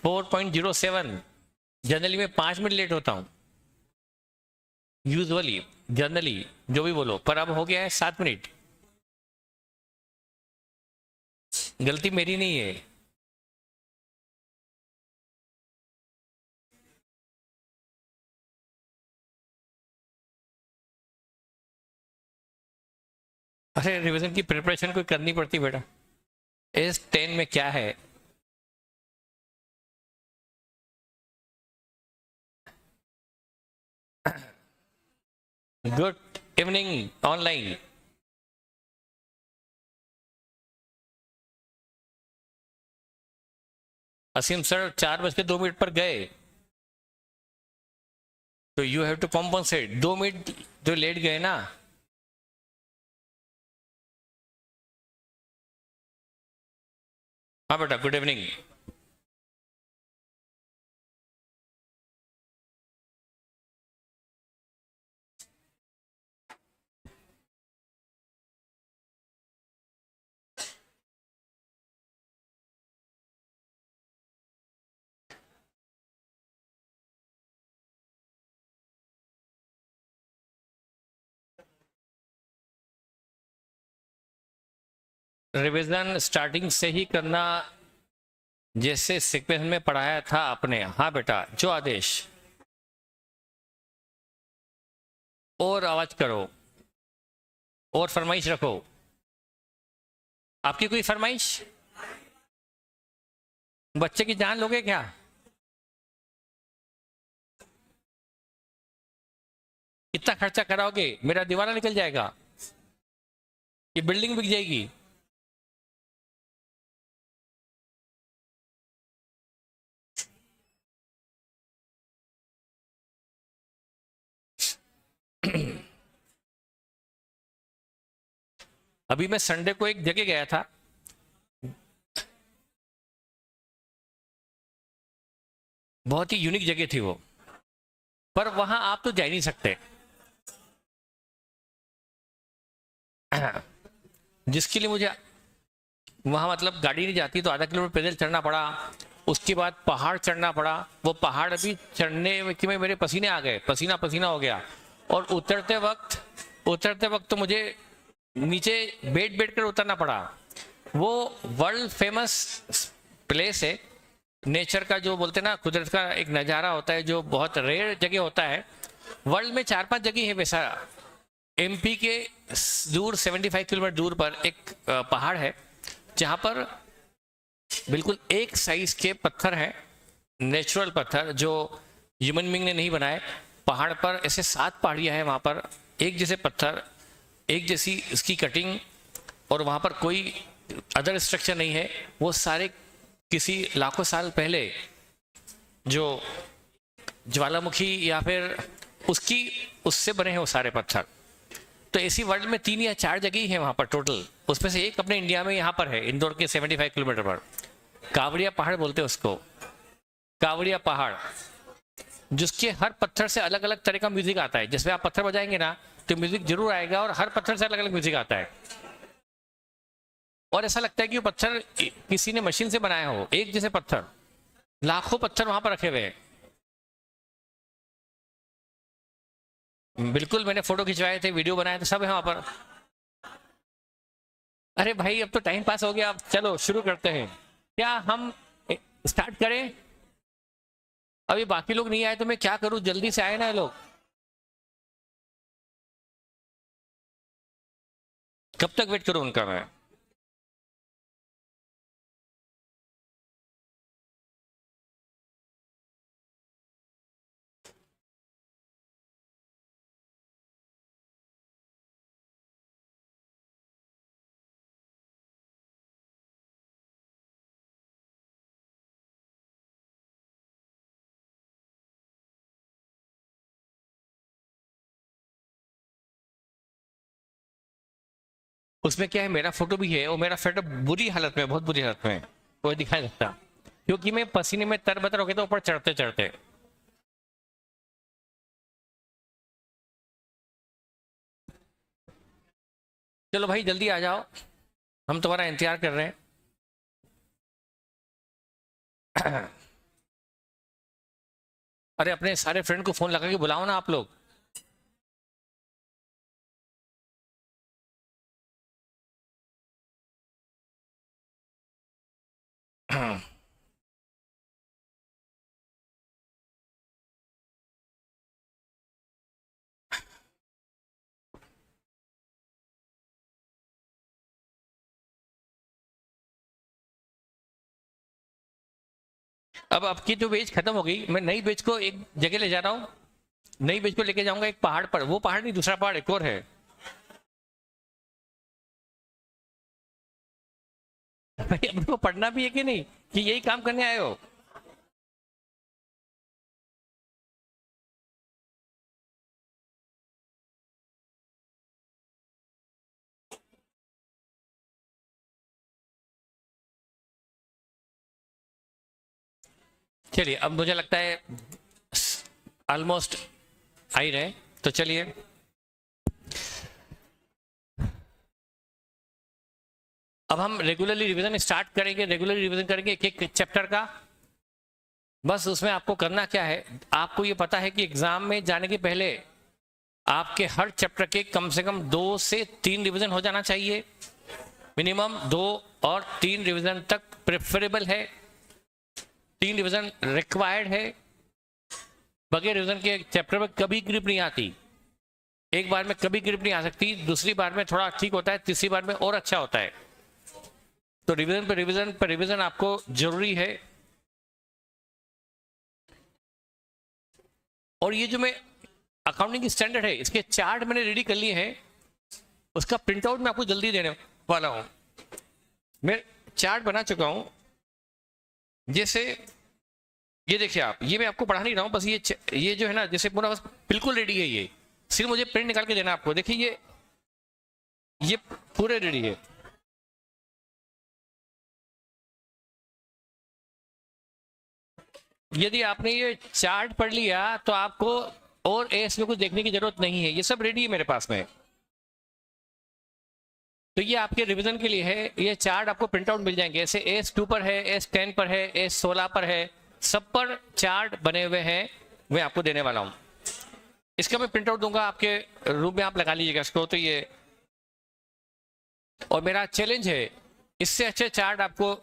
4.07। Generally मैं 5 minute late होता हूँ, यूजुअली, जनरली जो भी बोलो, पर अब हो गया है 7 मिनट। गलती मेरी नहीं है। अरे रिवीजन की प्रिपरेशन कोई करनी पड़ती बेटा। इस 10 में क्या है? Good evening online. Asim sir 4:02 पर गए, तो you have to compensate. 2 minute जो लेट गए ना। हाँ बेटा, गुड इवनिंग। रिवीजन स्टार्टिंग से ही करना, जैसे सीक्वेंस में पढ़ाया था आपने। हाँ बेटा, जो आदेश। और आवाज करो, और फरमाइश रखो। आपकी कोई फरमाइश? बच्चे की जान लोगे क्या? इतना खर्चा कराओगे, मेरा दीवाना निकल जाएगा, ये बिल्डिंग बिक जाएगी। अभी मैं संडे को एक जगह गया था, बहुत ही यूनिक जगह थी वो, पर वहां आप तो जा ही नहीं सकते। जिसके लिए मुझे वहां, मतलब गाड़ी नहीं जाती, तो आधा किलोमीटर पैदल चढ़ना पड़ा। उसके बाद पहाड़ चढ़ना पड़ा। वो पहाड़ अभी चढ़ने में मेरे पसीने आ गए, पसीना पसीना हो गया। और उतरते वक्त तो मुझे नीचे बैठ कर उतरना पड़ा। वो वर्ल्ड फेमस प्लेस है। नेचर का जो बोलते हैं ना, कुदरत का एक नज़ारा होता है जो बहुत रेयर जगह होता है। वर्ल्ड में 4-5 जगह है वैसा। एमपी के दूर 75 किलोमीटर दूर पर एक पहाड़ है, जहां पर बिल्कुल एक साइज के पत्थर है, नेचुरल पत्थर जो ह्यूमन बीइंग ने नहीं बनाए। पहाड़ पर ऐसे 7 पहाड़ियां हैं, वहां पर एक जैसे पत्थर, एक जैसी इसकी कटिंग, और वहां पर कोई अदर स्ट्रक्चर नहीं है। वो सारे किसी लाखों साल पहले जो ज्वालामुखी या फिर उससे बने हैं वो सारे पत्थर। तो ऐसी वर्ल्ड में 3 या 4 जगह ही है वहां पर टोटल। उसमें से एक अपने इंडिया में यहाँ पर है, इंदौर के 75 किलोमीटर पर। कावड़िया पहाड़ बोलते हैं उसको, कावड़िया पहाड़, जिसके हर पत्थर से अलग अलग तरह का म्यूजिक आता है। जिसमें आप पत्थर बजाएंगे ना, तो म्यूजिक जरूर आएगा, और हर पत्थर से अलग अलग म्यूजिक आता है। और ऐसा लगता है कि वो पत्थर किसी ने मशीन से बनाया हो, एक जैसे पत्थर। लाखों पत्थर वहां पर रखे हुए हैं। बिल्कुल, मैंने फोटो खिंचवाए थे, वीडियो बनाए थे, सब है वहां पर। अरे भाई, अब तो टाइम पास हो गया, अब चलो शुरू करते हैं। क्या हम स्टार्ट करें? अभी बाकी लोग नहीं आए तो मैं क्या करूं, जल्दी से आए ना ये लोग। कब तक वेट करूं उनका मैं? उसमें क्या है, मेरा फोटो भी है, और मेरा फोटो बुरी हालत में, बहुत बुरी हालत में, कोई दिखाई नहीं देता, क्योंकि मैं पसीने में तरबतर हो गया था ऊपर चढ़ते चढ़ते। चलो भाई, जल्दी आ जाओ, हम तुम्हारा इंतजार कर रहे हैं। अरे अपने सारे फ्रेंड को फोन लगा के बुलाओ ना आप लोग। अब आपकी जो बेच खत्म हो गई, मैं नई बेच को एक जगह ले जा रहा हूँ, नई बेच को लेके जाऊंगा एक पहाड़ पर। वो पहाड़ नहीं, दूसरा पहाड़ एक और है। भाई अपने को पढ़ना भी है कि नहीं, कि यही काम करने आए हो? चलिए अब मुझे लगता है ऑलमोस्ट आ ही रहे, तो चलिए अब हम रेगुलरली रिवीजन स्टार्ट करेंगे। रेगुलरली रिवीजन करेंगे एक एक चैप्टर का। बस उसमें आपको करना क्या है, आपको ये पता है कि एग्जाम में जाने के पहले आपके हर चैप्टर के कम से कम 2 से 3 रिवीजन हो जाना चाहिए। मिनिमम 2 और 3 रिवीजन तक प्रेफरेबल है, 3 रिवीजन रिक्वायर्ड है। बगैर रिवीजन के चैप्टर में कभी ग्रिप नहीं आती, एक बार में कभी ग्रिप नहीं आ सकती, दूसरी बार में थोड़ा ठीक होता है, तीसरी बार में और अच्छा होता है। तो रिवीजन पर रिवीजन पर रिवीजन आपको जरूरी है। और ये जो मैं अकाउंटिंग स्टैंडर्ड है, इसके चार्ट मैंने रेडी कर लिए हैं, उसका प्रिंट आउट मैं आपको जल्दी देने वाला हूं। मैं चार्ट बना चुका हूं, जैसे ये देखिए आप, ये मैं आपको पढ़ा नहीं रहा हूं, बस ये जो है ना, जैसे पूरा बस बिल्कुल रेडी है, ये सिर्फ मुझे प्रिंट निकाल के देना आपको। देखिए ये पूरे रेडी है। यदि आपने ये चार्ट पढ़ लिया तो आपको और एस में कुछ देखने की जरूरत नहीं है, ये सब रेडी है मेरे पास में। तो ये आपके रिवीजन के लिए है, ये चार्ट आपको प्रिंट आउट मिल जाएंगे। ऐसे S2 पर है, S10 पर है, S16 पर है, सब पर चार्ट बने हुए हैं, मैं आपको देने वाला हूं। इसका मैं प्रिंट आउट दूंगा, आपके रूम में आप लगा लीजिएगा इसको। तो ये और मेरा चैलेंज है, इससे अच्छे चार्ट आपको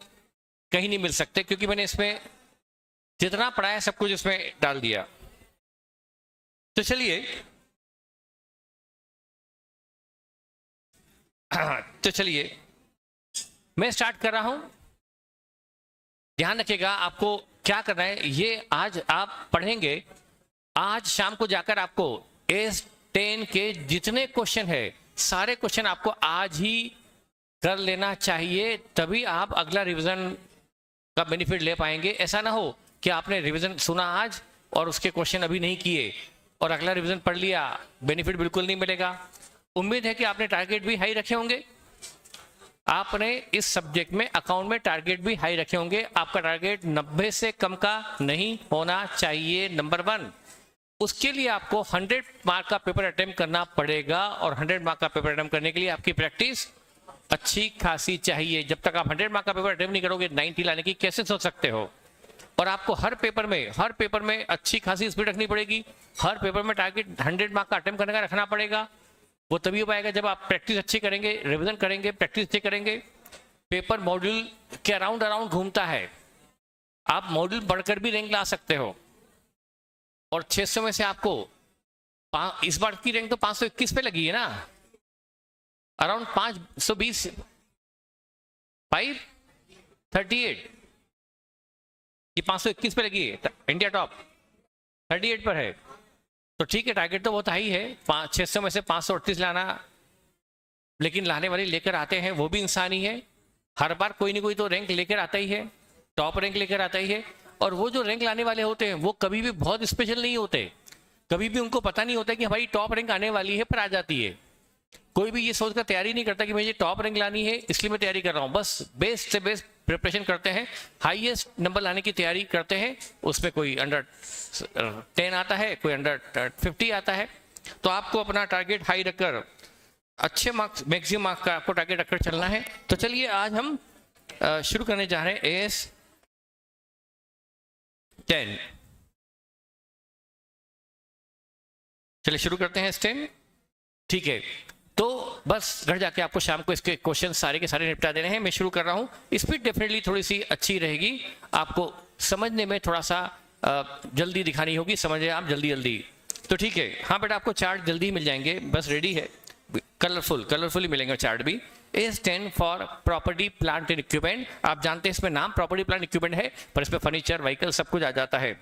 कहीं नहीं मिल सकते, क्योंकि मैंने इसमें जितना पढ़ा है सब कुछ इसमें डाल दिया। तो चलिए तो चलिए मैं स्टार्ट कर रहा हूं। ध्यान रखिएगा आपको क्या करना है, ये आज आप पढ़ेंगे। आज शाम को जाकर आपको S10 के जितने क्वेश्चन है, सारे क्वेश्चन आपको आज ही कर लेना चाहिए, तभी आप अगला रिवीजन का बेनिफिट ले पाएंगे। ऐसा ना हो कि आपने रिवीजन सुना आज और उसके क्वेश्चन अभी नहीं किए और अगला रिवीजन पढ़ लिया, बेनिफिट बिल्कुल नहीं मिलेगा। उम्मीद है कि आपने टारगेट भी हाई रखे होंगे, आपने इस सब्जेक्ट में अकाउंट में टारगेट भी हाई रखे होंगे। आपका टारगेट 90 से कम का नहीं होना चाहिए, नंबर 1। उसके लिए आपको 100 मार्क का पेपर अटेम्प्ट करना पड़ेगा, और 100 मार्क का पेपर अटेम्प्ट करने के लिए आपकी प्रैक्टिस अच्छी खासी चाहिए। जब तक आप 100 मार्क का पेपर अटेम्प्ट नहीं करोगे, 90 लाने की कैसे सोच सकते हो? और आपको हर पेपर में अच्छी खासी स्पीड रखनी पड़ेगी। हर पेपर में टारगेट 100 मार्क का अटेम्प्ट करने का रखना पड़ेगा। वो तभी हो पाएगा जब आप प्रैक्टिस अच्छी करेंगे, रिवीजन करेंगे, प्रैक्टिस अच्छी करेंगे। पेपर मॉड्यूल के अराउंड घूमता है, आप मॉड्यूल बढ़कर भी रैंक ला सकते हो। और 600 में से आपको इस बार की रैंक तो 521 पे लगी है ना, अराउंड 520, 538 ये 521 पे लगी है, इंडिया टॉप 38 पर है। तो ठीक है, टारगेट तो बहुत हाई है, 600 में से 538 लाना। लेकिन लाने वाले लेकर आते हैं, वो भी इंसान ही है। हर बार कोई ना कोई तो रैंक लेकर आता ही है, टॉप रैंक लेकर आता ही है। और वो जो रैंक लाने वाले होते हैं वो कभी भी बहुत स्पेशल नहीं होते, कभी भी उनको पता नहीं होता कि हमारी टॉप रैंक आने वाली है, पर आ जाती है। कोई भी ये सोचकर तैयारी नहीं करता कि मुझे टॉप रैंक लानी है इसलिए मैं तैयारी कर रहा हूँ। बस बेस्ट से बेस्ट प्रिपरेशन करते हैं, हाईएस्ट नंबर लाने की तैयारी करते हैं। उसमें कोई अंडर 10 आता है, कोई अंडर 50 आता है। तो आपको अपना टारगेट हाई रखकर अच्छे मार्क्स, मैक्सिमम मार्क्स का आपको टारगेट रखकर चलना है। तो चलिए आज हम शुरू करने जा रहे हैं AS10। चलिए शुरू करते हैं स्टेन। ठीक है, तो बस घर जाके आपको शाम को इसके क्वेश्चन सारे के सारे निपटा देने हैं। मैं शुरू कर रहा हूँ। स्पीड डेफिनेटली थोड़ी सी अच्छी रहेगी, आपको समझने में थोड़ा सा जल्दी दिखानी होगी, समझे आप जल्दी। तो ठीक है, हाँ बेटा आपको चार्ट जल्दी मिल जाएंगे, बस रेडी है, कलरफुल ही मिलेंगे चार्ट भी। A stand for property plant and equipment. आप जानते हैं इसमें नाम प्रॉपर्टी प्लांट इक्विपमेंट है, पर इसमें फर्नीचर व्हीकल सब कुछ आ जाता है।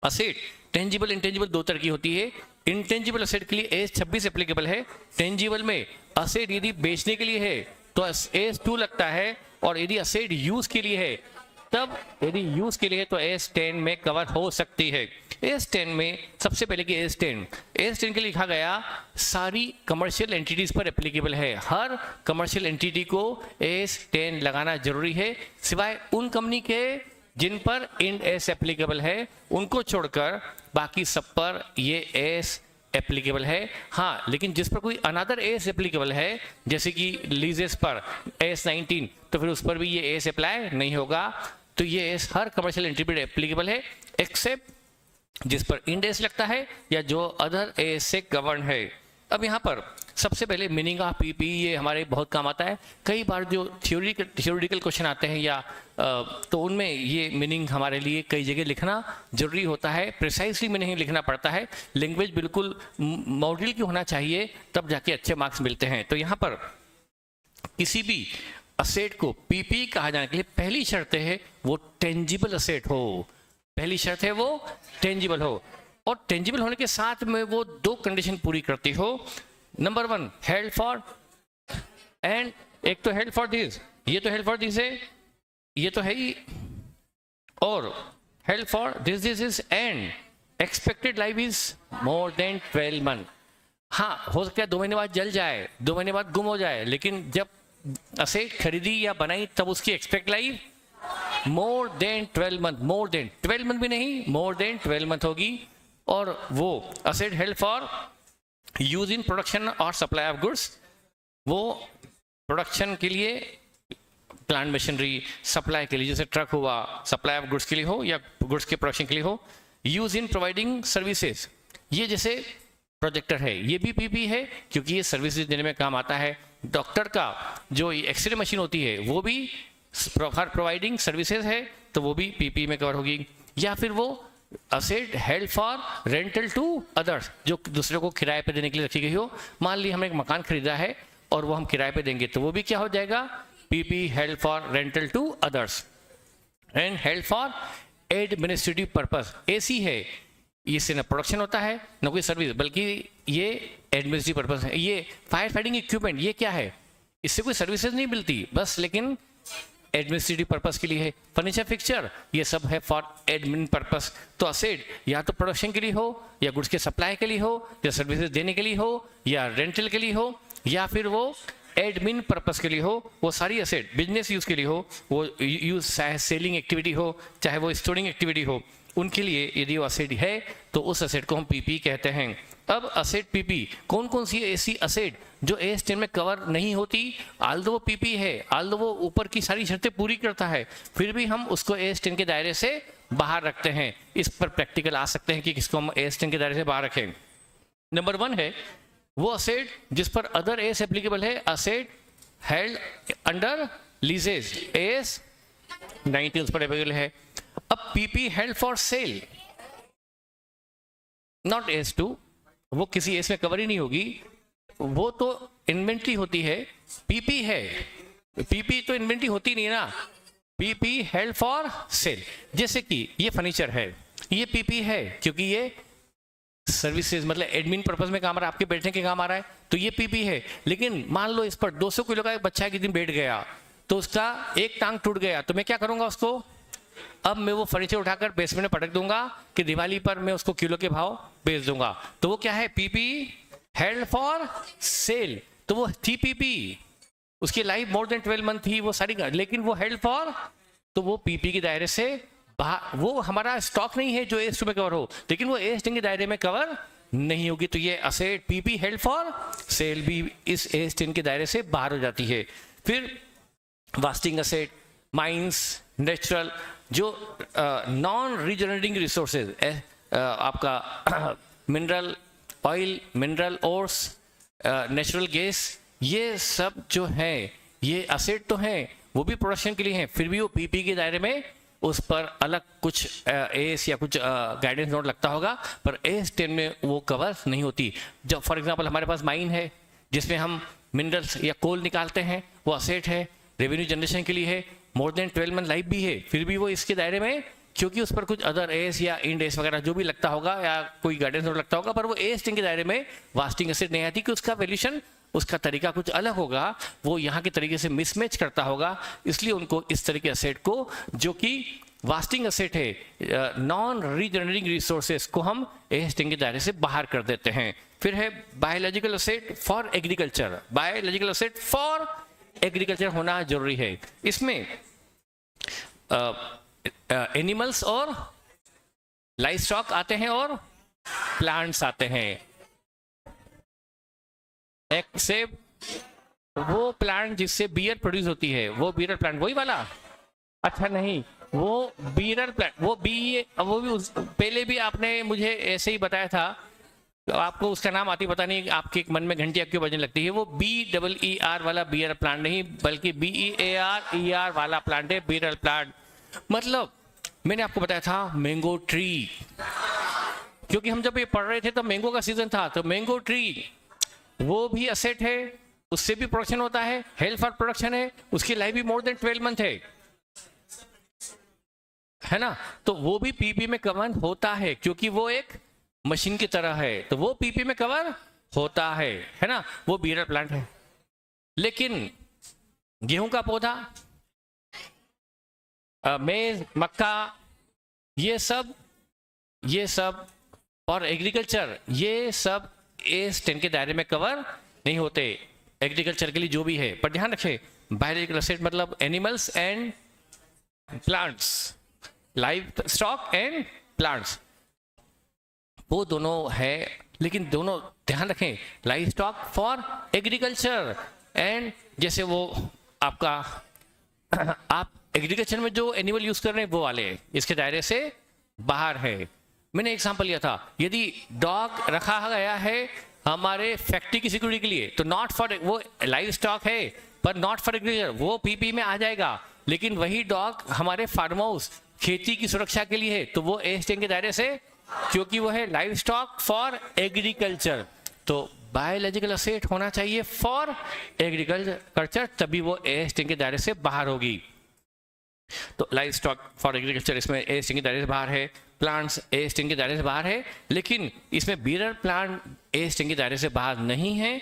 असेट टेंजिबल इंटेंजिबल दो तरह की होती है। इंटेंजिबल असेट के लिए एस 26 एप्लीकेबल है। टेंजिबल में असेट यदि बेचने के लिए है तो एस 2 लगता है, और यदि असेट यूज के लिए है तब यदि यूज के लिए तो एस 10 में कवर हो सकती है। एस 10 में सबसे पहले कि एस 10 के लिखा गया सारी कमर्शियल एंटिटीज पर एप्लीकेबल है। हर कमर्शियल एंटिटी को एस 10 लगाना जरूरी है, सिवाय उन कंपनी के जिन पर इंड एस एप्लीकेबल है, उनको छोड़कर बाकी सब पर ये एस एप्लीकेबल है। हाँ, लेकिन जिस पर कोई अनदर एस एप्लीकेबल है, जैसे कि लीजेस पर एस 19, तो फिर उस पर भी ये एस अप्लाई नहीं होगा। तो ये एस हर कमर्शियल एंटिटी पर एप्लीकेबल है, एक्सेप्ट जिस पर इंड एस लगता है या जो अदर एस से गवर्न है। अब यहाँ पर सबसे पहले मीनिंग ऑफ पीपी, ये हमारे बहुत काम आता है। कई बार जो थ्योरेटिकल क्वेश्चन आते हैं या तो उनमें ये मीनिंग हमारे लिए कई जगह लिखना जरूरी होता है, प्रिसाइसली मीनिंग लिखना पड़ता है। लैंग्वेज बिल्कुल मॉडल की होना चाहिए, तब जाके अच्छे मार्क्स मिलते हैं। तो यहाँ पर किसी भी असेट को पीपी कहा जाने के लिए पहली शर्त है वो टेंजिबल असेट हो। पहली शर्त है वो टेंजिबल हो, और टेंजिबल होने के साथ में वो दो कंडीशन पूरी करती हो। नंबर 1 हेल्ड फॉर, एंड एक तो हेल्ड फॉर दिस, ये तो हेल्ड फॉर दिस है, ये तो है ही, और held for this is, and expected life is more than 12 month. हाँ, हो सकता है 2 महीने बाद जल जाए, 2 महीने बाद गुम हो जाए, लेकिन जब असेट खरीदी या बनाई तब उसकी expect life more than 12 month, more than 12 month भी नहीं, मोर देन 12 मंथ होगी। और वो asset held for use in production और सप्लाई ऑफ गुड्स, वो प्रोडक्शन के लिए प्लांट मशीनरी, सप्लाई के लिए जैसे ट्रक हुआ, सप्लाई ऑफ गुड्स के लिए हो या गुड्स के प्रोडक्शन के लिए हो। यूज इन प्रोवाइडिंग सर्विसेज, ये जैसे प्रोजेक्टर है, ये भी पीपी है क्योंकि ये सर्विसेज देने में काम आता है। डॉक्टर का जो एक्सरे मशीन होती है वो भी प्रोवाइडिंग सर्विसेज है, तो वो भी पीपी में कवर होगी। या फिर वो asset held for rental to others, जो दूसरे को किराए पे देने के लिए रखी गई हो। मान ली हमने एक मकान खरीदा है और वो हम किराए पे देंगे, तो वो भी क्या हो जाएगा, PP held for rental to others. And held for administrative purpose, ऐसी है इससे ना प्रोडक्शन होता है ना कोई सर्विस, बल्कि ये एडमिनिस्ट्रेटिव पर्पस है। ये फायर फाइटिंग इक्विपमेंट, ये क्या है, इससे कोई सर्विसेज नहीं मिलती, बस लेकिन एडमिनिस्ट्रेटिव पर्पस के लिए है। फर्नीचर फिक्सचर, ये सब है फॉर एडमिन पर्पस। तो असेट या तो प्रोडक्शन के लिए हो, या गुड्स के सप्लाई के लिए हो, या सर्विसेज देने के लिए हो, या रेंटल के लिए हो, या फिर वो एडमिन पर्पस के लिए हो। वो सारी असेट बिजनेस यूज के लिए हो, वो यूज चाहे सेलिंग एक्टिविटी हो, चाहे वो स्टोरिंग एक्टिविटी हो, उनके लिए यदि वो असेट है तो उस असेट को हम पीपी कहते हैं। अब असेट पीपी कौन कौन सी ऐसी असेट जो एस 10 में कवर नहीं होती, आल्दो वो पीपी है, आल्दो वो ऊपर की सारी शर्तें पूरी करता है, फिर भी हम उसको एस 10 के दायरे से बाहर रखते हैं। इस पर प्रैक्टिकल आ सकते हैं कि किसको हम एस 10 के दायरे से बाहर रखें। नंबर 1 है वो असेट जिस पर अदर एस एप्लीकेबल है, asset held under leases, S 19 उस पर एप्लीकेबल है। अब PP held for sale, not S 2, वो किसी एस में कवर ही नहीं होगी, वो तो इन्वेंट्री होती है। पीपी है, पीपी तो इन्वेंट्री होती नहीं ना, पीपी हेल्ड फॉर सेल। जैसे कि ये फर्नीचर है, ये पीपी है क्योंकि ये सर्विसेज मतलब एडमिन पर्पस में काम आ रहा है, आपके बैठने के काम आ रहा है, तो ये पीपी है। लेकिन मान लो इस पर 200 किलो का एक बच्चा एक दिन बैठ गया, तो उसका एक टांग टूट गया, तो मैं क्या करूंगा उसको, अब मैं वो फर्नीचर उठाकर बेसमेंट में पटक दूंगा कि दिवाली पर मैं उसको किलो के भाव बेच दूंगा। तो वो क्या है, पीपी हेल्ड फॉर सेल। तो वो थी पीपी, उसकी लाइफ मोर देन 12 मंथ थी वो सारी, लेकिन वो हेल्ड फॉर, तो वो पीपी के दायरे से बाहर, वो हमारा स्टॉक नहीं है जो एस 2 में कवर हो, लेकिन वो एस 10 के दायरे में कवर नहीं होगी। तो ये asset PP held for sale भी इस एस 10 के दायरे से बाहर हो जाती है। फिर वास्टिंग असेट, माइंस, नेचुरल जो नॉन रीजनरेटिंग रिसोर्सेज आपका mineral oil, mineral ores, natural gas, ये सब जो है ये एसेट तो हैं, वो भी प्रोडक्शन के लिए हैं, फिर भी वो पीपी के दायरे में उस पर अलग कुछ एस या कुछ गाइडेंस नोट लगता होगा, पर एस 10 में वो कवर नहीं होती। जब फॉर एग्जांपल हमारे पास माइन है जिसमें हम मिनरल्स या कोल निकालते हैं, वो असेट है, रेवेन्यू जनरेशन के लिए है, मोर देन 12 मंथ लाइफ भी है, फिर भी वो इसके दायरे में, क्योंकि उस पर कुछ अदर एस या इंड एस वगैरह जो भी लगता होगा या कोई गाइडेंस नोट लगता होगा, पर वो एस 10 के दायरे में वास्टिंग एसेट नहीं आती, कि उसका वैल्यूएशन, उसका तरीका कुछ अलग होगा, वो यहाँ के तरीके से मिसमैच करता होगा, इसलिए उनको इस तरह के एसेट को जो कि वास्टिंग एसेट है, नॉन रीजनरेटिंग रिसोर्सेस को हम एस10 के दायरे से बाहर कर देते हैं। फिर है biological asset for agriculture. Biological asset for agriculture होना जरूरी है। इसमें एनिमल्स और लाइव स्टॉक आते हैं और प्लांट्स आते हैं, एक्सेप्ट वो प्लांट जिससे बियर प्रोड्यूस होती है, वो बियर प्लांट वही वाला, अच्छा नहीं, वो बियर प्लांट, वो भी पहले भी आपने मुझे ऐसे ही बताया था, तो आपको उसका नाम आती पता नहीं, आपके मन में घंटी आपकी बजने लगती है, वो BEER वाला बियर प्लांट नहीं, बल्कि BEAR वाला प्लांट है, बियर प्लांट। मतलब मैंने आपको बताया था मैंगो ट्री, क्योंकि हम जब ये पढ़ रहे थे तो मैंगो का सीजन था, तो मैंगो ट्री वो भी असेट है, उससे भी प्रोडक्शन होता है, हेल्थ फॉर प्रोडक्शन है, उसकी लाइफ भी मोर देन 12 मंथ है ना, तो वो भी पीपी में कवर होता है, क्योंकि वो एक मशीन की तरह है, तो वो पीपी में कवर होता है ना, वो बियर प्लांट है। लेकिन गेहूं का पौधा, मेज, मक्का, ये सब और एग्रीकल्चर, ये सब एस10 के दायरे में कवर नहीं होते, एग्रीकल्चर के लिए जो भी है। पर ध्यान रखें, बायोलॉजिकल एसेट मतलब animals and plants, live stock and plants, वो दोनों है, लेकिन दोनों ध्यान रखें, live stock for agriculture and, जैसे वो आपका आप एग्रीकल्चर में जो एनिमल यूज कर रहे हैं वो वाले इसके दायरे से बाहर है। मैंने एग्जांपल लिया था, यदि डॉग रखा गया है हमारे फैक्ट्री की सिक्योरिटी के लिए, तो नॉट फॉर, वो लाइव स्टॉक है पर नॉट फॉर एग्रीकल्चर, वो पीपी में आ जाएगा। लेकिन वही डॉग हमारे फार्म हाउस खेती की सुरक्षा के लिए है, तो वो एस10 के दायरे से, क्योंकि वो है लाइव स्टॉक फॉर एग्रीकल्चर। तो बायोलॉजिकल एसेट होना चाहिए फॉर एग्रीकल्चर, तभी वो एस10 के दायरे से बाहर होगी। तो लाइव स्टॉक फॉर एग्रीकल्चर इसमें एस10 के दायरे से बाहर है, प्लांट्स एस10 के दायरे से बाहर है, लेकिन इसमें बीरर प्लांट एस10 के दायरे से बाहर नहीं है।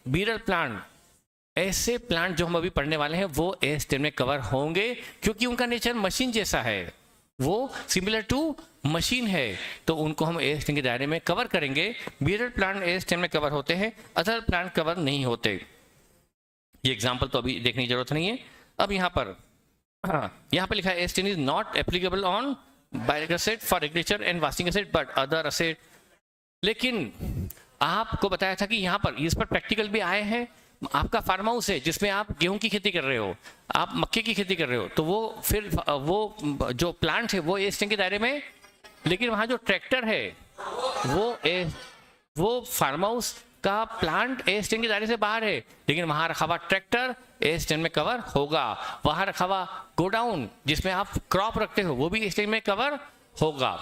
बीरर प्लांट, ऐसे प्लांट जो हम अभी पढ़ने वाले हैं वो एस10 में कवर होंगे, क्योंकि उनका नेचर मशीन जैसा है, वो सिमिलर टू मशीन है, तो उनको हम एस10 के दायरे में कवर करेंगे। बीरर प्लांट एस10 में कवर होते हैं, अदर प्लांट कवर नहीं होते। ये एग्जाम्पल तो अभी देखने की जरूरत नहीं है। अब यहाँ पर यहाँ पर लिखा है एस10 is not applicable on biological asset for agriculture and wasting asset but other asset. लेकिन आपको बताया था कि यहाँ पर इस पर प्रैक्टिकल भी आए हैं। आपका फार्म हाउस है जिसमें आप गेहूं की खेती कर रहे हो, आप मक्के की खेती कर रहे हो, तो वो फिर वो जो प्लांट है वो एस10 के दायरे में, लेकिन वहाँ जो ट्रैक्टर है वो फार्म हाउस का प्लांट एस10 के दायरे से बाहर है, लेकिन वहाँ रखा हुआ ट्रैक्टर एस10 में कवर होगा। वहाँ रखा हुआ गोडाउन जिसमें आप क्रॉप रखते हो वो भी एस10 में कवर होगा।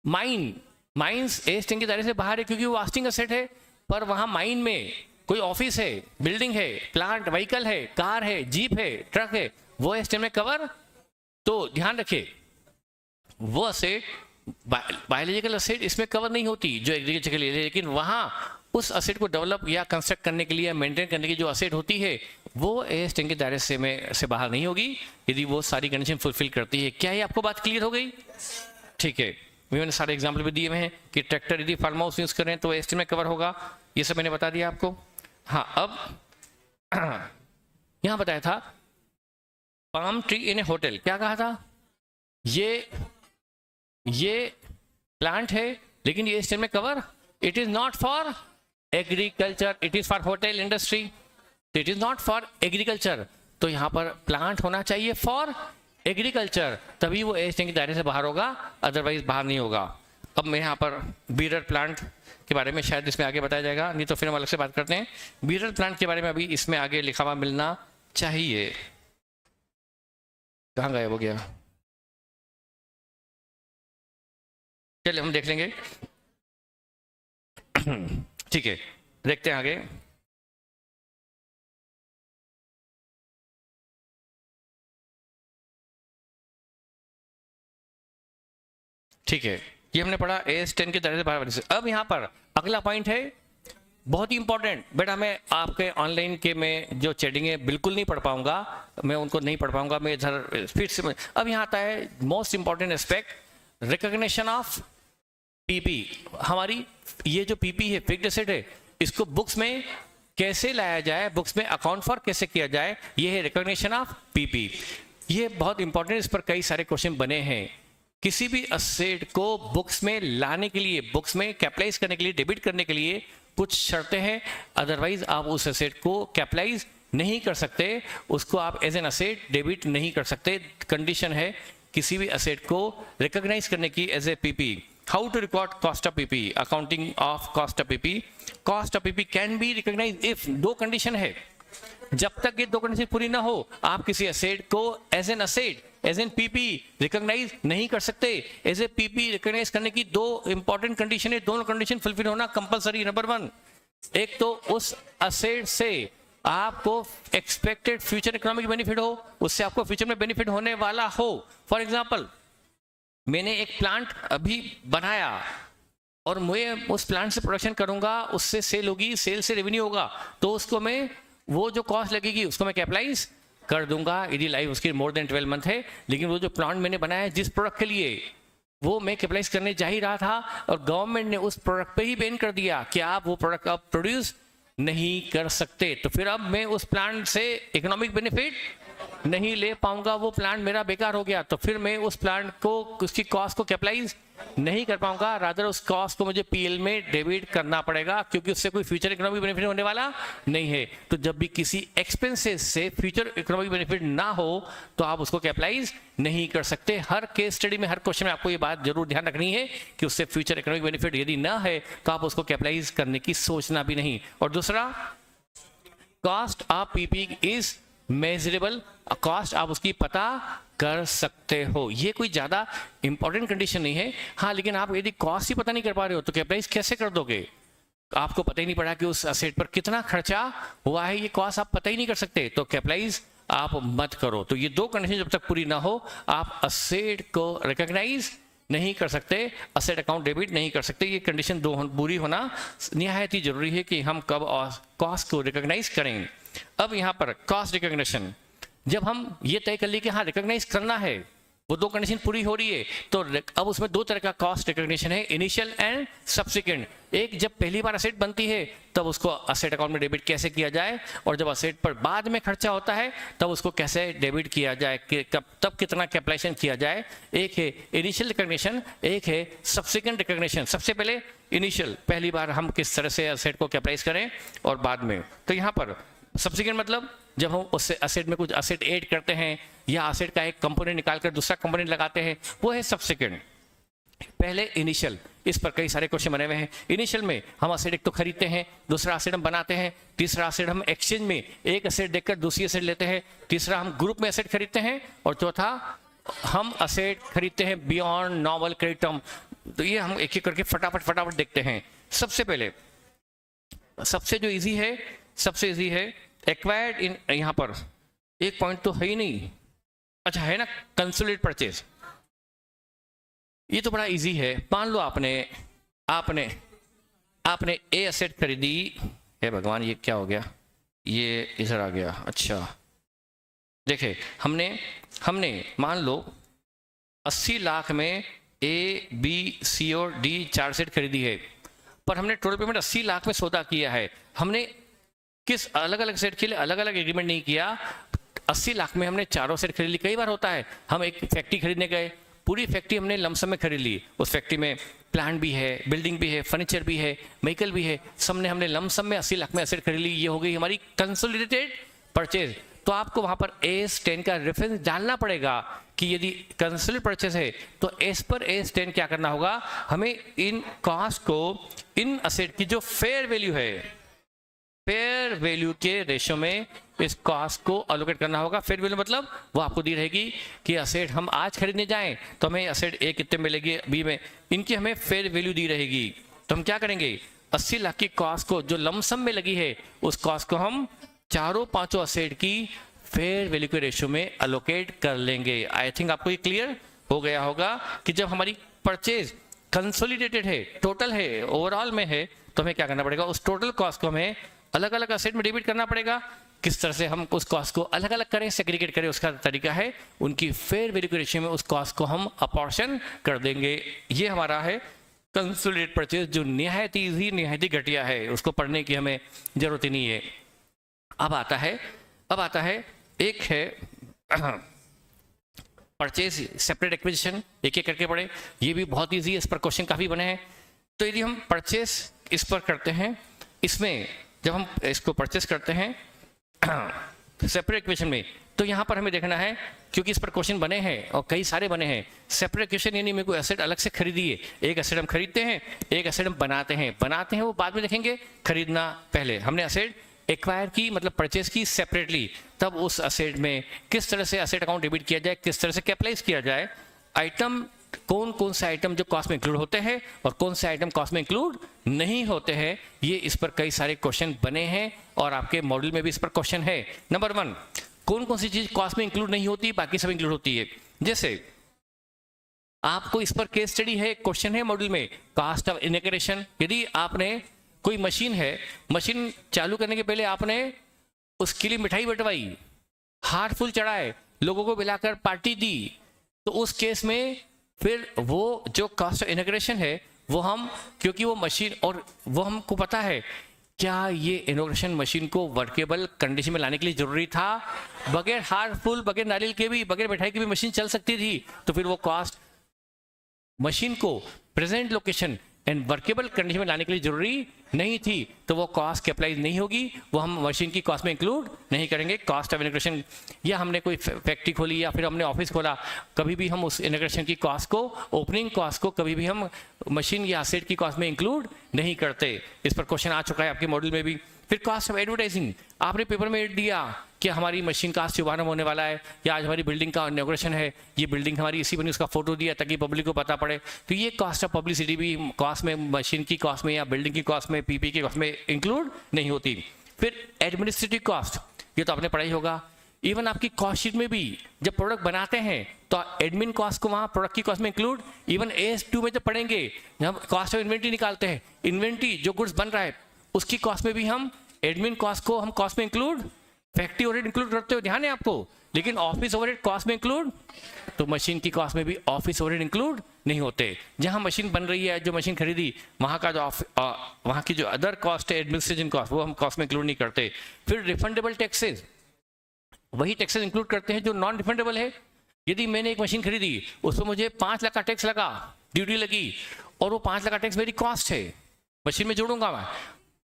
माइंस एस10 के दायरे से बाहर है क्योंकि वो वास्टिंग एसेट है, पर वहाँ माइन में कोई ऑफिस है, बिल्डिंग है, प्लांट, व्हीकल है, कार है, जीप है, ट्रक है, वो एस10 में कवर। तो ध्यान रखिए, वो एसेट बायोलॉजिकल एसेट इसमें कवर नहीं होती जो एग्रीकल्चर के लिए, लेकिन वहाँ उस एसेट को डेवलप या कंस्ट्रक्ट करने के लिए, मेंटेन करने की जो एसेट होती है वो एस10 के दायरे से बाहर नहीं होगी यदि वो सारी कंडीशन फुलफिल करती है। क्या ये आपको बात क्लियर हो गई? ठीक है, मैंने सारे एग्जाम्पल भी दिए हुए हैं कि ट्रैक्टर यदि फार्म हाउस यूज करें तो एस10 में कवर होगा, ये सब मैंने बता दिया आपको। हाँ, अब यहाँ बताया था palm tree in A hotel, क्या कहा था? ये प्लांट है लेकिन ये एस10 में cover, it is not for agriculture, it is for hotel industry, it is not for agriculture. तो यहाँ पर प्लांट होना चाहिए फॉर एग्रीकल्चर, तभी वो एस10 के दायरे से बाहर होगा, अदरवाइज बाहर नहीं होगा। अब मैं यहाँ पर बीरर प्लांट के बारे में शायद इसमें आगे बताया जाएगा, नहीं तो फिर हम अलग से बात करते हैं। बीरर प्लांट के बारे में अभी इसमें आगे लिखा हुआ मिलना चाहिए। कहाँ गायब हो गया? चलिए हम देख लेंगे। ठीक है, देखते हैं आगे। ठीक है, ये हमने पढ़ा AS10 के तरह से 12 से। अब यहाँ पर अगला पॉइंट है बहुत ही इंपॉर्टेंट। बेटा मैं आपके ऑनलाइन के में जो चैटिंग है बिल्कुल नहीं पढ़ पाऊंगा, मैं उनको नहीं पढ़ पाऊंगा, मैं इधर फिर से। अब यहाँ आता है most important aspect, recognition of PP. हमारी ये जो पीपी है, फिक्स्ड एसेट है, इसको बुक्स में कैसे लाया जाए, बुक्स में अकाउंट फॉर कैसे किया जाए, ये है रिकॉग्निशन ऑफ पीपी। ये बहुत इंपॉर्टेंट, इस पर कई सारे क्वेश्चन बने हैं। किसी भी असेट को बुक्स में लाने के लिए, बुक्स में कैपिटलाइज करने के लिए, डेबिट करने के लिए कुछ शर्तें हैं, अदरवाइज आप उस असेट को कैपिटलाइज नहीं कर सकते, उसको आप एज एन असेट डेबिट नहीं कर सकते। कंडीशन है किसी भी असेट को रिकॉग्नाइज करने की as a PP. How to record cost of PP, accounting of cost of PP. Cost of PP can be recognise if, दो कंडीशन है, जब तक ये दो कंडीशन पूरी ना हो आप किसी असेट को as an asset, as an PP recognise नहीं कर सकते। एज ए पीपी रिकॉग्नाइज करने की दो इंपॉर्टेंट कंडीशन है, दोनों कंडीशन फुलफिल होना कंपलसरी। नंबर 1, एक तो उस असेट से आपको एक्सपेक्टेड फ्यूचर इकोनॉमिक बेनिफिट हो, उससे आपको फ्यूचर में बेनिफिट होने वाला हो। फॉर एग्जाम्पल, मैंने एक प्लांट अभी बनाया और मैं उस प्लांट से प्रोडक्शन करूंगा, उससे सेल होगी, सेल से रेवेन्यू होगा, तो उसको मैं वो जो कॉस्ट लगेगी उसको मैं कैपिटलाइज कर दूंगा यदि लाइफ उसकी मोर देन 12 मंथ है। लेकिन वो जो प्लांट मैंने बनाया जिस प्रोडक्ट के लिए, वो मैं कैपिटलाइज करने जा ही रहा था और गवर्नमेंट ने उस प्रोडक्ट पे ही बैन कर दिया कि आप वो प्रोडक्ट अब प्रोड्यूस नहीं कर सकते, तो फिर अब मैं उस प्लांट से इकोनॉमिक बेनिफिट नहीं ले पाऊंगा, वो प्लांट मेरा बेकार हो गया। तो फिर मैं उस प्लांट को, उसकी कॉस्ट को कैपिटलाइज नहीं कर पाऊंगा, रादर उस कॉस्ट को मुझे पीएल में डेबिट करना पड़ेगा, क्योंकि उससे कोई फ्यूचर इकोनॉमिक बेनिफिट होने वाला नहीं है। तो जब भी किसी एक्सपेंसेस से फ्यूचर इकोनॉमिक बेनिफिट ना हो तो आप उसको कैपिटलाइज नहीं कर सकते। हर केस स्टडी में, हर क्वेश्चन में आपको ये बात जरूर ध्यान रखनी है कि उससे फ्यूचर इकोनॉमिक बेनिफिट यदि ना है तो आप उसको कैपिटलाइज करने की सोचना भी नहीं। और दूसरा, cost of PP is measurable, cost आप उसकी पता कर सकते हो। ये कोई ज्यादा इंपॉर्टेंट कंडीशन नहीं है। हाँ, लेकिन आप यदि कॉस्ट ही पता नहीं कर पा रहे हो तो कैपिटलाइज कैसे कर दोगे? आपको पता ही नहीं पड़ा कि उस असेट पर कितना खर्चा हुआ है, ये कॉस्ट आप पता ही नहीं कर सकते, तो कैपिटलाइज आप मत करो। तो ये दो कंडीशन जब तक पूरी ना हो आप असेट को रिकॉग्नाइज नहीं कर सकते, असेट अकाउंट डेबिट नहीं कर सकते। ये कंडीशन दो पूरी होना निहायत ही जरूरी है कि हम कब कॉस्ट को रिकॉग्नाइज करें। अब यहाँ पर कॉस्ट रिकॉग्निशन, जब हम ये तय कर लिए कि हाँ रिकॉग्नाइज करना है, वो दो कंडीशन पूरी हो रही है, तो अब उसमें दो तरह का कॉस्ट रिकॉग्निशन है, इनिशियल एंड सब्सिक्वेंट। एक, जब पहली बार असेट बनती है तब उसको असेट अकाउंट में डेबिट कैसे किया जाए, और जब असेट पर बाद में खर्चा होता है तब उसको कैसे डेबिट किया जाए, तब कितना कैपिटलाइजेशन किया जाए। एक है इनिशियल रिकॉग्निशन, एक है सब्सिक्वेंट रिकॉग्निशन। सबसे पहले इनिशियल, पहली बार हम किस तरह से असेट को कैपिटलाइज करें, और बाद में। तो यहाँ पर सब्सिक्वेंट मतलब जब हम उससे असेट में कुछ असेट ऐड करते हैं या असेट का एक कंपोनेंट निकालकर दूसरा कंपोनेंट लगाते हैं, वो है सब्सिक्वेंट। पहले इनिशियल, इस पर कई सारे क्वेश्चन बने हुए हैं। इनिशियल में हम असेट एक तो खरीदते हैं, दूसरा असेट हम बनाते हैं, तीसरा असेट हम एक्सचेंज में एक असेट देखकर दूसरी असेट लेते हैं, तीसरा हम ग्रुप में असेट खरीदते हैं, और चौथा हम असेट खरीदते हैं बियॉन्ड नॉर्मल क्रेडिट टर्म। तो ये हम एक एक करके फटाफट देखते हैं। सबसे पहले सबसे जो इजी है, सबसे इजी है एक्वायर्ड इन, यहां पर एक पॉइंट तो है ही नहीं, अच्छा है ना, कंसोलिडेट परचेज। ये तो बड़ा इजी है। मान लो आपने ए असेट खरीदी, हे भगवान ये क्या हो गया, ये इधर आ गया। अच्छा देखे, हमने मान लो 80 लाख में ए बी सी और डी 4 सेट खरीदी है, पर हमने टोटल पेमेंट 80 लाख में सौदा किया है। हमने किस अलग अलग सेट के लिए अलग अलग एग्रीमेंट नहीं किया, 80 लाख में हमने चारों सेट खरीद ली। कई बार होता है हम एक फैक्ट्री खरीदने गए, पूरी फैक्ट्री हमने लमसम में खरीद ली, उस फैक्ट्री में प्लांट भी है, बिल्डिंग भी है, फर्नीचर भी है, व्हीकल भी है, हमने लमसम में 80 लाख में एसेट खरीद ली। ये हो गई हमारी कंसोलिडेटेड परचेज। तो आपको वहां पर AS10 का रेफरेंस डालना पड़ेगा कि यदि कंसोलिडेटेड परचेज है तो एस पर AS10 क्या करना होगा, हमें इन कॉस्ट को इन असेट की जो फेयर वैल्यू है, फेयर वैल्यू के रेशियो में इस कॉस्ट को अलोकेट करना होगा। फेयर वैल्यू मतलब वो आपको दी रहेगी कि असेट हम आज खरीदने जाएं तो हमें असेट ए कितने मिलेगी, बी में, इनकी हमें फेयर वैल्यू दी रहेगी। तो हम क्या करेंगे, 80 लाख की कॉस्ट को जो लमसम में लगी है उस कॉस्ट को हम चारों पांचों असेट की फेयर वैल्यू के रेशियो में अलोकेट कर लेंगे। आई थिंक आपको ये क्लियर हो गया होगा कि जब हमारी परचेज कंसोलिडेटेड है, टोटल है, ओवरऑल में है, तो हमें क्या करना पड़ेगा, उस टोटल कॉस्ट को हमें अलग अलग असेट में डेबिट करना पड़ेगा। किस तरह से हम उस कॉस्ट को अलग अलग करें, सेग्रीगेट करें, उसका तरीका है उनकी फेयर वैल्यू के रेशियो में उस कॉस्ट को हम अपॉर्शन कर देंगे। ये हमारा है कंसोलिडेटेड परचेज, जो निहायत ही निहायत घटिया है, उसको पढ़ने की हमें जरूरत ही नहीं है। अब आता है एक है परचेज सेपरेट एक्विजिशन, एक एक करके पढ़े, ये भी बहुत ईजी है, इस पर क्वेश्चन काफी बने हैं। तो यदि हम परचेज इस पर करते हैं, इसमें जब हम इसको परचेस करते हैं सेपरेट इक्वेशन में, तो यहाँ पर हमें देखना है, क्योंकि इस पर क्वेश्चन बने हैं और कई सारे बने हैं। सेपरेट इक्वेशन यानी मेरे को एसेट अलग से खरीदी है, एक एसेट हम खरीदते हैं, एक एसेट हम बनाते हैं वो बाद में देखेंगे, खरीदना पहले। हमने एसेट एक्वायर की मतलब परचेस की सेपरेटली, तब उस एसेट में किस तरह से एसेट अकाउंट डेबिट किया जाए, किस तरह से कैपिटलाइज किया जाए, आइटम कौन से आइटम जो कॉस्ट में इंक्लूड होते हैं और कौन से आइटम कॉस्ट में इंक्लूड नहीं होते हैं, ये इस पर कई सारे क्वेश्चन बने हैं और आपके मॉड्यूल में भी इस पर क्वेश्चन है। नंबर 1, कौन सी चीज कॉस्ट में इंक्लूड नहीं होती, बाकी सब इंक्लूड होती है। जैसे आपको इस पर केस स्टडी है, क्वेश्चन है मॉड्यूल में, कॉस्ट ऑफ इनॉग्रेशन। यदि आपने कोई मशीन है, मशीन चालू करने के पहले आपने उसके लिए मिठाई बंटवाई, हार्ट फुल चढ़ाए, लोगों को बुलाकर पार्टी दी, तो उस केस में फिर वो जो कॉस्ट ऑफ इनॉग्रेशन है वो हम, क्योंकि वो मशीन और वो हमको पता है क्या ये इनॉग्रेशन मशीन को वर्केबल कंडीशन में लाने के लिए जरूरी था, बगैर हार्मफुल, बगैर नारियल के भी, बगैर मिठाई की भी मशीन चल सकती थी, तो फिर वो कॉस्ट मशीन को present location and workable condition में लाने के लिए जरूरी नहीं थी, तो वो कॉस्ट कैपिटलाइज नहीं होगी, वो हम मशीन की कॉस्ट में इंक्लूड नहीं करेंगे। कॉस्ट ऑफ इनॉग्रेशन, या हमने कोई फैक्ट्री खोली या फिर हमने ऑफिस खोला, कभी भी हम उस इनॉग्रेशन की कॉस्ट को, ओपनिंग कॉस्ट को कभी भी हम मशीन या एसेट की कॉस्ट में इंक्लूड नहीं करते। इस पर क्वेश्चन आ चुका है आपके मॉड्यूल में भी। फिर कॉस्ट ऑफ एडवर्टाइजिंग, आपने पेपर में एड दिया कि हमारी मशीन का आज शुभारंभ होने वाला है, या आज हमारी बिल्डिंग का इनॉग्रेशन है, ये बिल्डिंग हमारी इसी बनी, उसका फोटो दिया ताकि पब्लिक को पता पड़े, तो ये कॉस्ट ऑफ पब्लिसिटी भी कॉस्ट में, मशीन की कॉस्ट में या बिल्डिंग की कॉस्ट में, पीपी की कॉस्ट में इंक्लूड नहीं होती। फिर एडमिनिस्ट्रेटिव कॉस्ट, ये तो आपने पढ़ाई होगा। इवन आपकी कॉस्ट शीट में भी जब प्रोडक्ट बनाते हैं तो एडमिन कॉस्ट को वहाँ प्रोडक्ट की कॉस्ट में इंक्लूड, इवन AS2 में जब पढ़ेंगे, जब कॉस्ट ऑफ इन्वेंट्री निकालते हैं, इन्वेंट्री जो गुड्स बन रहा है उसकी कॉस्ट में भी हम एडमिन कॉस्ट को हम कॉस्ट में इंक्लूड, फैक्ट्री ओवरहेड इंक्लूड करते हो, ध्यान है आपको, लेकिन ऑफिस ओवरहेड कॉस्ट में इंक्लूड, तो मशीन की कॉस्ट में भी ऑफिस ओवरहेड इंक्लूड नहीं होते। जहां मशीन बन रही है, जो मशीन खरीदी, वहां का जो वहां की जो अदर कॉस्ट है, एडमिनिस्ट्रेशन कॉस्ट, वो हम कॉस्ट में इंक्लूड नहीं करते। फिर रिफंडेबल टैक्सेस, वही टैक्सेस इंक्लूड करते हैं जो नॉन रिफंडेबल है। यदि मैंने एक मशीन खरीदी, उसमें मुझे 5 लाख का टैक्स लगा, ड्यूटी लगी, और वो 5 लाख का टैक्स मेरी कॉस्ट है, मशीन में जोड़ूंगा मैं,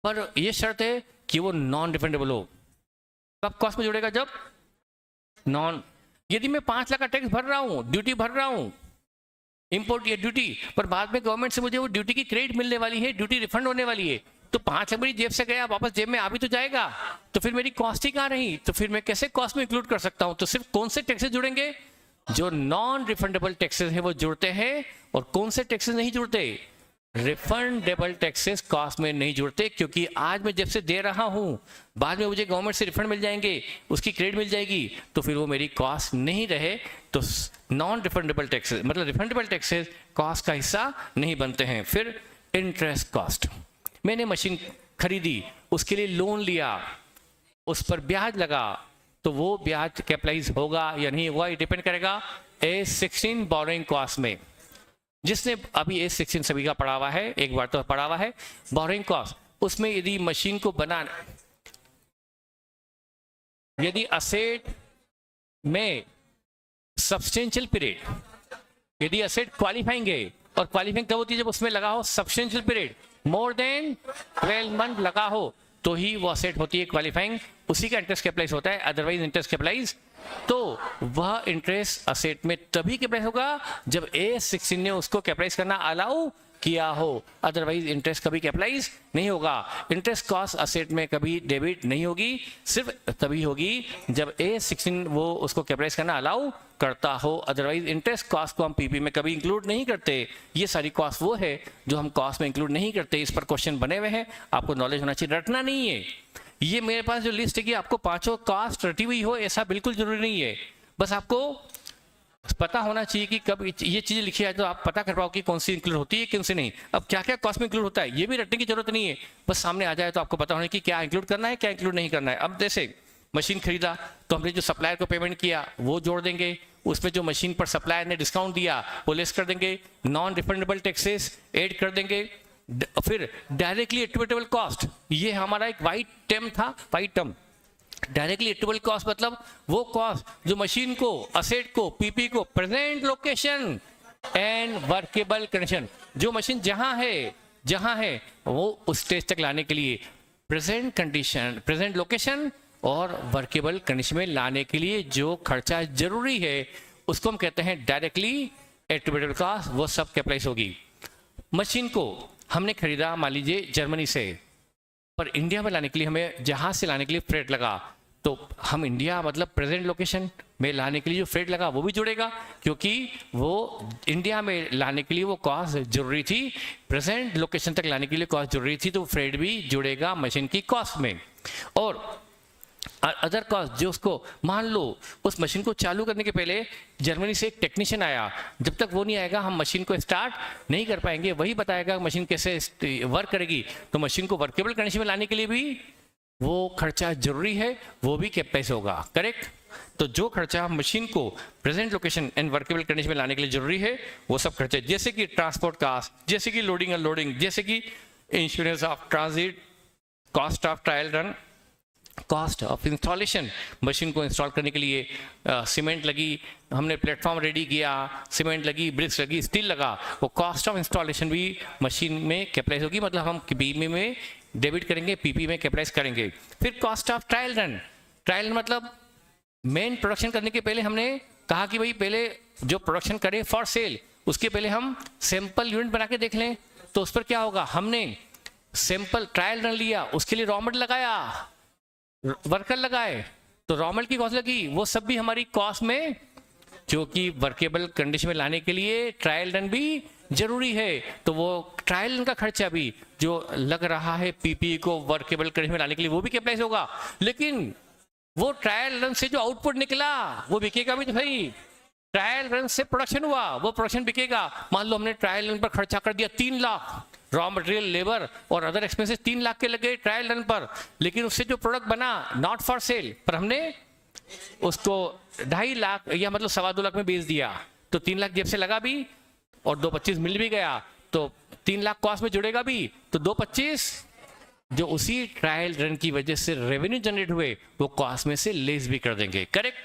पर यह शर्त है कि वो नॉन रिफंडेबल हो। कब कॉस्ट में जुड़ेगा, जब नॉन, यदि मैं 5 लाख का टैक्स भर रहा हूं, ड्यूटी भर रहा हूं, इंपोर्ट या ड्यूटी, पर बाद में गवर्नमेंट से मुझे वो ड्यूटी की क्रेडिट मिलने वाली है, ड्यूटी रिफंड होने वाली है, तो 5 लाख मेरी जेब से गया, वापस जेब में आ भी तो जाएगा, तो फिर मेरी कॉस्ट ही कहाँ रही, तो फिर मैं कैसे कॉस्ट में इंक्लूड कर सकता हूं। तो सिर्फ कौन से टैक्सेस जुड़ेंगे, जो नॉन रिफंडेबल टैक्सेस है वो जुड़ते हैं, और कौन से टैक्सेस नहीं जुड़ते, रिफंडेबल टैक्सेस कॉस्ट में नहीं जुड़ते, क्योंकि आज मैं जब से दे रहा हूं, बाद में मुझे गवर्नमेंट से रिफंड मिल जाएंगे, उसकी क्रेडिट मिल जाएगी, तो फिर वो मेरी कॉस्ट नहीं रहे, तो नॉन रिफंडेबल टैक्सेस, मतलब रिफंडेबल टैक्सेस कॉस्ट का हिस्सा नहीं बनते हैं। फिर इंटरेस्ट कॉस्ट, मैंने मशीन खरीदी, उसके लिए लोन लिया, उस पर ब्याज लगा, तो वो ब्याज कैपिटलाइज होगा या नहीं होगा, ये डिपेंड करेगा A16 बोरोइंग कॉस्ट में। जिसने अभी A16 सभी का पढ़ा हुआ है, एक बार तो पढ़ा हुआ है, बोरोइंग कॉस्ट, उसमें यदि मशीन को बनाना, यदि असेट में सब्सटेंशियल पीरियड, यदि असेट क्वालिफाइंग है, और क्वालिफाइंग कब होती है, जब उसमें लगा हो substantial period, more than 12 month लगा हो, तो ही वो असेट होती है क्वालिफाइंग उसी का इंटरेस्ट कैपिटलाइज होता है, अदरवाइज इंटरेस्ट कैपिटलाइज, तो वह इंटरेस्ट असेट में तभी कैपिटलाइज होगा जब A16 ने उसको कैपिटलाइज करना अलाउ किया हो, अदरवाइज इंटरेस्ट कभी कैपिटलाइज नहीं होगा। इंटरेस्ट कॉस्ट असेट में कभी डेबिट नहीं होगी, सिर्फ तभी होगी जब A16 वो उसको कैपिटलाइज करना अलाउ करता हो, अदरवाइज इंटरेस्ट कॉस्ट को हम पीपी में कभी इंक्लूड नहीं करते। ये सारी कॉस्ट वो है जो हम कॉस्ट में इंक्लूड नहीं करते। इस पर क्वेश्चन बने हुए हैं, आपको नॉलेज होना चाहिए, रटना नहीं है। ये मेरे पास जो लिस्ट है कि आपको पांचों कॉस्ट रटी हुई हो ऐसा बिल्कुल जरूरी नहीं है, बस आपको पता होना चाहिए कि कब ये चीजें लिखी है तो आप पता कर पाओ कि कौन सी इंक्लूड होती है कौन सी नहीं। अब क्या क्या कॉस्ट में इंक्लूड होता है ये भी रटने की जरूरत नहीं है, बस सामने आ जाए तो आपको पता होना कि क्या इंक्लूड करना है क्या इंक्लूड नहीं करना है। अब जैसे मशीन खरीदा तो हमने जो सप्लायर को पेमेंट किया वो जोड़ देंगे, उसमें जो मशीन पर सप्लायर ने डिस्काउंट दिया वो लेस कर देंगे, नॉन रिफंडेबल टैक्सेस ऐड कर देंगे, फिर डायरेक्टली एट्रिब्यूटेबल कॉस्ट, ये हमारा एक वाइट टर्म था, white term. Directly attributable cost मतलब वो कॉस्ट जो मशीन को, असेट को, पीपी को present location and workable condition, जो मशीन जहां है वो उस स्टेज तक लाने के लिए प्रेजेंट कंडीशन, प्रेजेंट लोकेशन और वर्केबल कंडीशन में लाने के लिए जो खर्चा जरूरी है उसको हम कहते हैं डायरेक्टली एट्रिब्यूटेबल कॉस्ट, वो सब कैपिटलाइज होगी। मशीन को हमने खरीदा मान लीजिए जर्मनी से, पर इंडिया में लाने के लिए हमें जहाज से लाने के लिए फ्रेट लगा, तो हम इंडिया मतलब प्रेजेंट लोकेशन में लाने के लिए जो फ्रेट लगा वो भी जुड़ेगा, क्योंकि वो इंडिया में लाने के लिए वो कॉस्ट जरूरी थी, प्रेजेंट लोकेशन तक लाने के लिए कॉस्ट जरूरी थी, तो फ्रेट भी जुड़ेगा मशीन की कॉस्ट में। और अदर कॉस्ट जो उसको मान लो उस मशीन को चालू करने के पहले जर्मनी से एक टेक्नीशियन आया, जब तक वो नहीं आएगा हम मशीन को स्टार्ट नहीं कर पाएंगे, वही बताएगा मशीन कैसे वर्क करेगी, तो मशीन को वर्केबल कंडीशन में लाने के लिए भी वो खर्चा जरूरी है, वो भी कैपिटलाइज होगा, करेक्ट। तो जो खर्चा मशीन को present location and workable condition में लाने के लिए जरूरी है वो सब खर्चे, जैसे कि ट्रांसपोर्ट कास्ट, जैसे कि लोडिंग अनलोडिंग, जैसे कि insurance of transit, cost of trial run, cost of installation, machine को इंस्टॉल करने के लिए सीमेंट लगी, हमने प्लेटफॉर्म रेडी किया, सीमेंट लगी, ब्रिक्स लगी, स्टील लगा, वो कॉस्ट ऑफ इंस्टॉलेशन भी मशीन में कैपिटलाइज होगी, मतलब हम पीपी में डेबिट करेंगे, पीपी में कैपिटलाइज करेंगे। फिर cost of trial run, trial मतलब मेन प्रोडक्शन करने के पहले हमने कहा कि भाई पहले जो प्रोडक्शन करें फॉर सेल, उसके पहले हम सैंपल यूनिट बना के देख लें, तो उस पर क्या होगा, हमने सैंपल ट्रायल रन लिया, उसके लिए रॉ मटेरियल लगाया, वर्कर लगाए, तो रॉ मटेरियल की कॉस्ट लगी, वो सब भी हमारी कॉस्ट में, क्योंकि वर्केबल कंडीशन में लाने के लिए ट्रायल रन भी जरूरी है, तो वो ट्रायल रन का खर्चा भी जो लग रहा है पीपी को वर्केबल कंडीशन में लाने के लिए वो भी कैपिटलाइज होगा। लेकिन वो ट्रायल रन से जो आउटपुट निकला वो बिकेगा भी, तो भाई ट्रायल रन से प्रोडक्शन हुआ वो प्रोडक्शन बिकेगा। मान लो हमने ट्रायल रन पर खर्चा कर दिया 3 लाख, रॉ मटेरियल, लेबर और अदर एक्सपेंसेस 3 लाख के लगे ट्रायल रन पर, लेकिन उससे जो प्रोडक्ट बना नॉट फॉर सेल, पर हमने उसको 2.5 लाख या मतलब 2.25 लाख में बेच दिया, तो 3 लाख जेब से लगा भी और 2.25 मिल भी गया, तो 3 लाख कॉस्ट में जुड़ेगा भी, तो 2.25 जो उसी ट्रायल रन की वजह से रेवेन्यू जनरेट हुए वो कॉस्ट में से लेस भी कर देंगे, करेक्ट।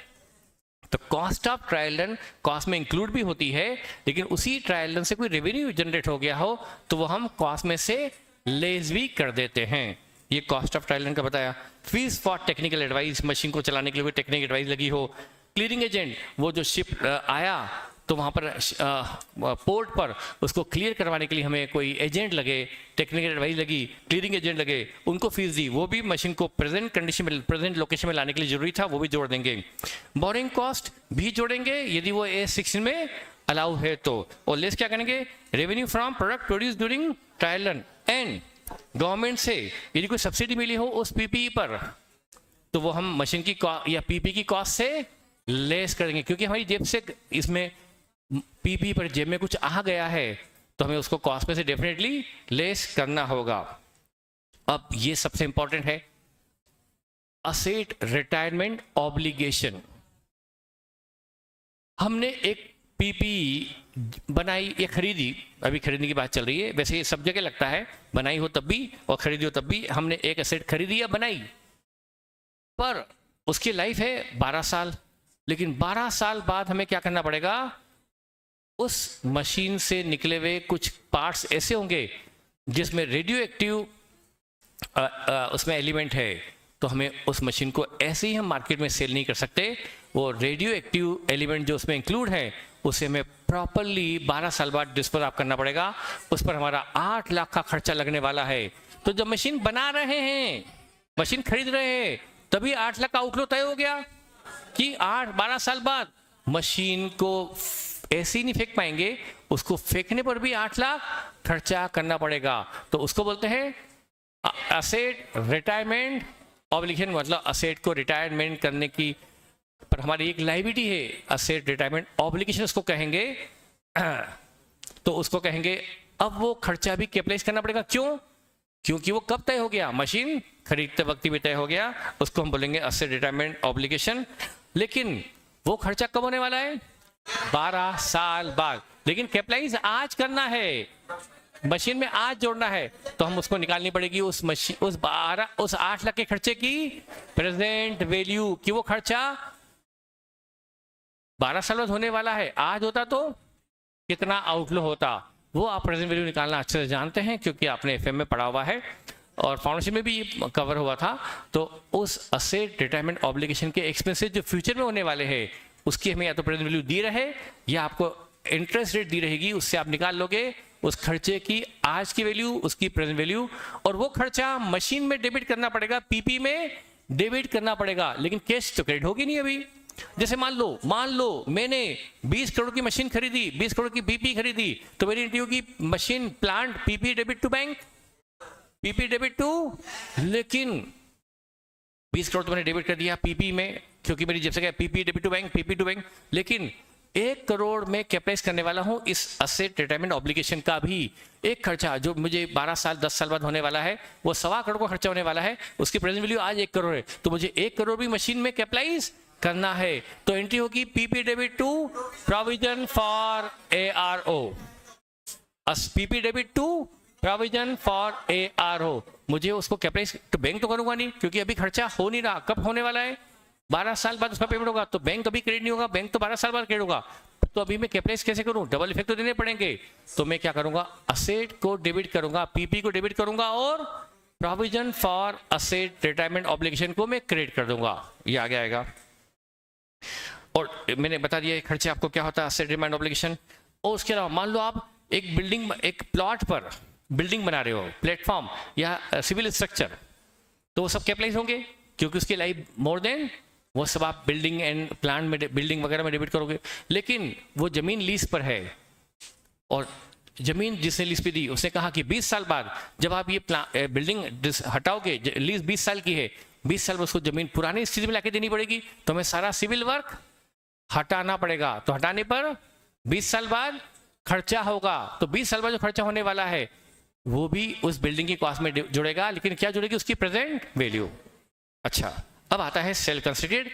तो cost of trial run cost में इंक्लूड भी होती है, लेकिन उसी ट्रायल रन से कोई रेवेन्यू जनरेट हो गया हो तो वो हम कॉस्ट में से लेस भी कर देते हैं। ये कॉस्ट ऑफ ट्रायल रन का बताया। Fees for technical advice, machine को चलाने के लिए कोई टेक्निकल एडवाइस लगी हो। क्लियरिंग एजेंट, वो जो शिप आया तो वहाँ पर पोर्ट पर उसको क्लियर करवाने के लिए हमें कोई एजेंट लगे, टेक्निकल एडवाइस लगी, क्लियरिंग एजेंट लगे, उनको फीस दी, वो भी मशीन को प्रेजेंट कंडीशन में, प्रेजेंट लोकेशन में लाने के लिए जरूरी था, वो भी जोड़ देंगे। बोरिंग कॉस्ट भी जोड़ेंगे यदि वो A16 में अलाउ है तो। और लेस क्या करेंगे, revenue from product produce during trial run and government से यदि कोई सब्सिडी मिली हो उस पीपीई पर, तो वो हम मशीन की या पीपी की कॉस्ट से लेस कर देंगे, क्योंकि हमारी जेब से इसमें पीपी पर जेब में कुछ आ गया है तो हमें उसको कॉस्ट में से डेफिनेटली लेस करना होगा। अब ये सबसे इंपॉर्टेंट है, असेट रिटायरमेंट ऑब्लिगेशन। हमने एक पीपी बनाई या खरीदी, अभी खरीदने की बात चल रही है, वैसे ये सब जगह लगता है, बनाई हो तब भी और खरीदी हो तब भी। हमने एक एसेट खरीदी या बनाई, पर उसकी लाइफ है 12 साल, लेकिन 12 साल बाद हमें क्या करना पड़ेगा, उस मशीन से निकले हुए कुछ पार्ट्स ऐसे होंगे जिसमें रेडियो एक्टिव उसमें एलिमेंट है, तो हमें उस मशीन को ऐसे ही हम मार्केट में सेल नहीं कर सकते। वो रेडियो एक्टिव एलिमेंट जो उसमें इंक्लूड है उसे हमें प्रॉपरली 12 साल बाद डिस्पोज ऑफ करना पड़ेगा। उस पर हमारा 8 लाख का खर्चा लगने वाला है। तो जब मशीन बना रहे हैं, मशीन खरीद रहे हैं, तभी 8 लाख का आउटफ्लो तय हो गया कि 12 साल बाद मशीन को ऐसे ही नहीं फेंक पाएंगे, उसको फेंकने पर भी 8 लाख खर्चा करना पड़ेगा। तो उसको बोलते हैं असेट रिटायरमेंट ऑब्लिगेशन, मतलब असेट को रिटायरमेंट करने की पर हमारी एक लायबिलिटी है, असेट रिटायरमेंट ऑब्लिगेशन उसको कहेंगे। तो उसको कहेंगे अब वो खर्चा भी कैपिटलाइज करना पड़ेगा। क्यों? क्योंकि वो कब तय हो गया, मशीन खरीदते वक्त भी तय हो गया, उसको हम बोलेंगे असेट रिटायरमेंट ऑब्लिगेशन। लेकिन वो खर्चा कब होने वाला है? 12 साल बाद। लेकिन कैपिटलाइज आज करना है, मशीन में आज जोड़ना है, तो हम उसको निकालनी पड़ेगी उस मशीन उस 8 लाख के खर्चे की प्रेजेंट वैल्यू कि वो खर्चा 12 साल बाद होने वाला है। आज होता तो कितना आउटफ्लो होता, वो आप प्रेजेंट वैल्यू निकालना अच्छे से जानते हैं क्योंकि आपने एफएम में पढ़ा हुआ है और फाउंडेशन में भी कवर हुआ था। तो उस असेट रिटायरमेंट ऑब्लिगेशन के एक्सपेंसेस जो फ्यूचर में होने वाले हैं उसकी हमें या तो प्रेजेंट वैल्यू दी रहे या आपको इंटरेस्ट रेट दी रहेगी, उससे आप निकाल लोगे उस खर्चे की आज की वैल्यू, उसकी प्रेजेंट वैल्यू। और वो खर्चा मशीन में डेबिट करना पड़ेगा, पीपी में डेबिट करना पड़ेगा, लेकिन कैश तो क्रेडिट होगी नहीं अभी। जैसे मान लो मैंने 20 करोड़ की मशीन खरीदी, 20 करोड़ की बीपी खरीदी, तो मेरी एंट्री होगी machine plant PP debit to bank, PP debit to. लेकिन 20 करोड़ तो मैंने डेबिट कर दिया पीपी में क्योंकि मेरी जेब से गया, PP debit to bank, PP to bank. लेकिन 1 करोड़ में कैपिटलाइज करने वाला हूं इस असेट रिटायरमेंट ऑब्लिगेशन का भी एक खर्चा जो मुझे 12 साल 10 साल बाद होने वाला है, वो 1.25 करोड़ का खर्चा होने वाला है। उसकी प्रेजेंट वैल्यू आज 1 करोड़ है, तो मुझे 1 करोड़ भी मशीन में कैपिटलाइज करना है। तो एंट्री होगी PP debit to provision for ARO, PP debit to provision for ARO। मुझे उसको कैपिटलाइज तो बैंक तो करूंगा नहीं क्योंकि अभी खर्चा हो नहीं रहा। कब होने वाला है? 12 साल बाद उसका पेमेंट होगा, तो बैंक अभी क्रेडिट नहीं होगा, बैंक तो 12 साल बाद क्रेडिट होगा। तो अभी मैं कैपिटलाइज कैसे करूं? डबल इफेक्ट तो देने पड़ेंगे। तो मैं क्या करूंगा, असेट को डेबिट करूंगा, पीपी को डेबिट करूंगा और provision for asset retirement obligation को मैं क्रेडिट कर दूंगा। ये आगे आएगा। और मैंने बता दिया खर्चे आपको क्या होता है असेट रिटायरमेंट ऑब्लिगेशन। और उसके अलावा मान लो आप एक प्लॉट पर बिल्डिंग बना रहे हो, प्लेटफॉर्म या सिविल स्ट्रक्चर, तो वो सब कैपिटलाइज होंगे क्योंकि उसकी लाइफ मोर देन, वो सब आप बिल्डिंग एंड प्लांट में बिल्डिंग वगैरह में डेबिट करोगे। लेकिन वो जमीन लीज पर है और जमीन जिसने लीज पे दी उसने कहा कि 20 साल बाद जब आप ये बिल्डिंग हटाओगे, लीज 20 साल की है, 20 साल में उसको जमीन पुरानी स्थिति में लाके देनी पड़ेगी, तो हमें सारा सिविल वर्क हटाना पड़ेगा। तो हटाने पर 20 साल बाद खर्चा होगा, तो 20 साल बाद जो खर्चा होने वाला है वो भी उस बिल्डिंग की कॉस्ट में जुड़ेगा, लेकिन क्या जुड़ेगी? उसकी प्रेजेंट वैल्यू। अच्छा, अब आता है सेल्फ कंस्ट्रक्टेड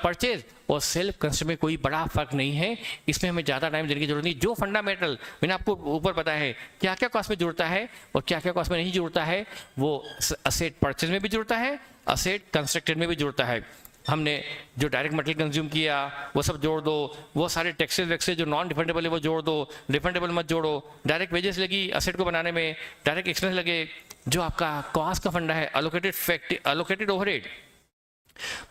परचेज और सेल्फ कंस्ट्रक्ट में कोई बड़ा फर्क नहीं है, इसमें हमें ज़्यादा टाइम देने की जरूरत नहीं। जो फंडामेंटल मैंने आपको ऊपर बताया है क्या क्या कॉस्ट में जुड़ता है और क्या क्या कॉस्ट में नहीं जुड़ता है, वो असेट परचेज में भी जुड़ता है, असेट कंस्ट्रक्टेड में भी जुड़ता है। हमने जो डायरेक्ट मटेरियल कंज्यूम किया वो सब जोड़ दो, वो सारे टैक्सेस वैक्सेस जो नॉन रिफंडेबल है वो जोड़ दो, रिफंडेबल मत जोड़ो। डायरेक्ट वेजेस लगी असेट को बनाने में, डायरेक्ट एक्सपेंस लगे, जो आपका कॉस्ट का फंडा है अलोकेटेड ओवरहेड,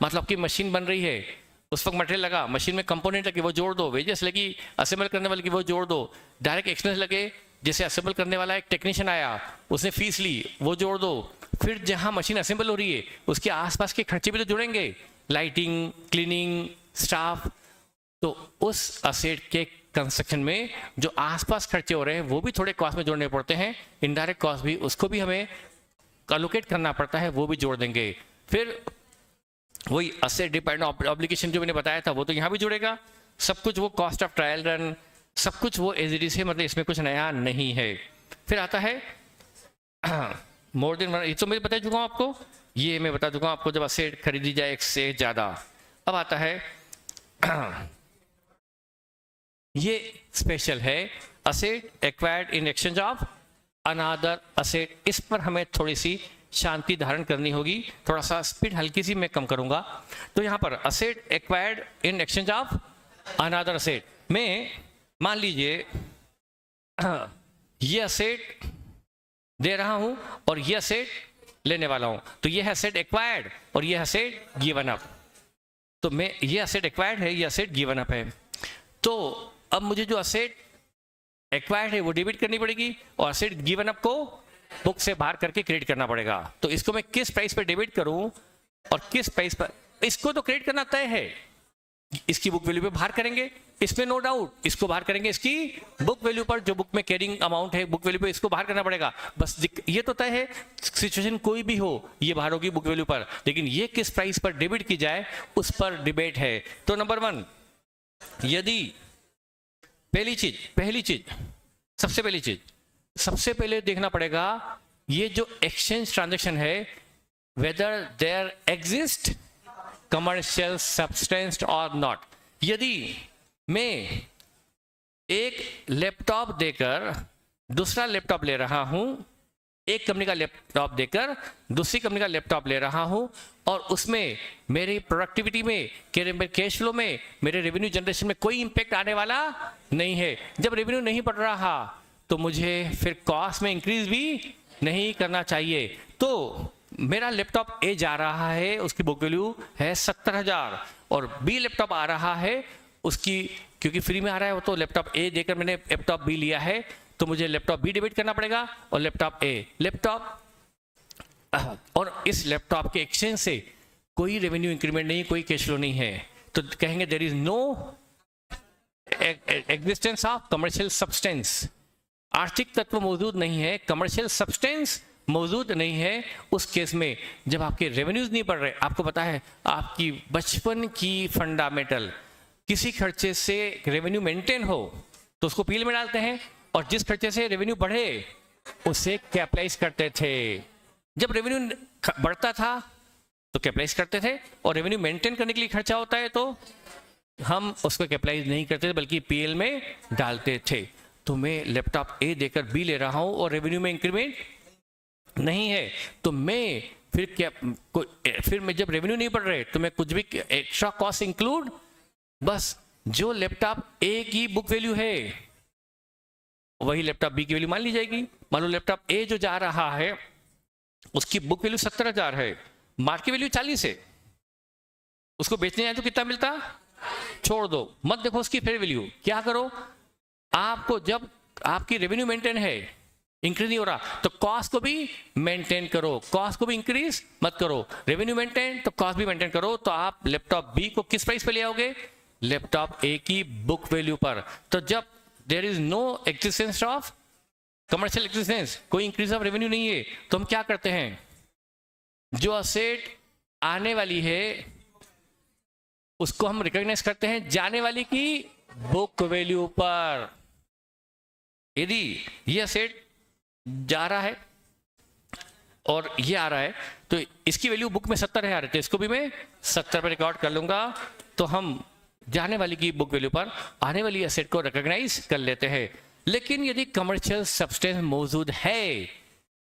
मतलब कि मशीन बन रही है उस वक्त मटेरियल लगा, मशीन में कंपोनेंट लगे वो जोड़ दो, वेजेस लगी असेंबल करने वाले की वो जोड़ दो, डायरेक्ट एक्सपेंस लगे जैसे असेंबल करने वाला एक टेक्नीशियन आया उसने फीस ली वो जोड़ दो। फिर जहां मशीन असेंबल हो रही है उसके आसपास के खर्चे भी तो जुड़ेंगे, लाइटिंग, क्लीनिंग, स्टाफ। तो उस असेट के कंस्ट्रक्शन में जो आसपास खर्चे हो रहे हैं वो भी थोड़े कॉस्ट में जोड़ने पड़ते हैं, इनडायरेक्ट कॉस्ट भी उसको भी हमें एलोकेट करना पड़ता है, वो भी जोड़ देंगे। फिर वही असेट डिपेंडेंट ऑब्लिगेशन जो मैंने बताया था वो तो यहाँ भी जुड़ेगा, सब कुछ वो कॉस्ट ऑफ ट्रायल रन सब कुछ वो एज इट इज है, मतलब इसमें कुछ नया नहीं है। फिर आता है मोर देन, ये तो मैं बता चुका हूँ आपको, ये मैं बता चुका हूँ आपको जब असेट खरीदी जाए एक से ज्यादा। अब आता है ये स्पेशल है asset acquired in exchange of another asset. इस पर हमें थोड़ी सी शांति धारण करनी होगी, थोड़ा सा स्पीड हल्की सी मैं कम करूंगा। तो यहां पर asset acquired in exchange of another asset में मान लीजिए ये असेट दे रहा हूं और ये असेट लेने वाला हूं। तो ये है असेट एक्वायर्ड और ये असेट गिवन अप। तो मैं ये असेट एक्वायर्ड है, ये असेट गिवन अप है। तो अब मुझे जो असेट एक्वायर्ड है वो डेबिट करनी पड़ेगी और असेट गिवन अप को बुक से बाहर करके क्रेडिट करना पड़ेगा। तो इसको मैं किस प्राइस पर डेबिट करूं और किस प्राइस पर, इसको तो क्रेडिट करना तय है, इसकी बुक वैल्यू पे बाहर करेंगे, इसमें नो डाउट। इसको बाहर करेंगे इसकी बुक वैल्यू पर, जो बुक में कैरिंग अमाउंट है बुक वैल्यू पे, इसको बाहर करना पड़ेगा। बस ये तो तय है, सिचुएशन कोई भी हो ये बाहर होगी बुक वैल्यू पर, लेकिन ये किस प्राइस पर डेबिट की जाए उस पर डिबेट है। तो नंबर 1, यदि पहली चीज सबसे पहले देखना पड़ेगा ये जो एक्सचेंज ट्रांजैक्शन है, whether there exist commercial substance और नॉट। यदि मैं एक लैपटॉप देकर दूसरा लैपटॉप ले रहा हूं, एक कंपनी का लैपटॉप देकर दूसरी कंपनी का लैपटॉप ले रहा हूं और उसमें मेरी प्रोडक्टिविटी में, कैश फ्लो में, मेरे रेवेन्यू जनरेशन में कोई इंपैक्ट आने वाला नहीं है। जब रेवेन्यू नहीं बढ़ रहा तो मुझे फिर कॉस्ट में इंक्रीज भी नहीं करना चाहिए। तो मेरा लैपटॉप ए जा रहा है, उसकी बुक वैल्यू है 70,000 और बी लैपटॉप आ रहा है, उसकी क्योंकि फ्री में आ रहा है वो, तो लैपटॉप ए देकर मैंने लैपटॉप बी लिया है, तो मुझे लैपटॉप बी डेबिट करना पड़ेगा और लैपटॉप ए। और इस लैपटॉप के एक्सचेंज से कोई रेवेन्यू इंक्रीमेंट नहीं, कोई कैश फ्लो नहीं है, तो कहेंगे there is no existence of commercial substance. आर्थिक तत्व मौजूद नहीं है, कमर्शियल सब्सटेंस मौजूद नहीं है। उस केस में जब आपके रेवेन्यूज नहीं बढ़ रहे, आपको पता है आपकी बचपन की फंडामेंटल, किसी खर्चे से रेवेन्यू मेंटेन हो तो उसको पीएल में डालते हैं, और जिस खर्चे से रेवेन्यू बढ़े उसे कैपिटलाइज करते थे। जब रेवेन्यू बढ़ता था तो कैपिटलाइज करते थे, और रेवेन्यू मेंटेन करने के लिए खर्चा होता है तो हम उसको कैपिटलाइज नहीं करते थे बल्कि पीएल में डालते थे। तो मैं लैपटॉप ए देकर बी ले रहा हूं और रेवेन्यू में इंक्रीमेंट नहीं है, तो मैं फिर मैं जब रेवेन्यू नहीं बढ़ रहे तो मैं कुछ भी एक्स्ट्रा कॉस्ट इंक्लूड, बस जो लैपटॉप ए की बुक वैल्यू है वही लैपटॉप बी की वैल्यू मान ली जाएगी। मान लो लैपटॉप ए जो जा रहा है उसकी बुक वैल्यू 70,000 है, मार्केट वैल्यू 40 है, उसको बेचने जाए तो कितना मिलता, छोड़ दो, मत देखो उसकी फेयर वैल्यू। क्या करो, आपको जब आपकी रेवेन्यू मेंटेन है, इंक्रीज नहीं हो रहा, तो कॉस्ट को भी मेंटेन करो, कॉस्ट को भी इंक्रीज मत करो। रेवेन्यू मेंटेन तो कॉस्ट भी मेंटेन करो। तो आप लैपटॉप बी को किस प्राइस पे ले आओगे, लैपटॉप ए की बुक वैल्यू पर। तो जब there is no existence of commercial existence, कोई इंक्रीज ऑफ रेवेन्यू नहीं है, तो हम क्या करते हैं, जो असेट आने वाली है उसको हम रिकॉग्नाइज करते हैं जाने वाली की बुक वैल्यू पर। यदि ये असेट जा रहा है और ये आ रहा है तो इसकी वैल्यू बुक में 70,000 है, तो इसको भी मैं 70 पर रिकॉर्ड कर लूंगा। तो हम जाने वाली की बुक वैल्यू पर आने वाली एसेट को रिकॉग्नाइज कर लेते हैं। लेकिन यदि कमर्शियल सब्सटेंस मौजूद है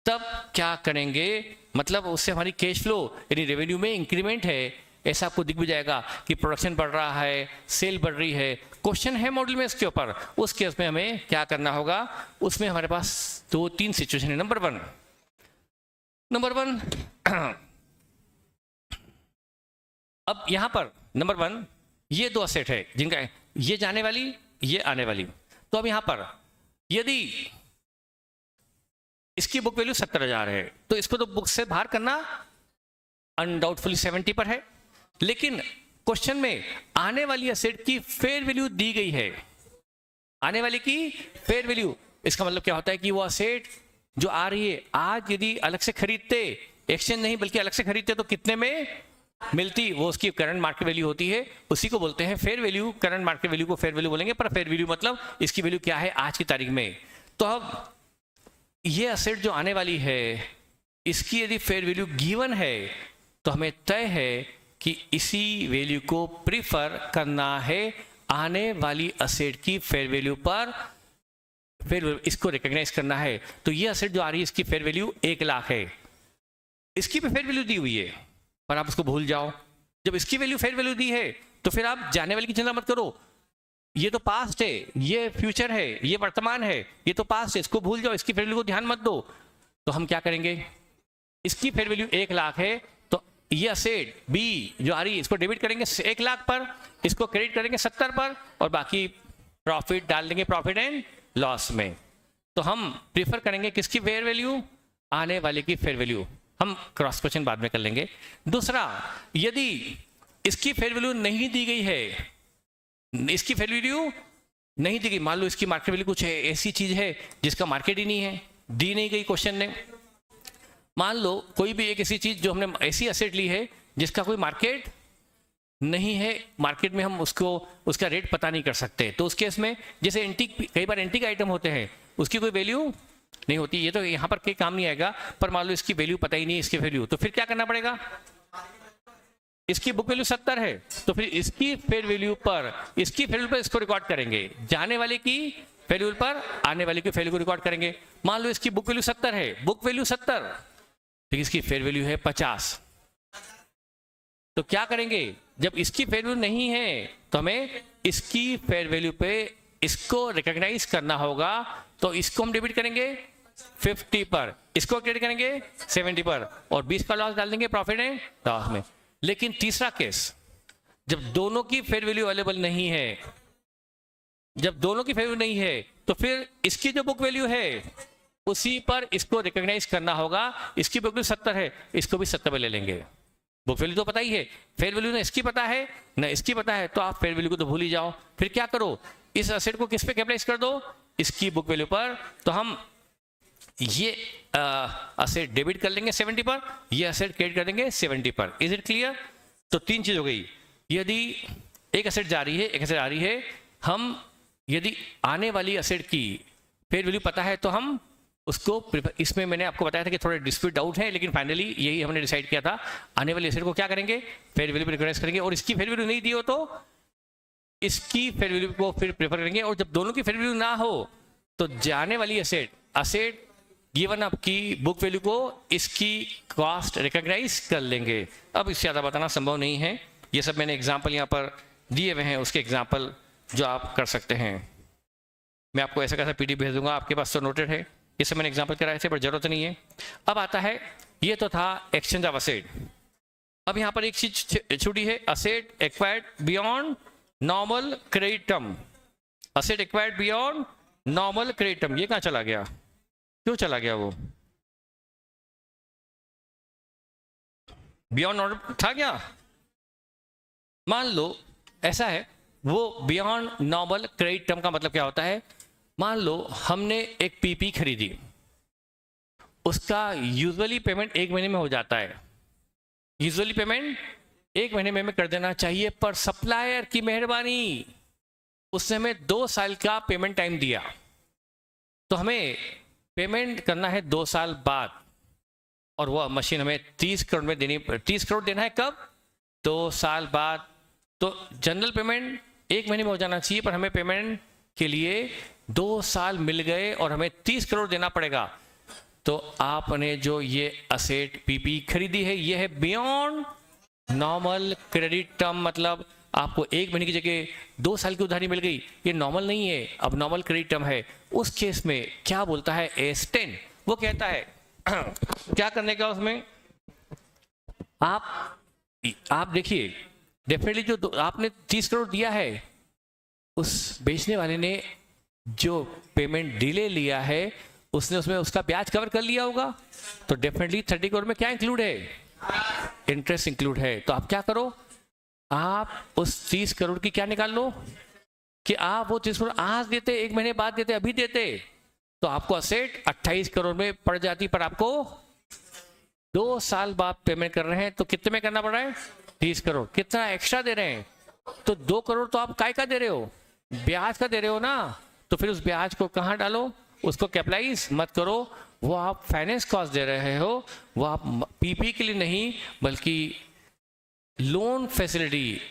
तब क्या करेंगे, मतलब उससे हमारी कैश फ्लो यानी रेवेन्यू में इंक्रीमेंट है, ऐसा आपको दिख भी जाएगा कि प्रोडक्शन बढ़ रहा है, सेल बढ़ रही है, क्वेश्चन है मॉडल में इसके ऊपर। उस केस में हमें क्या करना होगा, उसमें हमारे पास 2-3 सिचुएशन है। नंबर वन अब यहां पर नंबर 1 ये 2 असेट है जिनका ये जाने वाली ये आने वाली। तो अब यहां पर यदि इसकी बुक वैल्यू 70,000 है तो इसको तो बुक से बाहर करना अनडाउटफुली 70 पर है, लेकिन क्वेश्चन में आने वाली एसेट की फेयर वैल्यू दी गई है, आने वाली की फेयर वैल्यू। इसका मतलब क्या होता है कि वो एसेट जो आ रही है आज यदि अलग से खरीदते, एक्सचेंज नहीं बल्कि अलग से खरीदते तो कितने में मिलती, वो उसकी करंट मार्केट वैल्यू होती है, उसी को बोलते हैं fair value. Current market value को फेयर वैल्यू बोलेंगे, पर फेयर वैल्यू मतलब इसकी वैल्यू क्या है आज की तारीख में। तो अब ये एसेट जो आने वाली है इसकी यदि फेयर वैल्यू गिवन है तो हमें तय है कि इसी वैल्यू को प्रीफर करना है आने वाली एसेट की फेयर वैल्यू पर, फिर इसको रिकॉग्नाइज करना है। तो ये एसेट जो आ रही है इसकी फेयर वैल्यू 1 लाख है, इसकी भी फेयर वैल्यू दी हुई है पर आप उसको भूल जाओ। जब इसकी वैल्यू फेयर वैल्यू दी है तो फिर आप जाने वाली की चिंता मत करो, ये तो पास्ट है, ये फ्यूचर है, ये वर्तमान है, ये तो पास्ट है, इसको भूल जाओ, इसकी फेयर वैल्यू को ध्यान मत दो। तो हम क्या करेंगे, इसकी फेयर वैल्यू 1 लाख है, तो ये असेट बी जो आ रही है इसको डेबिट करेंगे 1 लाख पर, इसको क्रेडिट करेंगे 70 पर, और बाकी प्रॉफिट डाल देंगे प्रॉफिट एंड लॉस में। तो हम प्रीफर करेंगे किसकी फेयर वैल्यू? आने वाले की फेयर वैल्यू। हम क्रॉस क्वेश्चन बाद में कर लेंगे। दूसरा, यदि इसकी फेयर वैल्यू नहीं दी गई है, इसकी फेयर वैल्यू नहीं दी गई, मान लो इसकी मार्केट वैल्यू कुछ है, ऐसी चीज है जिसका मार्केट ही नहीं है, दी नहीं गई क्वेश्चन ने। मान लो कोई भी एक ऐसी चीज जो हमने ऐसी एसेट ली है जिसका कोई मार्केट नहीं है, मार्केट में हम उसको उसका रेट पता नहीं कर सकते, तो उस केस में जैसे एंटीक, कई बार एंटीक आइटम होते हैं उसकी कोई वैल्यू नहीं होती, ये तो यहाँ पर के काम नहीं आएगा, पर मान लो इसकी वैल्यू पता ही नहीं है, इसकी वैल्यू, तो फिर क्या करना पड़ेगा? इसकी बुक वैल्यू 70 है, तो फिर इसकी फेयर वैल्यू पर, इसकी फेयर वैल्यू पर इसको रिकॉर्ड करेंगे, जाने वाले की फेयर वैल्यू पर आने वाले की फेयर वैल्यू को रिकॉर्ड करेंगे। मान लो इसकी बुक वैल्यू 70 है, बुक वैल्यू 70, तो इसकी फेयर वैल्यू है 50, तो क्या करेंगे? जब इसकी फेयर वैल्यू नहीं है तो हमें इसकी फेयर वैल्यू पे इसको रिकॉग्नाइज करना होगा, तो इसको हम डेबिट करेंगे 50 पर, इसको क्रेडिट करेंगे 70 पर, और 20 का लॉस डाल देंगे प्रॉफिट एंड लॉस में। लेकिन तीसरा केस, जब दोनों की फेयर वैल्यू अवेलेबल नहीं है, जब दोनों की फेयर वैल्यू नहीं है, तो फिर इसकी जो बुक वैल्यू है उसी पर इसको रिकॉग्नाइज करना होगा। इसकी बुक वैल्यू 70 है, इसको भी 70 पे ले लेंगे। बुक वैल्यू तो पता ही है, फेयर वैल्यू ना इसकी पता है ना इसकी पता है, तो आप फेयर वैल्यू को तो भूल ही जाओ। फिर क्या करो? इस एसेट को किस पे कैपिटलाइज कर दो? इसकी बुक वैल्यू पर। तो हम ये एसेट डेबिट कर लेंगे 70 पर, ये एसेट क्रेडिट कर देंगे 70 पर। Is it clear? तो तीन चीज हो गई, यदि एक एसेट जा रही है, एक एसेट आ रही है, हम यदि आने वाली एसेट की फेयर वैल्यू पता है तो हम उसको, इसमें मैंने आपको बताया था कि थोड़े डिस्प्यूट डाउट है, लेकिन फाइनली यही हमने डिसाइड किया था, आने वाली एसेट को क्या करेंगे? फेयर वैल्यू पे रिकॉग्नाइज करेंगे, और इसकी फेयर वैल्यू नहीं दी हो तो इसकी फेयर वैल्यू को फिर प्रेफर करेंगे, और जब दोनों की फेयर वैल्यू ना हो तो जाने वाली एसेट गिवन आपकी बुक वैल्यू को इसकी कॉस्ट रिकॉग्नाइज कर लेंगे। अब इससे ज़्यादा बताना संभव नहीं है, ये सब मैंने एग्जाम्पल यहाँ पर दिए हुए हैं, उसके एग्जाम्पल जो आप कर सकते हैं। मैं आपको ऐसा कैसा पीडीएफ भेज दूंगा, आपके पास तो नोटेड है, ये सब मैंने एग्जाम्पल कराए थे, पर जरूरत नहीं है। अब आता है, ये तो था एक्सचेंज ऑफ असेट। अब यहाँ पर एक चीज छूटी है, asset acquired beyond normal credit term. Asset acquired beyond normal credit term, ये कहाँ चला गया? क्यों चला गया? वो बियॉन्ड नॉर्मल था क्या? मान लो ऐसा है, वो बियॉन्ड नॉर्मल क्रेडिट टर्म का मतलब क्या होता है? मान लो हमने एक पीपी खरीदी, उसका यूजुअली पेमेंट 1 महीने में हो जाता है, यूजुअली पेमेंट 1 महीने में कर देना चाहिए, पर सप्लायर की मेहरबानी उसने हमें 2 साल का पेमेंट टाइम दिया, तो हमें पेमेंट करना है 2 साल बाद, और वह मशीन हमें 30 करोड़ में देनी, 30 करोड़ देना है कब? 2 साल बाद। तो जनरल पेमेंट 1 महीने में हो जाना चाहिए, पर हमें पेमेंट के लिए 2 साल मिल गए और हमें 30 करोड़ देना पड़ेगा। तो आपने जो ये असेट पीपी खरीदी है, ये है बियॉन्ड नॉर्मल क्रेडिट टर्म, मतलब आपको 1 महीने की जगह 2 साल की उधारी मिल गई, ये नॉर्मल नहीं है, अब नॉर्मल क्रेडिट टर्म है। उस केस में क्या बोलता है S10? वो कहता है क्या करने का उसमें, आप देखिए, डेफिनेटली जो आपने 30 करोड़ दिया है, उस बेचने वाले ने जो पेमेंट डिले लिया है उसने उसमें उसका ब्याज कवर कर लिया होगा, तो डेफिनेटली 30 करोड़ में क्या इंक्लूड है? इंटरेस्ट इंक्लूड है। तो आप क्या करो, आप उस 30 करोड़ की क्या निकाल लो कि आप वो 30 करोड़ आज देते, 1 महीने बाद देते, अभी देते, तो आपको असेट 28 करोड़ में पड़ जाती, पर आपको 2 साल बाद पेमेंट कर रहे हैं, तो कितने में करना पड़ रहा है? 30 करोड़। कितना एक्स्ट्रा दे रहे हैं? तो 2 करोड़ तो आप काय का दे रहे हो? ब्याज का दे रहे हो ना, तो फिर उस ब्याज को कहाँ डालो? उसको कैपिटलाइज मत करो, वो आप फाइनेंस कॉस्ट दे रहे हो, वो आप पीपी के लिए नहीं बल्कि लोन फैसिलिटी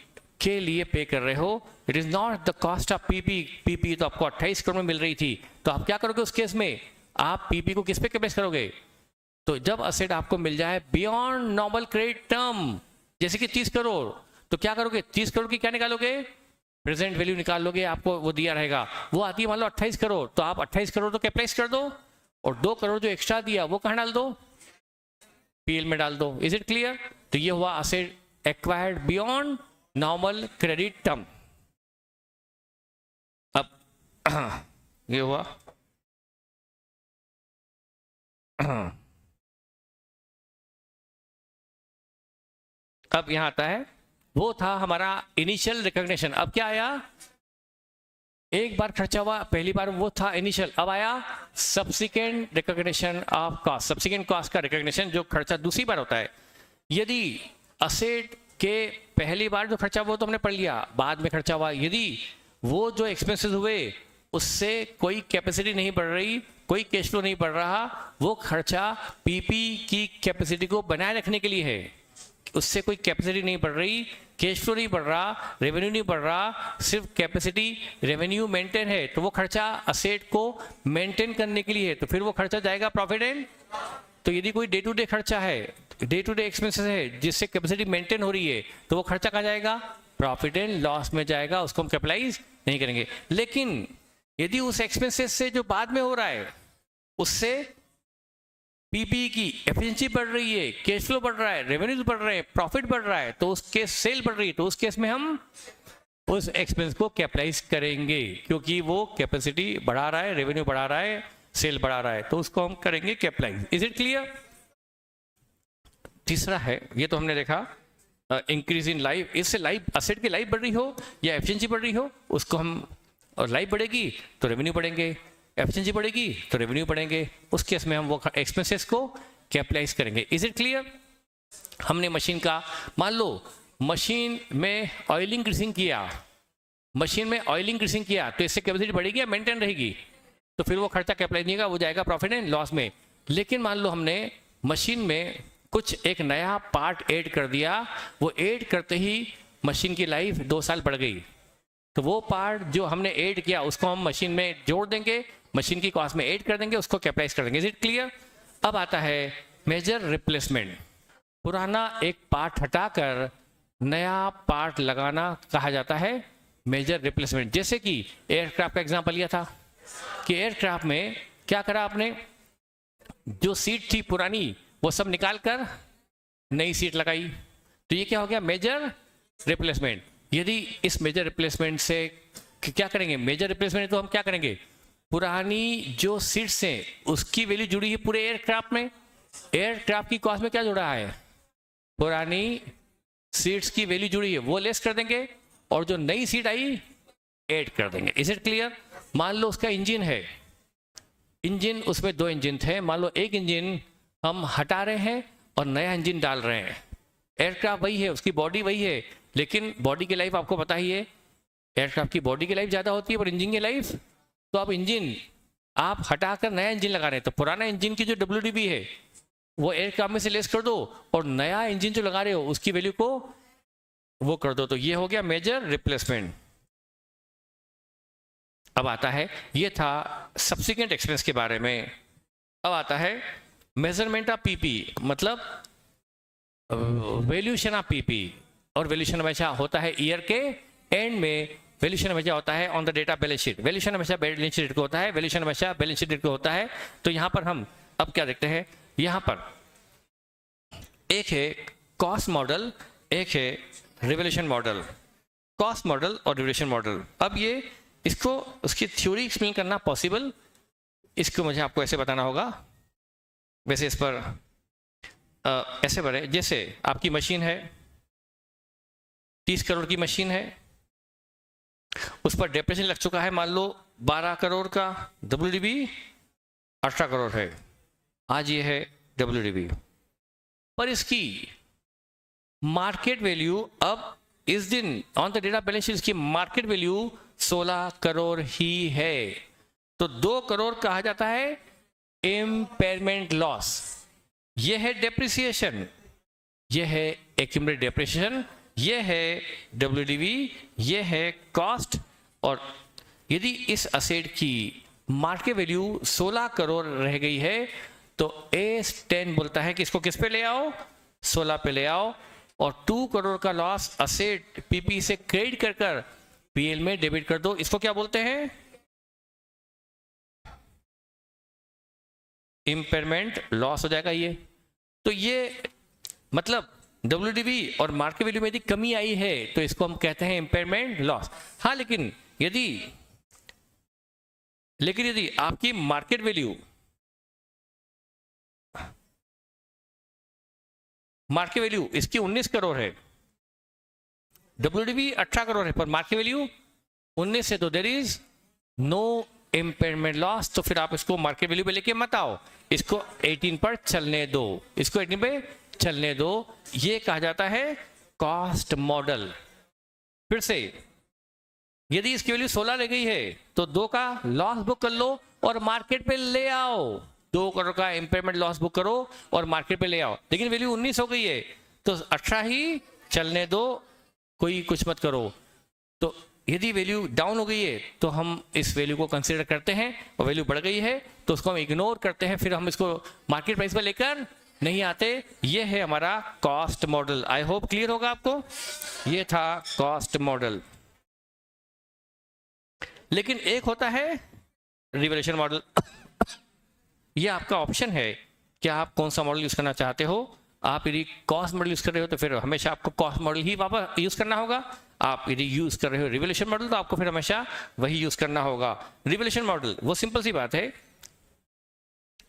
के लिए पे कर रहे हो। It is not the cost of PP. PP तो आपको 28 करोड़ में मिल रही थी, तो आप क्या करोगे उस केस में? आप पीपी को किस पे कैपिटलाइज करोगे? तो जब असेट आपको मिल जाए बियॉन्ड नॉर्मल क्रेडिट टर्म, जैसे कि 30 करोड़, तो क्या करोगे? 30 करोड़ की क्या निकालोगे? प्रेजेंट वैल्यू निकाल लोगे, आपको वो दिया रहेगा, वो आती है मान लो 28 करोड़, तो आप 28 करोड़ तो कैपिटलाइज कर दो, और 2 करोड़ जो एक्स्ट्रा दिया वो कहाँ डाल दो? पीएल में डाल दो। Is it clear? तो ये हुआ asset acquired beyond normal credit term. अब ये हुआ अब यहां आता है, वो था हमारा इनिशियल रिकॉग्निशन। अब क्या आया? एक बार खर्चा हुआ, पहली बार वो था इनिशियल, अब आया subsequent recognition of cost, subsequent cost का रिकॉग्निशन, जो खर्चा दूसरी बार होता है। यदि असेट के पहली बार जो खर्चा वो तो हमने पढ़ लिया, बाद में खर्चा हुआ, यदि वो जो एक्सपेंसेस हुए उससे कोई कैपेसिटी नहीं बढ़ रही, कोई कैश फ्लो नहीं बढ़ रहा, वो खर्चा पीपी की कैपेसिटी को बनाए रखने के लिए है, उससे कोई कैपेसिटी नहीं बढ़ रही, कैश फ्लो नहीं बढ़ रहा, रेवेन्यू नहीं बढ़ रहा, सिर्फ कैपेसिटी रेवेन्यू मेंटेन है, तो वो खर्चा असेट को मेंटेन करने के लिए है, तो फिर वो खर्चा जाएगा प्रॉफिट एंड। तो यदि कोई डे टू डे खर्चा है, डे टू डे एक्सपेंसेस है जिससे कैपेसिटी मेंटेन हो रही है, तो वो खर्चा कहाँ जाएगा? प्रॉफिट एंड लॉस में जाएगा, उसको हम कैपिटलाइज नहीं करेंगे। लेकिन यदि उस एक्सपेंसेस से जो बाद में हो रहा है उससे पीपी की एफिशिएंसी बढ़ रही है, कैश फ्लो बढ़ रहा है, रेवेन्यूज बढ़ रहे हैं, प्रॉफिट बढ़ रहा है, तो उस केस सेल बढ़ रही है, तो उस केस में हम उस एक्सपेंस को कैपिटलाइज करेंगे, क्योंकि वो कैपेसिटी बढ़ा रहा है, रेवेन्यू बढ़ा रहा है, सेल बढ़ा रहा है, तो उसको हम करेंगे कैपिटलाइज। Is it clear? तीसरा है, ये तो हमने देखा इंक्रीज इन लाइफ, इससे लाइफ असेट की लाइफ बढ़ रही हो या एफिशिएंसी बढ़ रही हो, उसको हम, और लाइफ बढ़ेगी तो रेवेन्यू बढ़ेंगे, एफिशिएंसी बढ़ेगी तो रेवेन्यू बढ़ेंगे, उस केस में हम वो एक्सपेंसेस को कैपिटलाइज करेंगे। Is it clear? हमने मशीन का, मान लो मशीन में ऑयलिंग ग्रीसिंग किया, मशीन में ऑयलिंग ग्रीसिंग किया, तो इससे कैपेसिटी बढ़ेगी या मेंटेन रहेगी? तो फिर वो खर्चा कैपिटलाइज नहीं होगा, वो जाएगा प्रॉफिट एंड लॉस में। लेकिन मान लो हमने मशीन में कुछ एक नया पार्ट ऐड कर दिया, वो ऐड करते ही मशीन की लाइफ 2 साल बढ़ गई, तो वो पार्ट जो हमने ऐड किया उसको हम मशीन में जोड़ देंगे, मशीन की कॉस्ट में ऐड कर देंगे, उसको कैपिटलाइज कर देंगे। Is it clear? अब आता है मेजर रिप्लेसमेंट, पुराना एक पार्ट हटाकर नया पार्ट लगाना कहा जाता है मेजर रिप्लेसमेंट। जैसे कि एयरक्राफ्ट का एग्जांपल लिया था कि एयरक्राफ्ट में क्या करा आपने, जो सीट थी पुरानी वो सब निकाल कर नई सीट लगाई, तो ये क्या हो गया? Major replacement. यदि इस मेजर रिप्लेसमेंट से क्या करेंगे, मेजर रिप्लेसमेंट तो हम क्या करेंगे, पुरानी जो सीट्स हैं उसकी वैल्यू जुड़ी है पूरे एयरक्राफ्ट में, एयरक्राफ्ट की कॉस्ट में क्या जुड़ा है, पुरानी सीट्स की वैल्यू जुड़ी है, वो लेस कर देंगे, और जो नई सीट आई ऐड कर देंगे। Is it clear? मान लो उसका इंजन है, इंजन, उसमें 2 इंजन थे, मान लो एक इंजन हम हटा रहे हैं और नया इंजन डाल रहे हैं, एयरक्राफ्ट वही है, उसकी बॉडी वही है, लेकिन बॉडी की लाइफ आपको पता ही है, एयरक्राफ्ट की बॉडी की लाइफ ज़्यादा होती है पर इंजन की लाइफ, तो अब इंजन आप हटाकर नया इंजन लगा रहे हैं, तो पुराना इंजन की जो WDV है वो एयरक्राफ्ट में से लेस कर दो, और नया इंजन जो लगा रहे हो उसकी वैल्यू को वो कर दो, तो ये हो गया मेजर रिप्लेसमेंट। अब आता है, ये था सब्सिक्वेंट एक्सपेंस के बारे में। अब आता है मेजरमेंट ऑफ पीपी, मतलब वैल्यूएशन ऑफ पीपी, और वैल्यूएशन हमेशा होता है ईयर के एंड में, वैल्यूएशन हमेशा होता है on the date of balance sheet, valuation हमेशा बैलेंस शीट को होता है, वैल्यूएशन हमेशा बैलेंस शीट को होता है। तो यहाँ पर हम अब क्या देखते हैं, यहाँ पर एक है कॉस्ट मॉडल, एक है रिवैल्यूएशन मॉडल, कॉस्ट मॉडल और रिवैल्यूएशन मॉडल। अब ये इसको उसकी थ्योरी एक्सप्लेन करना पॉसिबल, इसको मुझे आपको ऐसे बताना होगा, वैसे इस पर ऐसे बढ़े, जैसे आपकी मशीन है 30 करोड़ की मशीन है, उस पर डेप्रेशन लग चुका है, मान लो 12 करोड़ का, WDV 18 करोड़ है, आज ये है WDV, पर इसकी मार्केट वैल्यू अब इस दिन on the date of balance sheet इसकी मार्केट वैल्यू 16 करोड़ ही है, तो 2 करोड़ कहा जाता है इम्पेयरमेंट लॉस, ये है डेप्रिसिएशन, ये है एक्यूमुलेटेड डेप्रिसिएशन, ये है WDV, ये है कॉस्ट। और यदि इस असेट की मार्केट वैल्यू 16 करोड़ रह गई है तो AS10 बोलता है कि इसको किस पे ले आओ, 16 पे ले आओ, और 2 करोड़ का लॉस असेट PP से क्रेडिट कर कर PL में डेबिट कर दो, इसको क्या बोलते हैं, इम्पेयरमेंट लॉस हो जाएगा ये। तो ये मतलब WDV और मार्केट वैल्यू में यदि कमी आई है तो इसको हम कहते हैं इम्पेयरमेंट लॉस। हाँ, लेकिन यदि आपकी मार्केट वैल्यू इसकी 19 करोड़ है, WDV 18 करोड़ है, पर मार्केट वैल्यू 19 है, तो there is no impairment loss. तो फिर आप इसको मार्केट वैल्यू पे लेके मत आओ, इसको 18 पर चलने दो, इसको 18 पे चलने दो। ये कहा जाता है कॉस्ट मॉडल। फिर से यदि इसकी वैल्यू 16 ले गई है तो 2 का लॉस बुक कर लो और मार्केट पे ले आओ, 2 करोड़ का इम्पेयरमेंट लॉस बुक करो और मार्केट पे ले आओ। लेकिन वैल्यू 19 हो गई है तो 18 ही चलने दो, कोई कुछ मत करो। तो यदि वैल्यू डाउन हो गई है तो हम इस वैल्यू को कंसीडर करते हैं, और वैल्यू बढ़ गई है तो उसको हम इग्नोर करते हैं, फिर हम इसको मार्केट प्राइस पर लेकर नहीं आते। ये है हमारा cost model. I hope clear होगा आपको। ये था कॉस्ट मॉडल। लेकिन एक होता है रिवैल्यूएशन मॉडल। ये आपका ऑप्शन है कि आप कौन सा मॉडल यूज करना चाहते हो। आप यदि कॉस्ट मॉडल यूज कर रहे हो तो फिर हमेशा आपको कॉस्ट मॉडल ही वापस यूज करना होगा। आप यदि यूज कर रहे हो रिवैल्यूएशन मॉडल तो आपको फिर हमेशा वही यूज करना होगा। रिवैल्यूएशन मॉडल वो सिंपल सी बात है,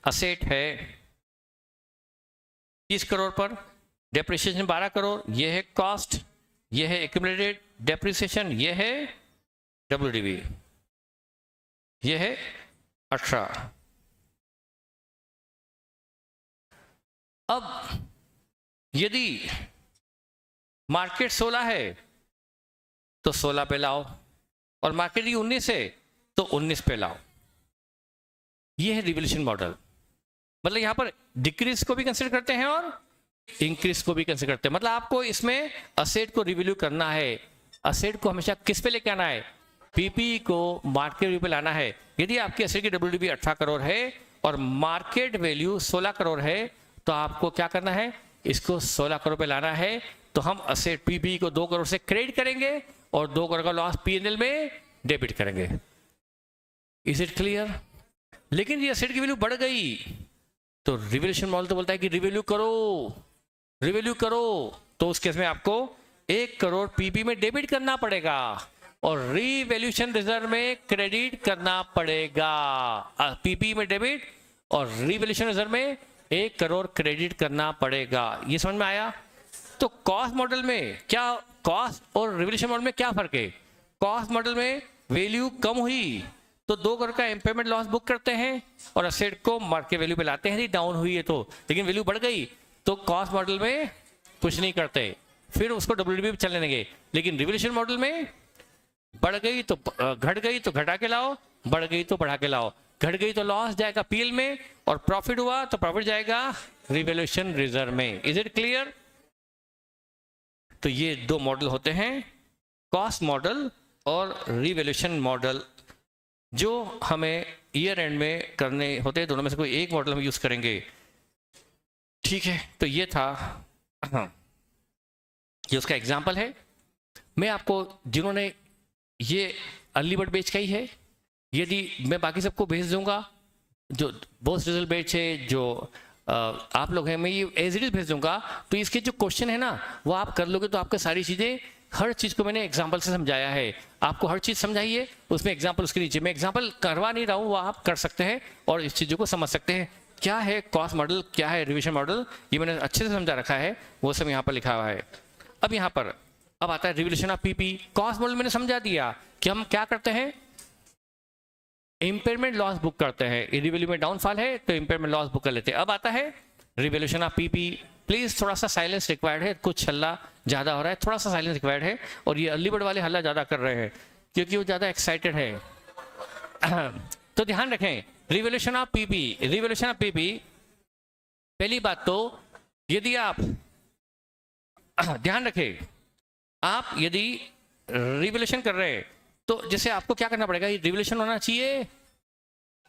असेट है 30 करोड़ पर, डेप्रिसिएशन 12 करोड़, ये है कॉस्ट, ये है एक्यूमुलेटेड डेप्रिसिएशन, ये है WDV, ये है 18। अब यदि मार्केट 16 है तो 16 पे लाओ, और मार्केट ही 19 है तो 19 पे लाओ। ये है रिवैल्यूएशन मॉडल। मतलब यहां पर डिक्रीज को भी कंसिडर करते हैं और इंक्रीज को भी कंसिडर करते हैं। मतलब आपको इसमें असेट को रिवैल्यू करना है। असेट को हमेशा किस पे लेके आना है? पीपी को मार्केट वैल्यू पे लाना है। यदि आपकी असेट की WDV 18 करोड़ है और मार्केट वैल्यू 16 करोड़ है तो आपको क्या करना है? इसको 16 करोड़ पे लाना है। तो हम असेट पीपी को 2 करोड़ से क्रेडिट करेंगे और 2 करोड़ का लॉस P&L में डेबिट करेंगे। Is it clear? लेकिन ये असेट की वैल्यू बढ़ गई तो रिवैल्यूएशन मॉडल तो बोलता है कि रिवैल्यू करो, रिवैल्यू करो। तो उस केस में आपको 1 करोड़ पीपी में डेबिट करना पड़ेगा और रिवैल्यूएशन रिजर्व में क्रेडिट करना पड़ेगा। पीपी में डेबिट और रिवैल्यूएशन रिजर्व में 1 करोड़ क्रेडिट करना पड़ेगा। ये समझ में आया? तो कॉस्ट मॉडल में क्या, कॉस्ट और रिवैल्यूएशन मॉडल में क्या फर्क है? कॉस्ट मॉडल में वैल्यू कम हुई तो 2 करोड़ का इम्पेयरमेंट लॉस बुक करते हैं और असेट को मार्केट वैल्यू पे लाते हैं। डाउन हुई है तो, लेकिन वैल्यू बढ़ गई तो कॉस्ट मॉडल में कुछ नहीं करते, फिर उसको WDV पे चलने देंगे। लेकिन रिवैल्यूएशन मॉडल में बढ़ गई तो घट गई तो घटा के लाओ, बढ़ गई तो बढ़ा के लाओ, घट गई तो लॉस जाएगा PL में और प्रॉफिट हुआ तो प्रॉफिट जाएगा रिवैल्यूएशन रिजर्व में। Is it clear? तो ये 2 मॉडल होते हैं, कॉस्ट मॉडल और रिवैल्यूएशन मॉडल, जो हमें ईयर एंड में करने होते हैं। दोनों में से कोई एक मॉडल हम यूज करेंगे। ठीक है, तो ये था, ये उसका एग्जाम्पल है। मैं आपको, जिन्होंने ये अर्ली बर्ड बेच का ही है, यदि मैं बाकी सबको भेज दूंगा, जो बोस रिजल्ट बेच है, जो आप लोग हैं, मैं ये एज इट इज भेज दूंगा, तो इसके जो क्वेश्चन है ना वो आप कर लोगे तो आपको सारी चीजें, हर चीज को मैंने एग्जाम्पल से समझाया है। आपको हर चीज समझाइए, उसमें एग्जाम्पल उसके नीचे, मैं एग्जाम्पल करवा नहीं रहा हूँ, वो आप कर सकते हैं और इस चीजों को समझ सकते हैं। क्या है कॉस्ट मॉडल, क्या है रिवैल्यूएशन मॉडल, ये मैंने अच्छे से समझा रखा है, वो सब यहाँ पर लिखा हुआ है। अब यहाँ पर अब आता है revaluation of PP. Cost model मैंने समझा दिया कि हम क्या करते हैं, इम्पेयरमेंट लॉस बुक करते हैं। रिवैल्यू में डाउनफॉल है तो इम्पेयरमेंट लॉस बुक कर लेते हैं। अब आता है रिवैल्यूएशन ऑफ पीपी। प्लीज थोड़ा सा साइलेंस रिक्वायर्ड है, कुछ हल्ला ज्यादा हो रहा है, थोड़ा सा साइलेंस रिक्वायर्ड है। और ये अर्ली बर्ड वाले हल्ला ज्यादा कर रहे हैं क्योंकि वो ज्यादा एक्साइटेड है। तो ध्यान रखें, revaluation of PP, revaluation of PP, पहली बात तो यदि आप ध्यान रखें, आप यदि रिवैल्यूएशन कर रहे हैं तो जैसे आपको क्या करना पड़ेगा, रिवैल्यूएशन होना चाहिए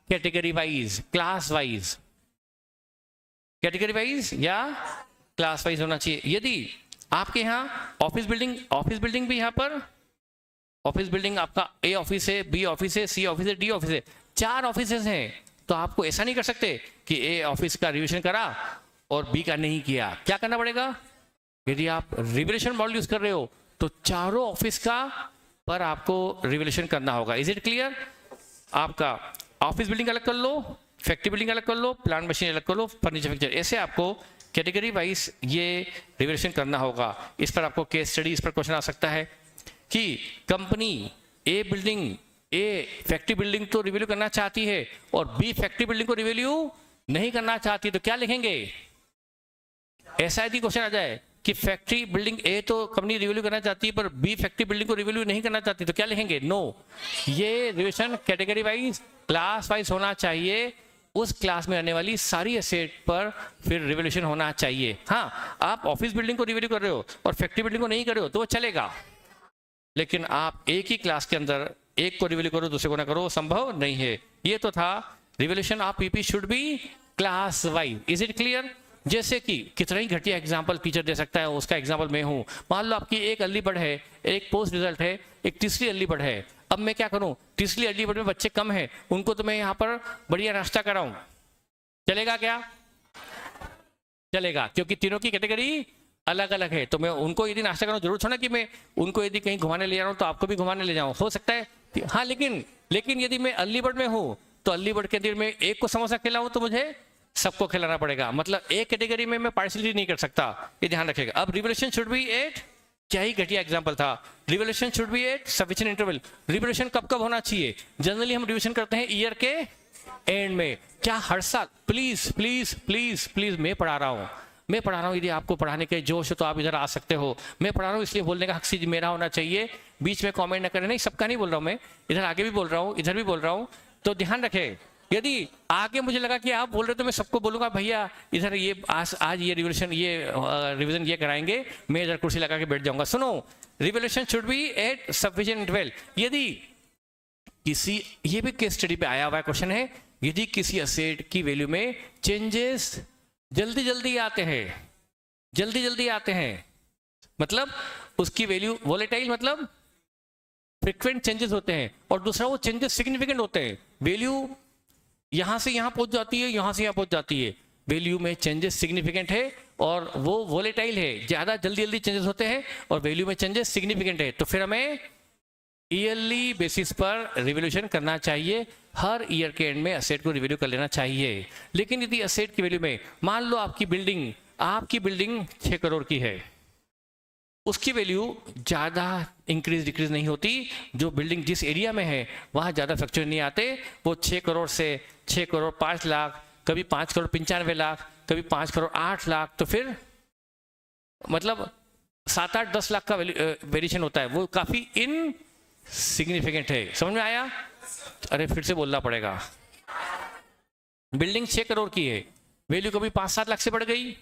category wise, class wise, category wise या क्लास वाइज होना चाहिए। यदि आपके यहाँ ऑफिस बिल्डिंग भी यहाँ पर, ऑफिस बिल्डिंग आपका A ऑफिस है, B ऑफिस है, C ऑफिस है, D ऑफिस है, 4 ऑफिस हैं, तो आपको ऐसा नहीं कर सकते कि A ऑफिस का रिवैल्यूएशन करा और बी का नहीं किया, क्या करना पड़ेगा? यदि आप रिवैल्यूएशन मॉडल यूज कर रहे हो तो चारों ऑफिस का पर आपको रिवैल्यूएशन करना होगा। Is it clear? आपका ऑफिस बिल्डिंग अलग कर लो, फैक्ट्री बिल्डिंग अलग कर लो, प्लांट मशीन अलग कर लो, फर्नीचर फैक्चर, ऐसे आपको कैटेगरी वाइज ये रिवैल्यूएशन करना होगा। इस पर आपको केस स्टडी, इस पर क्वेश्चन आ सकता है कि कंपनी ए बिल्डिंग, ए फैक्ट्री बिल्डिंग तो रिवैल्यू करना चाहती है और बी फैक्ट्री बिल्डिंग को रिवैल्यू नहीं करना चाहती, तो क्या लिखेंगे? ऐसा यदि क्वेश्चन आ जाए कि फैक्ट्री बिल्डिंग ए तो कंपनी रिवैल्यू करना चाहती है पर बी फैक्ट्री बिल्डिंग को रिवैल्यू नहीं करना चाहती, तो क्या लिखेंगे? नो। ये revision category wise, class wise होना चाहिए। उस क्लास में आने वाली सारी एसेट पर फिर रिवैल्यूएशन होना चाहिए। हाँ, आप ऑफिस बिल्डिंग को रिवैल्यू कर रहे हो और फैक्ट्री बिल्डिंग को नहीं कर रहे हो तो वो चलेगा, लेकिन आप एक ही क्लास के अंदर एक को रिवैल्यू करो दूसरे को ना करो, संभव नहीं है। ये तो था revaluation of PP should be class wise. Is it clear? जैसे कि कितना ही घटिया एग्जाम्पल टीचर दे सकता है, उसका एग्जाम्पल मैं हूं। मान लो आपकी एक अर्ली बर्ड है, एक पोस्ट रिजल्ट है, एक तीसरी अर्ली बर्ड है। अब मैं क्या करूं? तीसरी अर्ली बर्ड में बच्चे कम हैं, उनको तो मैं यहाँ पर बढ़िया नाश्ता कराऊं, चलेगा क्या? चलेगा, क्योंकि तीनों की कैटेगरी अलग अलग है। तो मैं उनको यदि नाश्ता कराऊं, जरूर छोड़ा कि मैं उनको यदि कहीं घुमाने ले जा रहा हूं तो आपको भी घुमाने ले जाऊं, हो सकता है। हाँ, लेकिन यदि मैं अर्ली बर्ड में हूं तो अर्ली बर्ड के दिन में एक को समोसा खिलाऊं तो मुझे सबको खिलाना पड़ेगा। मतलब एक कैटेगरी में मैं पार्शियलिटी नहीं कर सकता, ये ध्यान रखिएगा। अब रिवैल्यूएशन शुड बी एट, क्या ही घटिया एग्जांपल था, revaluation should be at sufficient interval. Revaluation कब कब होना चाहिए? जनरली हम रिविजन करते हैं ईयर के एंड में। क्या हर साल? प्लीज प्लीज प्लीज प्लीज, मैं पढ़ा रहा हूँ, यदि आपको पढ़ाने के जोश हो तो आप इधर आ सकते हो। मैं पढ़ा रहा हूँ इसलिए बोलने का हक सिर्फ मेरा होना चाहिए, बीच में कमेंट न करें। नहीं, सबका नहीं बोल रहा हूँ मैं, इधर आगे भी बोल रहा हूँ, इधर भी बोल रहा हूँ, तो ध्यान रखें। यदि आगे मुझे लगा कि आप बोल रहे हो तो मैं सबको बोलूंगा भैया इधर ये आज ये रिविजन ये कराएंगे, मैं इधर कुर्सी लगा के बैठ जाऊंगा। सुनो, revaluation should be at sufficient interval. यदि किसी, ये भी केस स्टडी पे आया हुआ क्वेश्चन है, यदि किसी एसेट की वैल्यू में चेंजेस जल्दी जल्दी आते हैं, मतलब उसकी वैल्यू वोलेटाइल, मतलब फ्रीक्वेंट चेंजेस होते हैं, और दूसरा वो चेंजेस सिग्निफिकेंट होते हैं। वैल्यू यहां से यहां पहुंच जाती है, यहां से यहां पहुंच जाती है, वैल्यू में चेंजेस सिग्निफिकेंट है और वो वोलेटाइल है, ज्यादा जल्दी चेंजेस होते हैं और वैल्यू में चेंजेस सिग्निफिकेंट है, तो फिर हमें ईयरली बेसिस पर रिवैल्यूएशन करना चाहिए। हर ईयर के एंड में एसेट को रिवैल्यू कर लेना चाहिए। लेकिन यदि एसेट की वैल्यू में, मान लो आपकी बिल्डिंग 6 करोड़ की है, उसकी वैल्यू ज़्यादा इंक्रीज डिक्रीज नहीं होती। जो बिल्डिंग जिस एरिया में है वहाँ ज़्यादा फ्लक्चुएट नहीं आते। वो 6 करोड़ से 6 करोड़ 5 लाख, कभी 5 करोड़ 95 लाख, कभी 5 करोड़ 8 लाख, तो फिर मतलब 7-8-10 लाख का वेरिएशन होता है, वो काफ़ी इनसिग्निफिकेंट है। समझ में आया? अरे फिर से बोलना पड़ेगा। बिल्डिंग 6 करोड़ की है, वैल्यू कभी 5-7 लाख से बढ़ गई,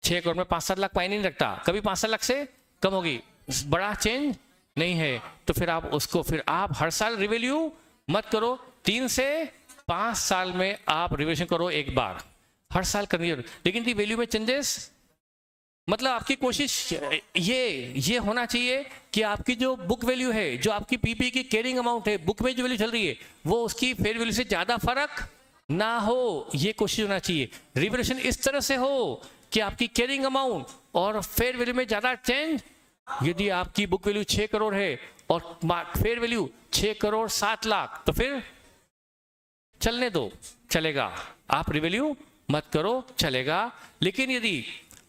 6 करोड़ में 5-7 लाख पाई नहीं रखता, कभी 5-7 लाख से कम होगी, बड़ा चेंज नहीं है, तो फिर आप हर साल रिवैल्यू मत करो। 3 से 5 साल में आप रिवैल्यूएशन करो एक बार, हर साल करनी है। लेकिन दी वैल्यू में चेंजेस, मतलब आपकी कोशिश ये होना चाहिए कि आपकी जो बुक वैल्यू है, जो आपकी पीपी की कैरिंग अमाउंट है, बुक में जो वैल्यू चल रही है, वो उसकी फेयर वैल्यू से ज्यादा फर्क ना हो, ये कोशिश होना चाहिए। रिवैल्यूएशन इस तरह से हो कि आपकी कैरिंग अमाउंट और फेयर वैल्यू में ज्यादा चेंज। यदि आपकी बुक वैल्यू 6 करोड़ है और फेयर वैल्यू 6 करोड़ 7 लाख, तो फिर चलने दो, चलेगा, आप रिवैल्यू मत करो, चलेगा। लेकिन यदि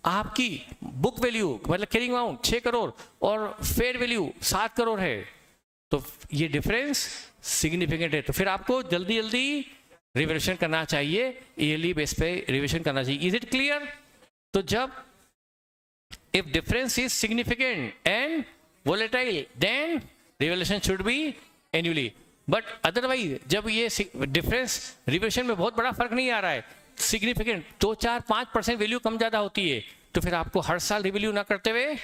आपकी बुक वैल्यू मतलब कैरिंग अमाउंट 6 करोड़ और फेयर वैल्यू 7 करोड़ है, तो ये डिफरेंस सिग्निफिकेंट है, तो फिर आपको जल्दी रिवैल्यूएशन करना चाहिए, ईयरली बेस पे रिवैल्यूएशन करना चाहिए। Is it clear? तो जब if difference is significant and volatile then revaluation should be annually, but otherwise जब ये difference रिवैल्यूएशन में बहुत बड़ा फर्क नहीं आ रहा है, significant 2-4-5% वैल्यू कम ज्यादा होती है, तो फिर आपको हर साल रिवैल्यू ना करते हुए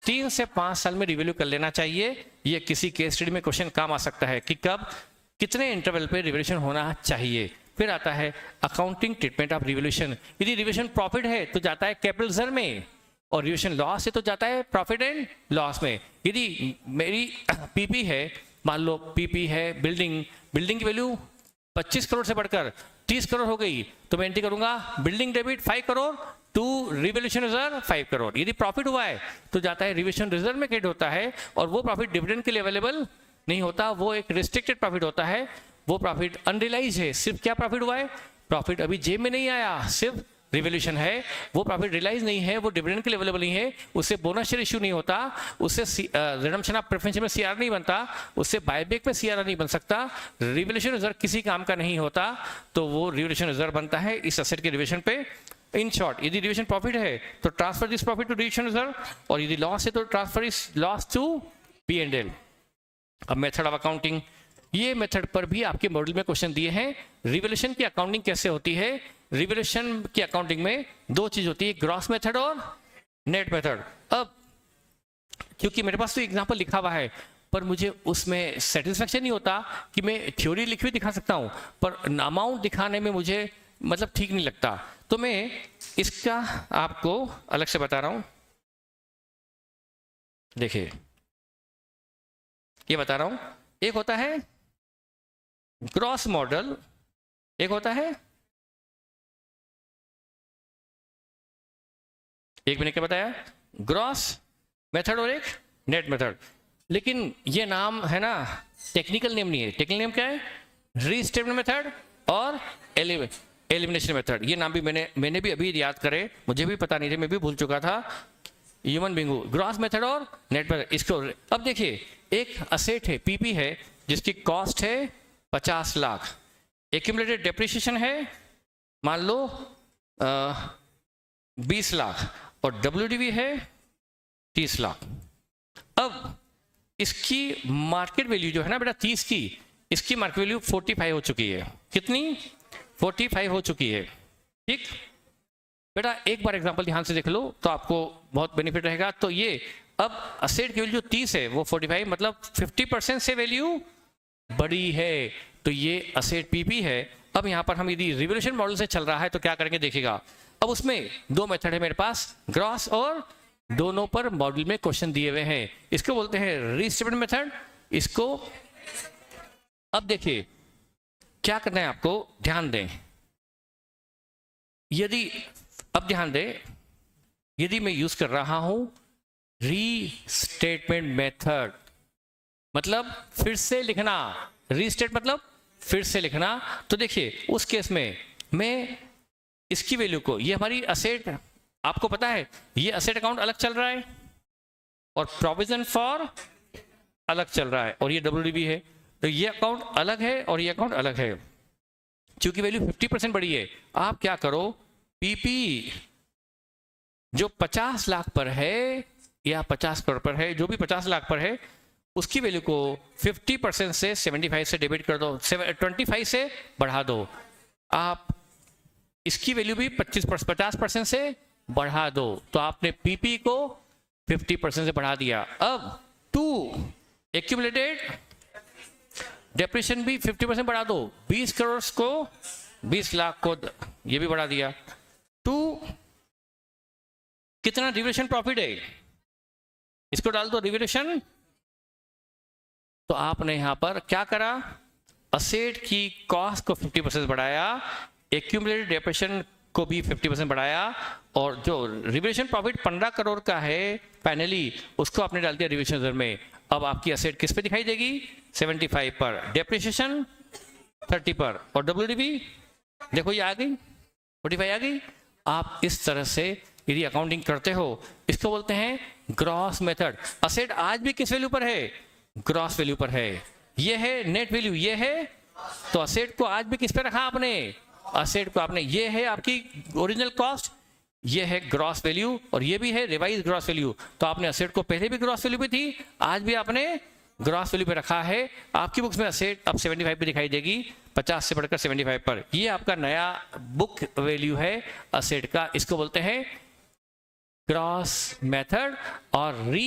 3 से 5 साल में रिवैल्यू कर लेना चाहिए। ये किसी केस स्टडी में क्वेश्चन काम आ सकता है कि कब कितने इंटरवल पे रिवैल्यूएशन होना चाहिए। फिर आता है अकाउंटिंग ट्रीटमेंट ऑफ रिवैल्यूएशन। यदि रिवैल्यूएशन प्रॉफिट है तो जाता है कैपिटल रिजर्व में, और रिवैल्यूएशन लॉस है तो जाता है प्रॉफिट एंड लॉस में। यदि मेरी पीपी है, मान लो पीपी है बिल्डिंग की वैल्यू 25 करोड़ से बढ़कर 30 करोड़ हो गई तो मैं एंट्री करूंगा building debit 5 crore to revolution reserve 5 crore. यदि प्रॉफिट हुआ है तो जाता है रिवोल्यूशन रिजर्व में क्रेडिट होता है, और वो प्रॉफिट डिविडेंड के लिए अवेलेबल नहीं होता, वो एक रिस्ट्रिक्टेड प्रॉफिट होता है, वो प्रॉफिट अनरियलाइज है। सिर्फ क्या प्रॉफिट हुआ है, प्रॉफिट अभी जेब में नहीं आया, सिर्फ रिवोल्यूशन है, वो प्रॉफिट रियलाइज नहीं है, वो डिविडेंड के लिए अवेलेबल नहीं है, उससे बोनस शेयर इश्यू नहीं होता, उससे रिडम्पशन ऑफ प्रेफरेंस में सीआर नहीं बनता, उससे बायबैक में सीआर नहीं बन सकता, रिवोल्यूशन रिजर्व किसी काम का नहीं होता, तो वो रिवोल्यूशन रिजर्व बनता है इस एसेट के रिवेशन पे। इन शॉर्ट, यदि रिवेशन प्रॉफिट है तो transfer this profit to revolution reserve, और यदि लॉस है तो ट्रांसफर इस लॉस टू P&L। अब मेथड ऑफ अकाउंटिंग, ये मेथड पर भी आपके मॉडल में क्वेश्चन दिए हैं। रिवोल्यूशन की अकाउंटिंग कैसे होती है, रिवोल्यूशन की अकाउंटिंग में दो चीज होती है, ग्रॉस मेथड और नेट मेथड। अब क्योंकि मेरे पास तो एग्जांपल लिखा हुआ है पर मुझे उसमें सेटिस्फेक्शन नहीं होता कि मैं थ्योरी लिखी हुई दिखा सकता हूं, पर अमाउंट दिखाने में मुझे मतलब ठीक नहीं लगता, तो मैं इसका आपको अलग से बता रहा हूं। देखिए ये बता रहा हूं, एक होता है ग्रॉस मॉडल, एक होता है, एक मैंने क्या बताया, ग्रॉस मेथड और एक नेट मेथड। लेकिन ये नाम है ना, टेक्निकल नेम नहीं है। टेक्निकल नेम क्या है, रीस्टेटमेंट मेथड और एलिमिनेशन मेथड। ये नाम भी मैंने भी अभी याद करे, मुझे भी पता नहीं थे, मैं भी भूल चुका था। ह्यूमन बिंगू, ग्रॉस मेथड और नेट मेथड। इसको अब देखिए, एक असेट है पीपी है जिसकी कॉस्ट है 50 लाख, एक्यूमुलेटेड डेप्रिसिएशन है मान लो 20 लाख, और WDV है 30 लाख। अब इसकी मार्केट वैल्यू जो है ना बेटा 30 की, इसकी मार्केट वैल्यू 45 हो चुकी है। कितनी, 45 हो चुकी है। ठीक बेटा, एक बार एग्जांपल ध्यान से देख लो तो आपको बहुत बेनिफिट रहेगा। तो ये अब असेट की वैल्यू 30 है, वो 45 मतलब 50% से वैल्यू बड़ी है, तो ये असेट पीपी है। अब यहां पर हम यदि रिवोल्यूशन मॉडल से चल रहा है तो क्या करेंगे देखिएगा। अब उसमें दो मेथड है मेरे पास, ग्रॉस और दोनों पर मॉडल में क्वेश्चन दिए हुए हैं। इसको बोलते हैं रीस्टेटमेंट मेथड, इसको। अब देखिए क्या करना है आपको, ध्यान दें। यदि अब ध्यान दें, यदि मैं यूज कर रहा हूं रीस्टेटमेंट मेथड, मतलब फिर से लिखना, रीस्टेट मतलब फिर से लिखना, तो देखिए उस केस में मैं इसकी वैल्यू को, ये हमारी असेट, आपको पता है ये असेट अकाउंट अलग चल रहा है और प्रोविजन फॉर अलग चल रहा है, और ये WDV है, तो ये अकाउंट अलग है और ये अकाउंट अलग है। क्योंकि वैल्यू 50% बड़ी है, आप क्या करो, पीपी जो 50 लाख पर है या 50 करोड़ पर है, जो भी 50 लाख पर है, उसकी वैल्यू को 50% से 75 से डेबिट कर दो, 25 से बढ़ा दो। आप इसकी वैल्यू भी 50% से बढ़ा दो, तो आपने पीपी को 50% से बढ़ा दिया। अब टू एक्यूमुलेटेड डेप्रिसिएशन भी 50% बढ़ा दो, 20 करोड़ को 20 लाख को ये भी बढ़ा दिया। टू कितना रिवोल्यूशन प्रॉफिट है, इसको डाल दो रिवोल्यूशन। तो आपने यहां पर क्या करा, असेट की कॉस्ट को 50% बढ़ाया, एक्यूमुलेटेड डेप्रिसिएशन को भी 50% बढ़ाया, और जो रिवोल्यूशन प्रॉफिट 15 करोड़ का है फाइनली, उसको आपने डाल दिया रिवोल्यूशन रिजर्व में। अब आपकी असेट किस पे दिखाई देगी, 75 पर, डेप्रिसिएशन 30 पर, और WDV देखो ये आ गई 45 आ गई। आप इस तरह से यदि अकाउंटिंग करते हो, इसको बोलते हैं ग्रॉस मेथड। असेट आज भी किस वैल्यू पर है, ग्रॉस वैल्यू पर है। ये है नेट वैल्यू, ये है, तो असेट को आज भी किस पे रखा आपने, असेट को आपने, ये है आपकी ओरिजिनल कॉस्ट, ये है ग्रॉस वैल्यू, और ये भी है रिवाइज ग्रॉस वैल्यू। तो आपने असेट को पहले भी ग्रॉस वैल्यू पे थी, आज भी आपने ग्रॉस वैल्यू पे रखा है। आपकी बुक्स में असेट अब 75 पे दिखाई देगी, 50 से बढ़कर 75 पर। ये आपका नया बुक वैल्यू है असेट का, इसको बोलते हैं ग्रॉस मेथड। और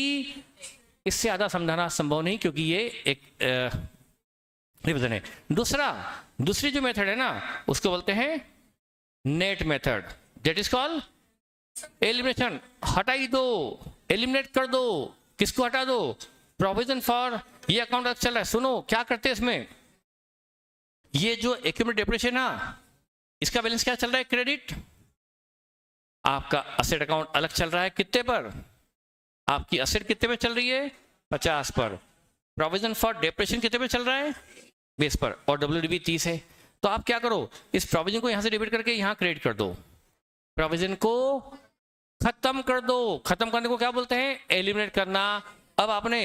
इससे ज्यादा समझाना संभव नहीं, क्योंकि ये एक रिवीजन है। दूसरी जो मेथड है ना, उसको बोलते हैं net method, that is called elimination. हटाई दो, एलिमिनेट कर दो, किसको हटा दो, प्रोविजन फॉर, ये अकाउंट चल रहा है। सुनो क्या करते हैं इसमें, ये जो एक्यूमुलेटेड डेप्रिसिएशन ना, इसका बैलेंस क्या चल रहा है, क्रेडिट। आपका असेट अकाउंट अलग चल रहा है कितने पर, आपकी असेट कितने पे चल रही है, 50 पर। प्रोविजन फॉर डेप्रेशन कितने पे चल रहा है, 20 पर, और WDV 30 है। तो आप क्या करो, इस प्रोविजन को यहां से डेबिट करके यहां क्रेडिट कर दो, प्रोविजन को खत्म कर दो। खत्म करने को क्या बोलते हैं, एलिमिनेट करना। अब आपने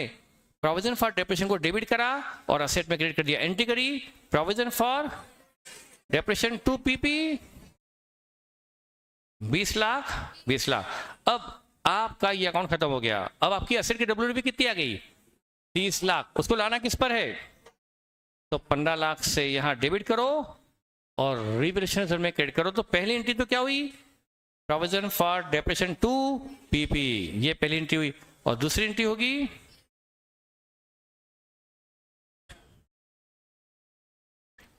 प्रोविजन फॉर डेप्रेशन को डेबिट करा और असेट में क्रेडिट कर दिया, एंट्री करी provision for depreciation to PP 20 lakh 20 lakh. अब आपका ये अकाउंट खत्म हो गया। अब आपकी असेट की WDV कितनी आ गई, 30 लाख। उसको लाना किस पर है, तो 15 लाख से यहां डेबिट करो और रिवैल्यूएशन रिजर्व में क्रेडिट करो। तो पहली एंट्री तो क्या हुई, provision for depreciation to PP, ये पहली एंट्री हुई। और दूसरी एंट्री होगी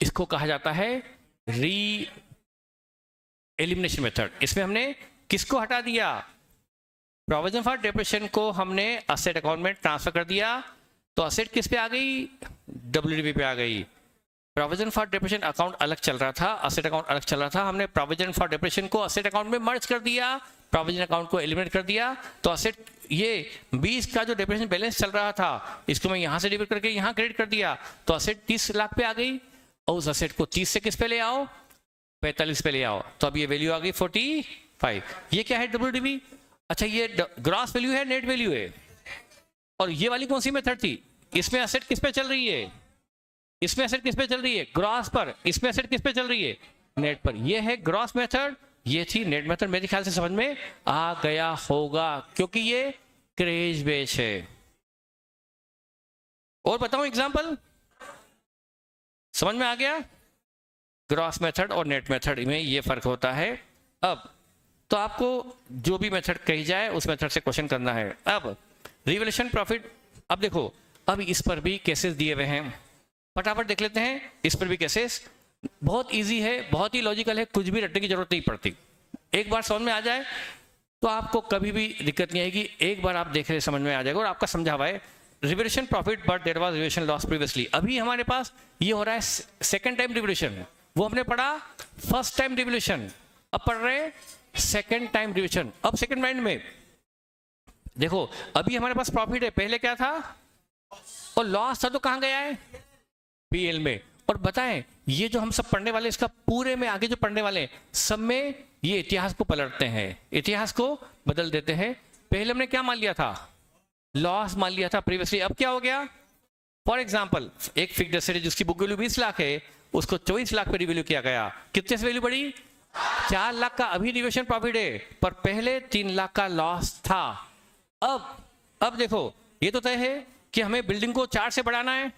इसको कहा जाता है री एलिमिनेशन मेथड। इसमें हमने किसको हटा दिया, प्रोविजन फॉर डेप्रेशन को हमने असेट अकाउंट में ट्रांसफर कर दिया। तो असेट किस पे आ गई, WDV पे आ गई। प्रोविजन फॉर डेप्रेशन अकाउंट अलग चल रहा था, असेट अकाउंट अलग चल रहा था, हमने प्रोविजन फॉर डेप्रेशन को असेट अकाउंट में मर्ज कर दिया, प्रोविजन अकाउंट को एलिमिनेट कर दिया। तो असेट ये 20 का जो डेप्रेशन बैलेंस चल रहा था, इसको मैं यहां से डेबिट करके यहां क्रेडिट कर दिया, तो असेट 30 लाख पे आ गई। और उस असेट को 30 से किस पे ले आओ, 45 पे ले आओ। तो अब ये वैल्यू आ गई 45। ये क्या है, WDV। अच्छा, ये ग्रॉस वैल्यू है, नेट वैल्यू है। और ये वाली कौन सी मेथड थी, इसमें असेट किस पे चल रही है, इसमें असेट किस पे चल रही है, ग्रॉस पर। इसमें असेट किस पे चल रही है, नेट पर। ये है ग्रॉस मेथड, ये थी नेट मेथड। मेरे ख्याल से समझ में आ गया होगा, क्योंकि ये क्रेज बेच है। और बताऊं एग्जांपल, समझ में आ गया, ग्रॉस मेथड और नेट मेथड में ये फर्क होता है। अब तो आपको जो भी मेथड कही जाए उस मेथड से क्वेश्चन करना है। अब रिवैल्यूएशन प्रॉफिट, अब देखो, अब इस पर भी केसेस दिए हुए हैं, फटाफट देख लेते हैं। इस पर भी केसेस बहुत इजी है, बहुत ही लॉजिकल है, कुछ भी रटने की जरूरत नहीं पड़ती। एक बार समझ में आ जाए तो आपको कभी भी दिक्कत नहीं आएगी, एक बार आप देख रहे समझ में आ जाएगा। और आपका समझा हुआ है revaluation profit but there was revaluation loss previously. अभी हमारे पास ये हो रहा है सेकंड टाइम रिवैल्यूएशन, वो हमने पढ़ा फर्स्ट टाइम रिवैल्यूएशन, अब पढ़ रहे सेकंड टाइम रिवैल्यूएशन। अब सेकंड माइंड में देखो, अभी हमारे पास प्रॉफिट है, पहले क्या था, और लॉस था तो कहां गया है, PL में। और बताएं, ये जो हम सब पढ़ने वाले, इसका पूरे में आगे जो पढ़ने वाले सब में ये इतिहास को पलटते हैं, इतिहास को बदल देते हैं। पहले हमने क्या मान लिया था, लॉस मान लिया था प्रीवियसली। अब क्या हो गया, फॉर एग्जाम्पल एक फिक्स्ड एसेट है जिसकी बुक वैल्यू 20 लाख है, उसको 24 लाख पे रिवैल्यू किया गया। कितने से वैल्यू बढ़ी, 4 लाख का अभी रिवैल्यूएशन प्रॉफिट है, पर पहले 3 लाख का लॉस था। अब देखो, ये तो तय है कि हमें बिल्डिंग को 4 से बढ़ाना है,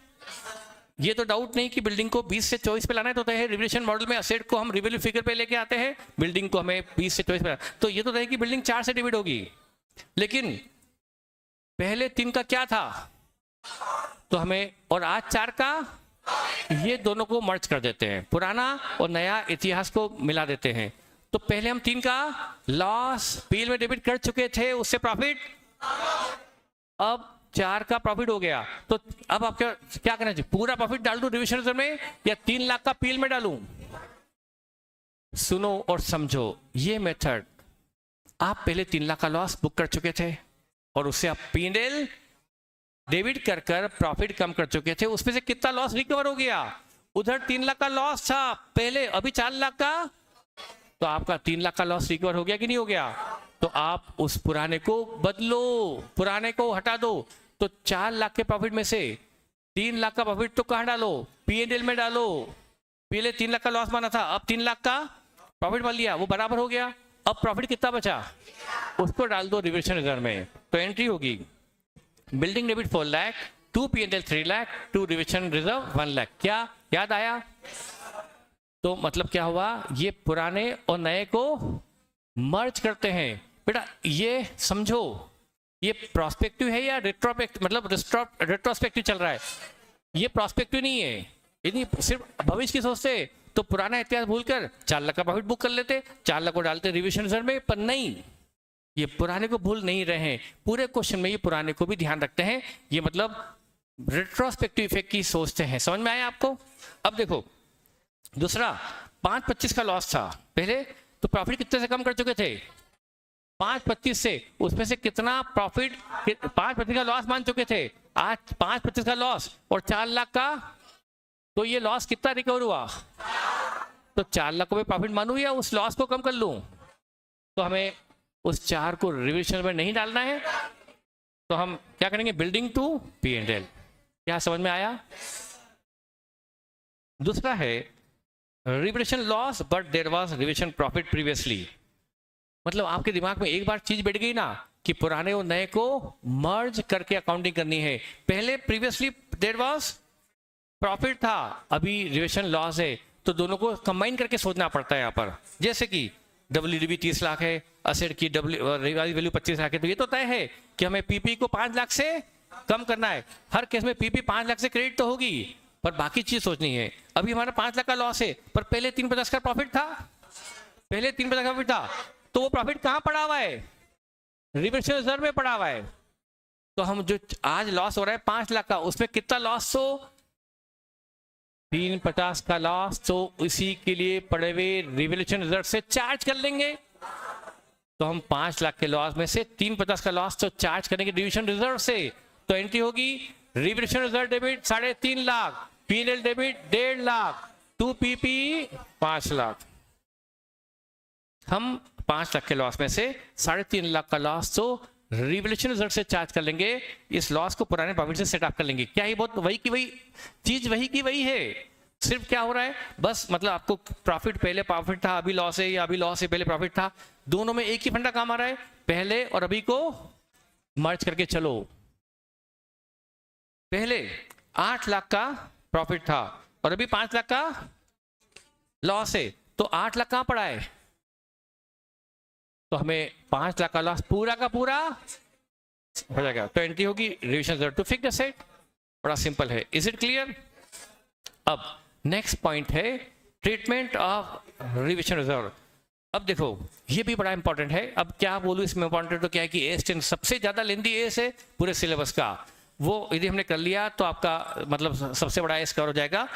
ये तो डाउट नहीं कि बिल्डिंग को 20 से 24 पे लाना है। तो तय है रिवैल्यूएशन मॉडल में असेट को हम रिवैल्यू फिगर पे लेके आते हैं, बिल्डिंग को हमें 20 से 24 पे, तो ये तो तय है कि बिल्डिंग 4 से डिवाइड होगी। लेकिन पहले 3 का क्या था, तो हमें, और आज 4 का, ये दोनों को मर्ज कर देते हैं, पुराना और नया इतिहास को मिला देते हैं। तो पहले हम 3 का लॉस PL में डेबिट कर चुके थे, उससे प्रॉफिट, अब 4 का प्रॉफिट हो गया। तो अब आप क्या करना चाहिए, पूरा प्रॉफिट डाल दूं रिवैल्यूएशन रिजर्व में या 3 लाख का PL में डालूं। सुनो और समझो, ये मेथड, आप पहले 3 लाख का लॉस बुक कर चुके थे और उससे आप P&L डेबिट कर कर प्रॉफिट कम कर चुके थे, उसमें से कितना लॉस रिकवर हो गया, उधर 3 लाख का लॉस था पहले, अभी 4 लाख का, तो आपका 3 लाख का लॉस रिकवर हो गया कि नहीं हो गया। तो आप उस पुराने को बदलो, पुराने को हटा दो। तो 4 लाख के प्रॉफिट में से 3 लाख का प्रॉफिट तो कहां डालो, P&L में डालो। पहले 3 लाख का लॉस माना था, अब 3 लाख का प्रॉफिट मान लिया, वो बराबर हो गया। अब प्रॉफिट कितना बचा, उसको डाल दो रिवैल्यूएशन रिजर्व में। तो एंट्री होगी building debit 4 lakh, to P&L 3 lakh, to revaluation reserve 1 lakh. क्या याद आया, तो मतलब क्या हुआ, ये पुराने और नए को मर्ज करते हैं। बेटा ये समझो, ये प्रोस्पेक्टिव है या रेट्रोस्पेक्टिव, मतलब रेट्रोस्पेक्टिव चल रहा है, ये प्रोस्पेक्टिव नहीं है। यदि सिर्फ भविष्य की सोचते तो पुराना इतिहास भूलकर 4 लाख का प्रॉफिट बुक कर लेते, 4 लाख को डालते रिविजन रिजर्व में, पर नहीं, ये पुराने को भूल नहीं रहे हैं, पूरे क्वेश्चन में ये पुराने को भी ध्यान रखते हैं। ये मतलब रेट्रोस्पेक्टिव इफेक्ट की सोचते हैं। समझ में आया आपको। अब देखो दूसरा, 5.25 का लॉस था पहले, तो प्रॉफिट कितने से कम कर चुके थे? 5.25 से। उसमें से कितना प्रॉफिट, 5.25 का लॉस मान चुके थे, आज 5.25 का लॉस और 4 लाख का, तो ये लॉस कितना रिकवर हुआ? तो 4 लाख को मैं प्रॉफिट मानूं या उस लॉस को कम कर लूं? तो हमें उस 4 को रिविजन में नहीं डालना है, तो हम क्या करेंगे? Building to P&L। क्या समझ में आया? दूसरा है revision loss but there was revision profit previously. मतलब आपके दिमाग में एक बार चीज बैठ गई ना कि पुराने और नए को मर्ज करके अकाउंटिंग करनी है। पहले प्रीवियसली देयर वाज प्रॉफिट था, अभी रिविजन लॉस है, तो दोनों को कंबाइन करके सोचना पड़ता है यहाँ पर। जैसे कि WDV 30 लाख है, असेट की रिवाइज वैल्यू 25 लाख है, तो ये तो तय है कि हमें PP को 5 लाख से कम करना है। हर केस में PP 5 लाख से क्रेडिट तो होगी, पर बाकी चीज सोचनी है। अभी हमारा 5 लाख का लॉस है, पर पहले 350 का प्रॉफिट था, पहले 350 का प्रॉफिट था, तो वो प्रॉफिट कहाँ पड़ा हुआ है? रिवर्सल रिजर्व में पड़ा हुआ है। तो हम जो आज लॉस हो रहा है 5 लाख का, उसमें कितना लॉस? तो 350 का लॉस, तो इसी के लिए पड़े हुए रिवोल्यूशन रिजर्व से चार्ज कर लेंगे। तो हम 5 लाख के लॉस में से 350 का लॉस तो चार्ज करेंगे रिवोल्यूशन रिजर्व से। तो एंट्री होगी revaluation reserve debit 3.5 lakh, P&L debit 1.5 lakh, to PP 5 lakh. हम 5 लाख के लॉस में से 3.5 लाख का लॉस तो रिवोल्यूशन रिजर्व से चार्ज कर लेंगे, इस लॉस को पुराने प्रॉफिट से सेट अप कर लेंगे। क्या ही बहुत वही की वही चीज, वही की वही है। सिर्फ क्या हो रहा है, बस मतलब आपको प्रॉफिट, पहले प्रॉफिट था अभी लॉस है, या अभी लॉस है पहले प्रॉफिट था, दोनों में एक ही फंडा काम आ रहा है, पहले और अभी को मर्ज करके चलो। पहले 8 लाख का प्रॉफिट था और अभी 5 लाख का लॉस है, तो 8 लाख कहां पड़ा है? तो हमें 5 लाख का लॉस पूरा का पूरा हो जाएगा। तो एंट्री होगी revision reserve to fixed asset. बड़ा सिंपल है। Is it clear? अब नेक्स्ट पॉइंट है ट्रीटमेंट ऑफ रिविजन रिजर्व। अब देखो ये भी बड़ा इंपॉर्टेंट है। अब क्या बोलूं इसमें इंपॉर्टेंट, तो क्या है कि AS10 सबसे ज्यादा लेंदी एस है पूरे सिलेबस का, वो यदि हमने कर लिया तो आपका मतलब सबसे बड़ा एस कवर हो जाएगा।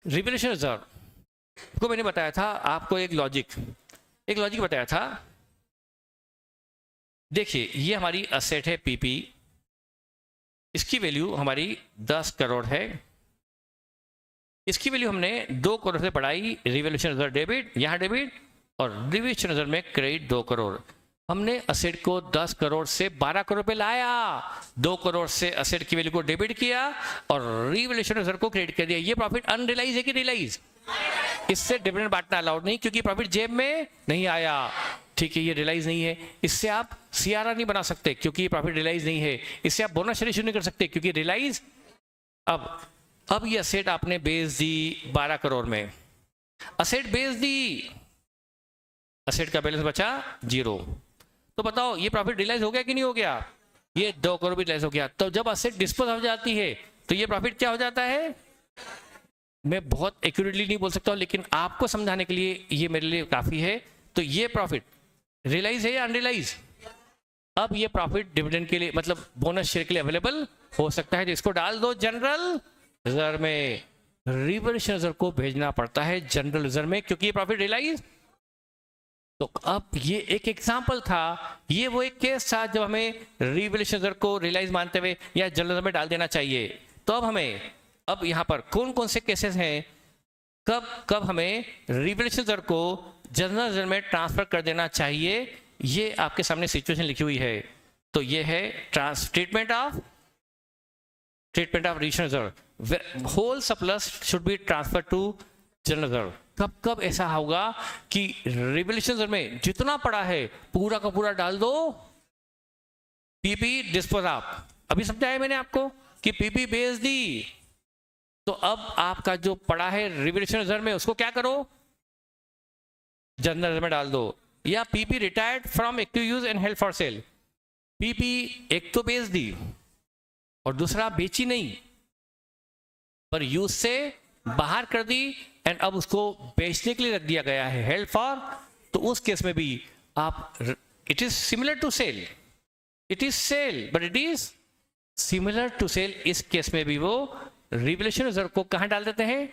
रिविजन रिजर्व को मैंने बताया था आपको एक लॉजिक बताया था। देखिए ये हमारी असेट है PP, इसकी वैल्यू हमारी 10 करोड़ है, इसकी वैल्यू हमने 2 करोड़ से बढ़ाई, रिवोल्यूशन रिजर्व डेबिट, यहाँ डेबिट, और रिवोल्यूशन रिजर्व में क्रेडिट 2 करोड़। हमने असेट को 10 करोड़ से 12 करोड़ पे लाया, 2 करोड़ से असेट की वैल्यू को डेबिट किया और रिवोल्यूशन रिजर्व को क्रेडिट कर दिया। ये प्रॉफिट अनरियलाइज है कि रियलाइज? इससे डिविडेंड बांटना अलाउड नहीं, क्योंकि प्रॉफिट जेब में नहीं आया। ठीक है, ये रियलाइज नहीं है। इससे आप CRR नहीं बना सकते क्योंकि ये प्रॉफिट रियलाइज नहीं है। इससे आप बोनस शेयर इश्यू नहीं कर सकते क्योंकि रियलाइज। अब ये असेट आपने बेच दी 12 करोड़ में, असेट बेच दी, असेट का बैलेंस बचा 0। तो बताओ ये प्रॉफिट रियलाइज हो गया कि नहीं हो गया? ये 2 करोड़ भी रियलाइज हो गया। तो जब असेट डिस्पोज हो जाती है तो ये प्रॉफिट क्या हो जाता है? मैं बहुत एक्यूरेटली नहीं बोल सकता हूं, लेकिन आपको समझाने के लिए ये मेरे लिए काफी है। तो ये प्रॉफिट रियलाइज है या अनरियलाइज? अब ये प्रॉफिट डिविडेंड के लिए मतलब बोनस शेयर के लिए अवेलेबल हो सकता है, तो इसको डाल दो जनरल रिजर्व में। रिवोल्यूशन रिजर्व को भेजना पड़ता है जनरल रिजर्व में क्योंकि ये प्रॉफिट रियलाइज। तो अब ये एक एग्जांपल था, ये वो एक केस था जब हमें रिवोल्यूशन रिजर्व को रियलाइज मानते हुए या जनरल रिजर्व में डाल देना चाहिए। तो अब यहाँ पर कौन कौन से केसेस हैं, कब हमें रिवोल्यूशन रिजर्व को जनरल रिजर्व में ट्रांसफर कर देना चाहिए, ये आपके सामने सिचुएशन लिखी हुई है। तो ये है treatment of revaluation reserve. Whole surplus should be transfer to general reserve. कब ऐसा होगा कि रिवोल्यूशन रिजर्व में जितना पड़ा है पूरा का पूरा डाल दो, PP डिस्पोज ऑफ। अभी समझाया मैंने आपको कि PP बेच दी, तो अब आपका जो पड़ा है रिवोल्यूशन रिजर्व में उसको क्या करो? जनरल रिजर्व में डाल दो। या PP retired from active use and held for sale. PP एक तो बेच दी और दूसरा बेची नहीं पर यूज से बाहर कर दी एंड अब उसको बेचने के लिए रख दिया गया है हेल्ड फॉर। तो उस केस में भी आप, it is similar to sale, it is sale but it is similar to sale. इस केस में भी वो रिवोल्यूशन रिजर्व को कहां डाल देते हैं?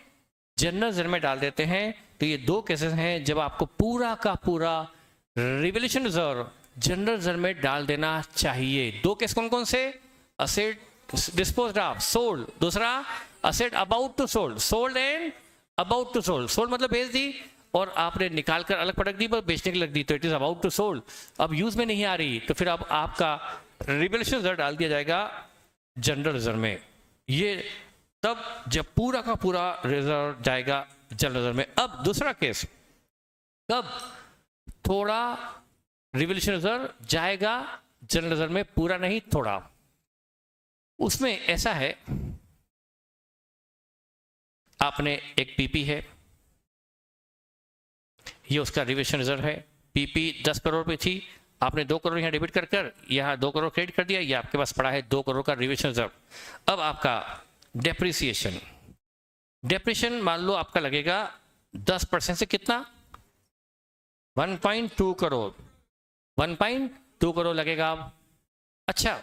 जनरल रिजर्व में डाल देते हैं। तो ये दो केसेस हैं जब आपको पूरा का पूरा रिवोल्यूशन रिजर्व जनरल रिजर्व में डाल देना चाहिए। दो केस कौन कौन से? असेट डिस्पोज्ड ऑफ, सोल्ड, दूसरा asset about to sold, sold and about to sold. Sold मतलब बेच दी और आपने निकाल कर अलग पटक दी, पर बेचने के लिए लग दी, तो it is about to sold. अब यूज में नहीं आ रही, तो फिर अब आपका रिवोल्यूशन रिजर्व डाल दिया जाएगा जनरल रिजर्व में। ये तब जब पूरा का पूरा रिजर्व जाएगा जनरल रिजर्व में। अब दूसरा केस, कब थोड़ा रिवोल्यूशन रिजर्व जाएगा जनरल रिजर्व में, पूरा नहीं थोड़ा। उसमें ऐसा है, आपने एक पीपी है, ये उसका रिवोल्यूशन रिजर्व है। पीपी 10 करोड़ पे थी, आपने 2 करोड़ यहाँ डेबिट कर यहाँ 2 करोड़ क्रेडिट कर दिया, ये आपके पास पड़ा है 2 करोड़ का रिवोल्यूशन रिजर्व। अब आपका डेप्रिसिएशन, डेप्रिसिएशन मान लो आपका लगेगा 10% से कितना? 1.2 करोड़, 1.2 करोड़ लगेगा। अच्छा,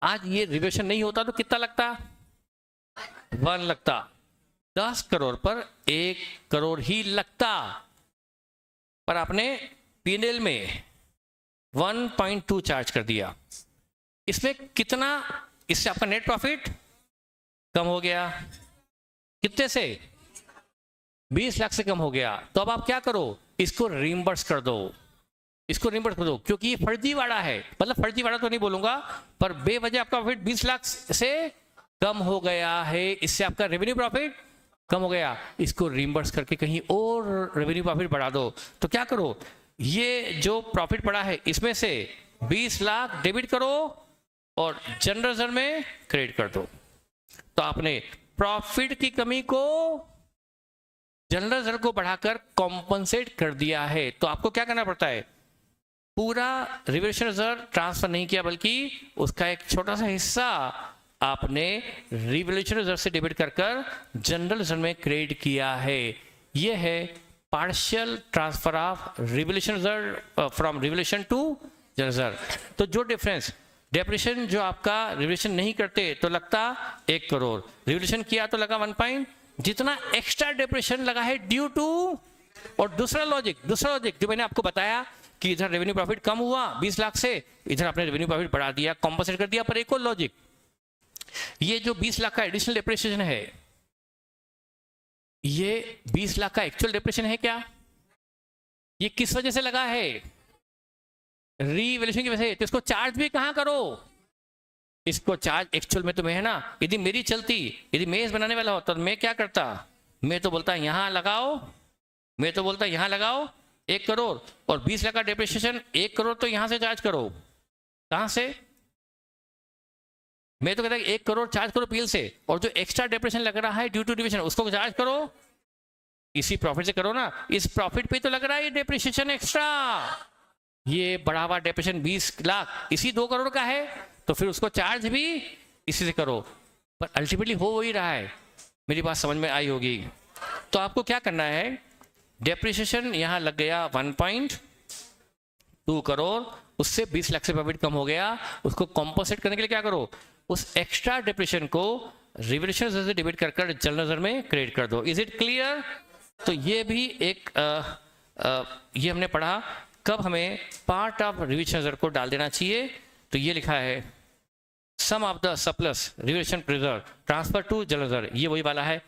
आज ये रिवोल्यूशन नहीं होता तो कितना लगता? 1 लगता। 10 करोड़ पर 1 करोड़ ही लगता, पर आपने पीएनएल में 1.2 चार्ज कर दिया। इसमें कितना, इससे आपका नेट प्रॉफिट कम हो गया। कितने से? 20 लाख से कम हो गया। तो अब आप क्या करो, इसको रिइंबर्स कर दो, इसको रिइंबर्स कर दो, क्योंकि ये फर्जीवाड़ा है। मतलब फर्जीवाड़ा तो नहीं बोलूंगा, पर बेवजह आपका प्रॉफिट 20 लाख से कम हो गया है, इससे आपका रेवेन्यू प्रॉफिट कम हो गया। इसको रिइंबर्स करके कहीं और रेवेन्यू प्रॉफिट बढ़ा दो। तो क्या करो, ये जो प्रॉफिट पड़ा है इसमें से 20 लाख डेबिट करो और जनरल रिजर्व में क्रेडिट कर दो। तो आपने प्रॉफिट की कमी को जनरल रिजर्व को बढ़ाकर कॉम्पनसेट कर दिया है। तो आपको क्या करना पड़ता है, पूरा रिवोल्यूशन रिजर्व ट्रांसफर नहीं किया, बल्कि उसका एक छोटा सा हिस्सा आपने रिवोल्यूशन रिजर्व से डेबिट कर जनरल रिजर्व में क्रेडिट किया है। यह है partial transfer of revaluation reserve from revaluation to general reserve. तो जो डिफरेंस, डेप्रिसिएशन जो आपका रिवोल्यूशन नहीं करते तो लगता 1 करोड़, रिवोल्यूशन किया तो लगा 1. जितना एक्स्ट्रा डेप्रिसिएशन लगा है ड्यू टू, और दूसरा लॉजिक जो मैंने आपको बताया कि इधर रेवेन्यू प्रॉफिट कम हुआ 20 लाख से, इधर आपने रेवेन्यू प्रॉफिट बढ़ा दिया, कॉम्पनसेट कर दिया। पर एक और लॉजिक, ये जो 20 लाख का एडिशनल डेप्रिसिएशन है, ये 20 लाख का एक्चुअल डेप्रिसिएशन है क्या? ये किस वजह से लगा है? रीवैल्यूएशन की वजह से। तो इसको चार्ज भी कहां करो, इसको चार्ज एक्चुअल में तो मैं है ना, यदि मेरी चलती, यदि मैं इस बनाने वाला होता तो मैं क्या करता, मैं तो बोलता यहां लगाओ, मैं तो बोलता यहां लगाओ 1 करोड़ और 20 लाख का डेप्रिसिएशन 1 करोड़ तो यहां से चार्ज करो। कहां से? मैं तो कहता 1 करोड़ चार्ज करो पीएल से, और जो एक्स्ट्रा डेप्रिसिएशन लग रहा है ड्यू टू डिविजन उसको चार्ज करो, इसी प्रॉफिट से करो ना। इस प्रॉफिट पे तो लग रहा है ये डेप्रिसिएशन एक्स्ट्रा, ये बढ़ा हुआ डेप्रिसिएशन 20 लाख इसी 2 करोड़ का है, तो फिर उसको चार्ज भी इसी से करो। पर अल्टीमेटली हो वही रहा है। मेरी बात समझ में आई होगी। तो आपको क्या करना है, डेप्रिसिएशन यहां लग गया 1.2 करोड़, उससे 20 लाख से प्रॉफिट कम हो गया, उसको कॉम्पोसेट करने के लिए क्या करो, उस एक्स्ट्रा डेप्रिसिएशन को रिवोल्यूशन रिजर्व से डेबिट कर जनरल रिजर्व में क्रेडिट कर दो। Is it clear? तो ये भी एक ये हमने पढ़ा कब हमें पार्ट ऑफ रिवोल्यूशन रिजर्व को डाल देना चाहिए। तो ये लिखा है sum of the surplus revolution reserve transfer to general reserve, ये वही वाला है।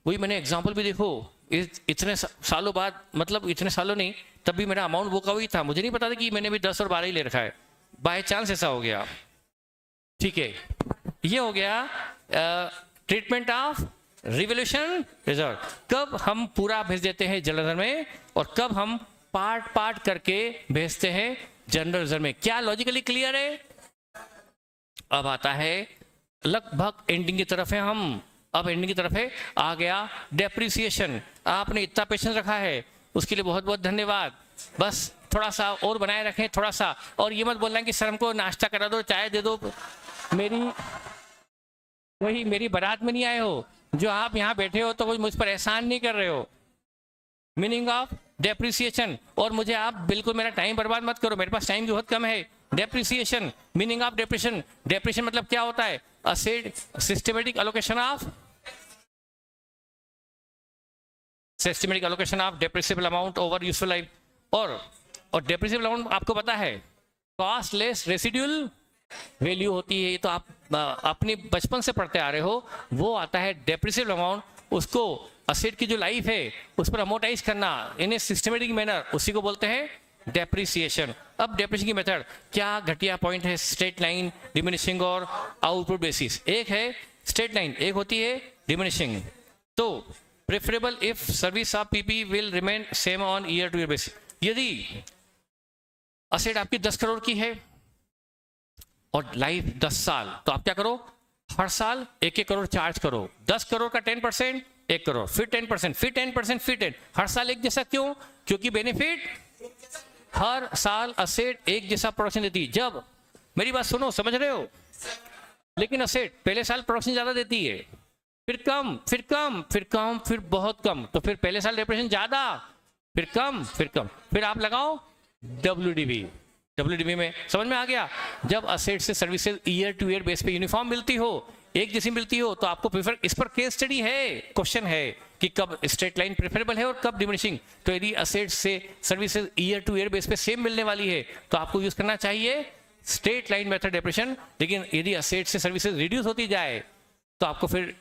वही मैंने एग्जांपल भी देखो, इतने सालों बाद, मतलब इतने सालों नहीं, तब भी मेरा अमाउंट वो का वही था, मुझे नहीं पता था कि मैंने भी 10 और 12 ही ले रखा है, बाय चांस ऐसा हो गया। ठीक है, ये हो गया ट्रीटमेंट ऑफ रिवोल्यूशन रिजर्व। कब हम पूरा भेज देते हैं जनरल रिजर्व में और कब हम पार्ट करके भेजते हैं जनरल रिजर्व में। क्या लॉजिकली क्लियर है? अब आता है लगभग एंडिंग की तरफ है हम, अब एंडिंग की तरफ है, आ गया डेप्रिसिएशन। आपने इतना पेशेंस रखा है उसके लिए बहुत बहुत धन्यवाद। बस थोड़ा सा और बनाए रखें, थोड़ा सा, और ये मत बोलना कि सर हमको नाश्ता करा दो, चाय दे दो, मेरी बारात में नहीं आए हो, जो आप यहाँ बैठे हो तो कोई मुझ पर एहसान नहीं कर रहे हो। मीनिंग ऑफ डेप्रिसिएशन, और मुझे आप बिल्कुल मेरा टाइम बर्बाद मत करो, मेरे पास टाइम बहुत कम है। Depreciation, meaning of depreciation, depreciation मतलब क्या होता है, asset systematic allocation of systematic allocation of depreciable amount over useful life. और डेप्रिसिएबल अमाउंट आपको पता है कॉस्ट लेस रेसिड्यूल वैल्यू होती है, ये तो आप अपने बचपन से पढ़ते आ रहे हो। वो आता है डेप्रिसिएबल अमाउंट, उसको असेट की जो लाइफ है उस पर अमोर्टाइज करना इन ए सिस्टमेटिक मैनर, उसी को बोलते हैं डेप्रिसिएशन। अब डेप्रिसिएशन की मेथड क्या घटिया पॉइंट है, स्ट्रेट लाइन, डिमिनिशिंग और आउटपुट बेसिस। एक है स्ट्रेट लाइन, एक होती है डिमिनिशिंग। तो preferable if service of PP will remain same on year two year basis. यदि असेट आपकी 10 करोड़ की है और लाइफ 10 साल, तो आप क्या करो, हर साल 1-1 करोड़ चार्ज करो। 10 करोड़ का 10%, 1 करोड़, फिर 10%, फिर 10%, फिर 10, हर साल एक जैसा। क्यों? क्योंकि बेनिफिट हर साल असेट एक जैसा प्रोडक्शन देती है। जब, मेरी बात सुनो, समझ रहे हो, लेकिन असेट पहले साल प्रोडक्शन ज्यादा देती है, फिर कम, फिर कम, फिर कम, फिर बहुत कम, तो फिर पहले साल डेप्रिसिएशन ज्यादा, फिर कम, फिर कम, फिर आप लगाओ WDV। WDV में समझ में आ गया? जब असेट से services year two year base पे यूनिफॉर्म मिलती हो, एक जैसी मिलती हो, तो आपको प्रेफर, इस पर केस स्टडी है, क्वेश्चन है कि कब स्ट्रेट लाइन प्रेफरेबल है और कब डिमिनिशिंग। तो यदि असेट से services year two year base पे सेम मिलने वाली है तो आपको यूज करना चाहिए स्ट्रेट लाइन मेथड डेप्रिसिएशन। लेकिन यदि असेट से सर्विसेज रिड्यूस होती जाए तो आपको फिर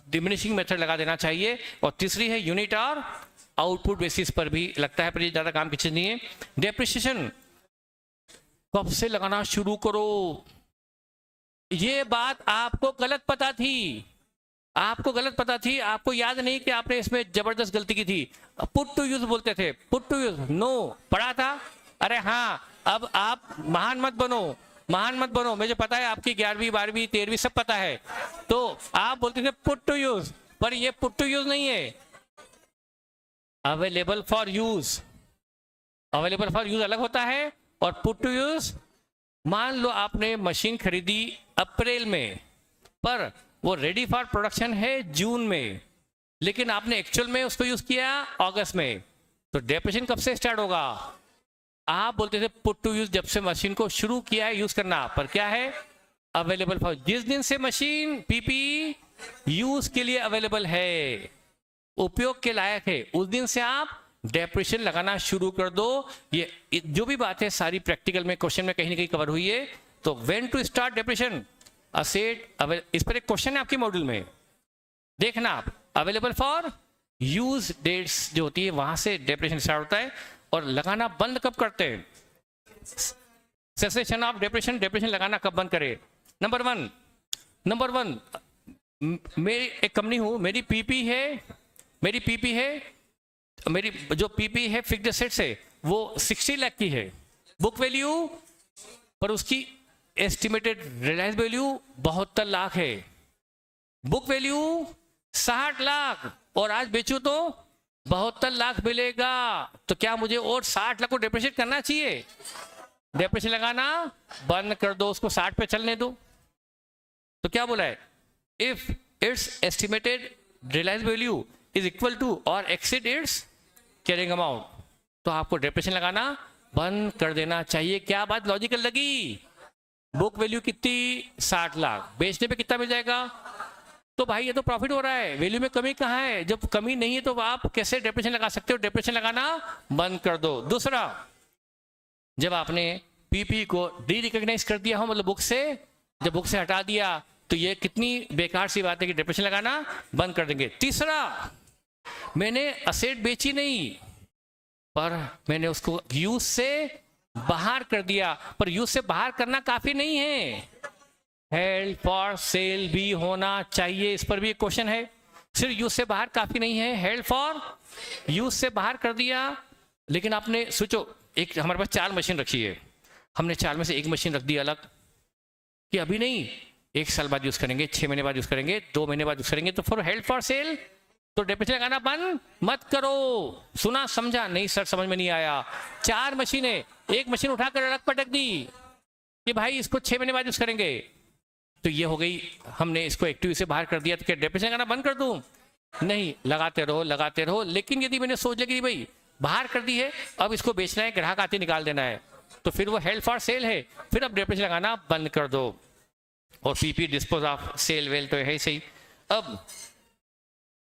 डिमिनिशिंग मेथड लगा देना चाहिए। और तीसरी है यूनिट और आउटपुट बेसिस पर भी लगता है, पर ये ज्यादा काम की चीज नहीं है। डेप्रिसिएशन कब से लगाना शुरू करो, ये बात आपको गलत पता थी, आपको गलत पता थी, आपको याद नहीं कि आपने इसमें जबरदस्त गलती की थी। पुट टू यूज बोलते थे, पुट टू यूज, नो पढ़ा था। अरे हाँ, अब आप महान मत बनो, महान मत बनो, मुझे पता है आपकी 11वीं 12वीं 13वीं सब पता है। तो आप बोलते थे पुट टू यूज, पर ये पुट टू यूज नहीं है, available for use. Available for use अलग होता है और पुट टू यूज, मान लो आपने मशीन खरीदी अप्रैल में, पर वो रेडी फॉर प्रोडक्शन है जून में, लेकिन आपने एक्चुअल में उसको यूज किया अगस्त में, तो डेप्रिसिएशन कब से स्टार्ट होगा? आप बोलते थे पुट टू यूज जब से मशीन को शुरू किया है यूज करना, पर क्या है, अवेलेबल फॉर, जिस दिन से मशीन पीपी यूज के लिए अवेलेबल है, उपयोग के लायक है, उस दिन से आप डेप्रिसिएशन लगाना शुरू कर दो। ये जो भी बात है सारी प्रैक्टिकल में क्वेश्चन में कहीं ना कहीं कवर हुई है। तो when to start depreciation, asset, इस पर एक क्वेश्चन है आपके मॉड्यूल में, देखना आप, अवेलेबल फॉर यूज डेट्स जो होती है वहां से डेप्रिसिएशन स्टार्ट होता है। और लगाना बंद कब करते हैं, सेसेशन ऑफ डेप्रिसिएशन, डेप्रिसिएशन लगाना कब बंद करें? नंबर वन, मेरी एक कंपनी हूं, मेरी पीपी है, मेरी जो पीपी है फिक्स्ड एसेट्स है वो 60 लाख की है बुक वैल्यू, पर उसकी एस्टिमेटेड रियलाइज वैल्यू 72 लाख है। बुक वैल्यू 60 लाख और आज बेचूं तो 72 लाख मिलेगा, तो क्या मुझे और 60 लाख को डेप्रिसिएट करना चाहिए? डेप्रिसिएशन लगाना बंद कर दो, उसको 60 पे चलने दो। तो क्या बोला है, if its estimated realise value is equal to or exceed its carrying amount, तो आपको डेप्रिसिएशन लगाना बंद कर देना चाहिए। क्या बात लॉजिकल लगी? बुक वैल्यू कितनी, 60 लाख, बेचने पे कितना मिल जाएगा? तो भाई ये तो प्रॉफिट हो रहा है, वैल्यू में कमी कहाँ है? जब कमी नहीं है तो आप कैसे डेप्रिसिएशन लगा सकते हो? डेप्रिसिएशन लगाना बंद कर दो। दूसरा, जब आपने पीपी को डी रिकॉग्नाइज कर दिया हो, मतलब बुक से, जब बुक से हटा दिया, तो ये कितनी बेकार सी बात है कि डेप्रिसिएशन लगाना बंद कर देंगे। तीसरा, मैंने असेट बेची नहीं, पर मैंने उसको यूज से बाहर कर दिया, पर यूज से बाहर करना काफी नहीं है, हेल्ड फॉर सेल भी होना चाहिए। इस पर भी एक क्वेश्चन है, सिर्फ यूज से बाहर काफी नहीं है, हेल्ड फॉर, यूज से बाहर कर दिया, लेकिन आपने सोचो, एक हमारे पास 4 मशीन रखी है, हमने 4 में से एक मशीन रख दी अलग कि अभी नहीं, 1 साल बाद यूज करेंगे, 6 महीने बाद यूज करेंगे, 2 महीने बाद यूज करेंगे, तो फॉर हेल्ड फॉर सेल, तो डेप्रिसिएशन लगाना बंद मत करो। सुना समझा? नहीं सर समझ में नहीं आया। 4 मशीनें, एक मशीन उठाकर अलग पटक दी कि भाई इसको 6 महीने बाद यूज करेंगे, तो ये हो गई, हमने इसको एक्टिव से बाहर कर दिया, तो क्या डेप्रिसिएशन लगाना बंद कर दूं? नहीं, लगाते रहो। लेकिन यदि मैंने सोच लिया कि भाई बाहर कर दी है, अब इसको बेचना है, ग्राहक आते निकाल देना है, तो फिर वो हेल्ड फॉर सेल है, फिर अब डेप्रिसिएशन लगाना बंद कर दो। और PP dispose of sale well तो है ही सही। अब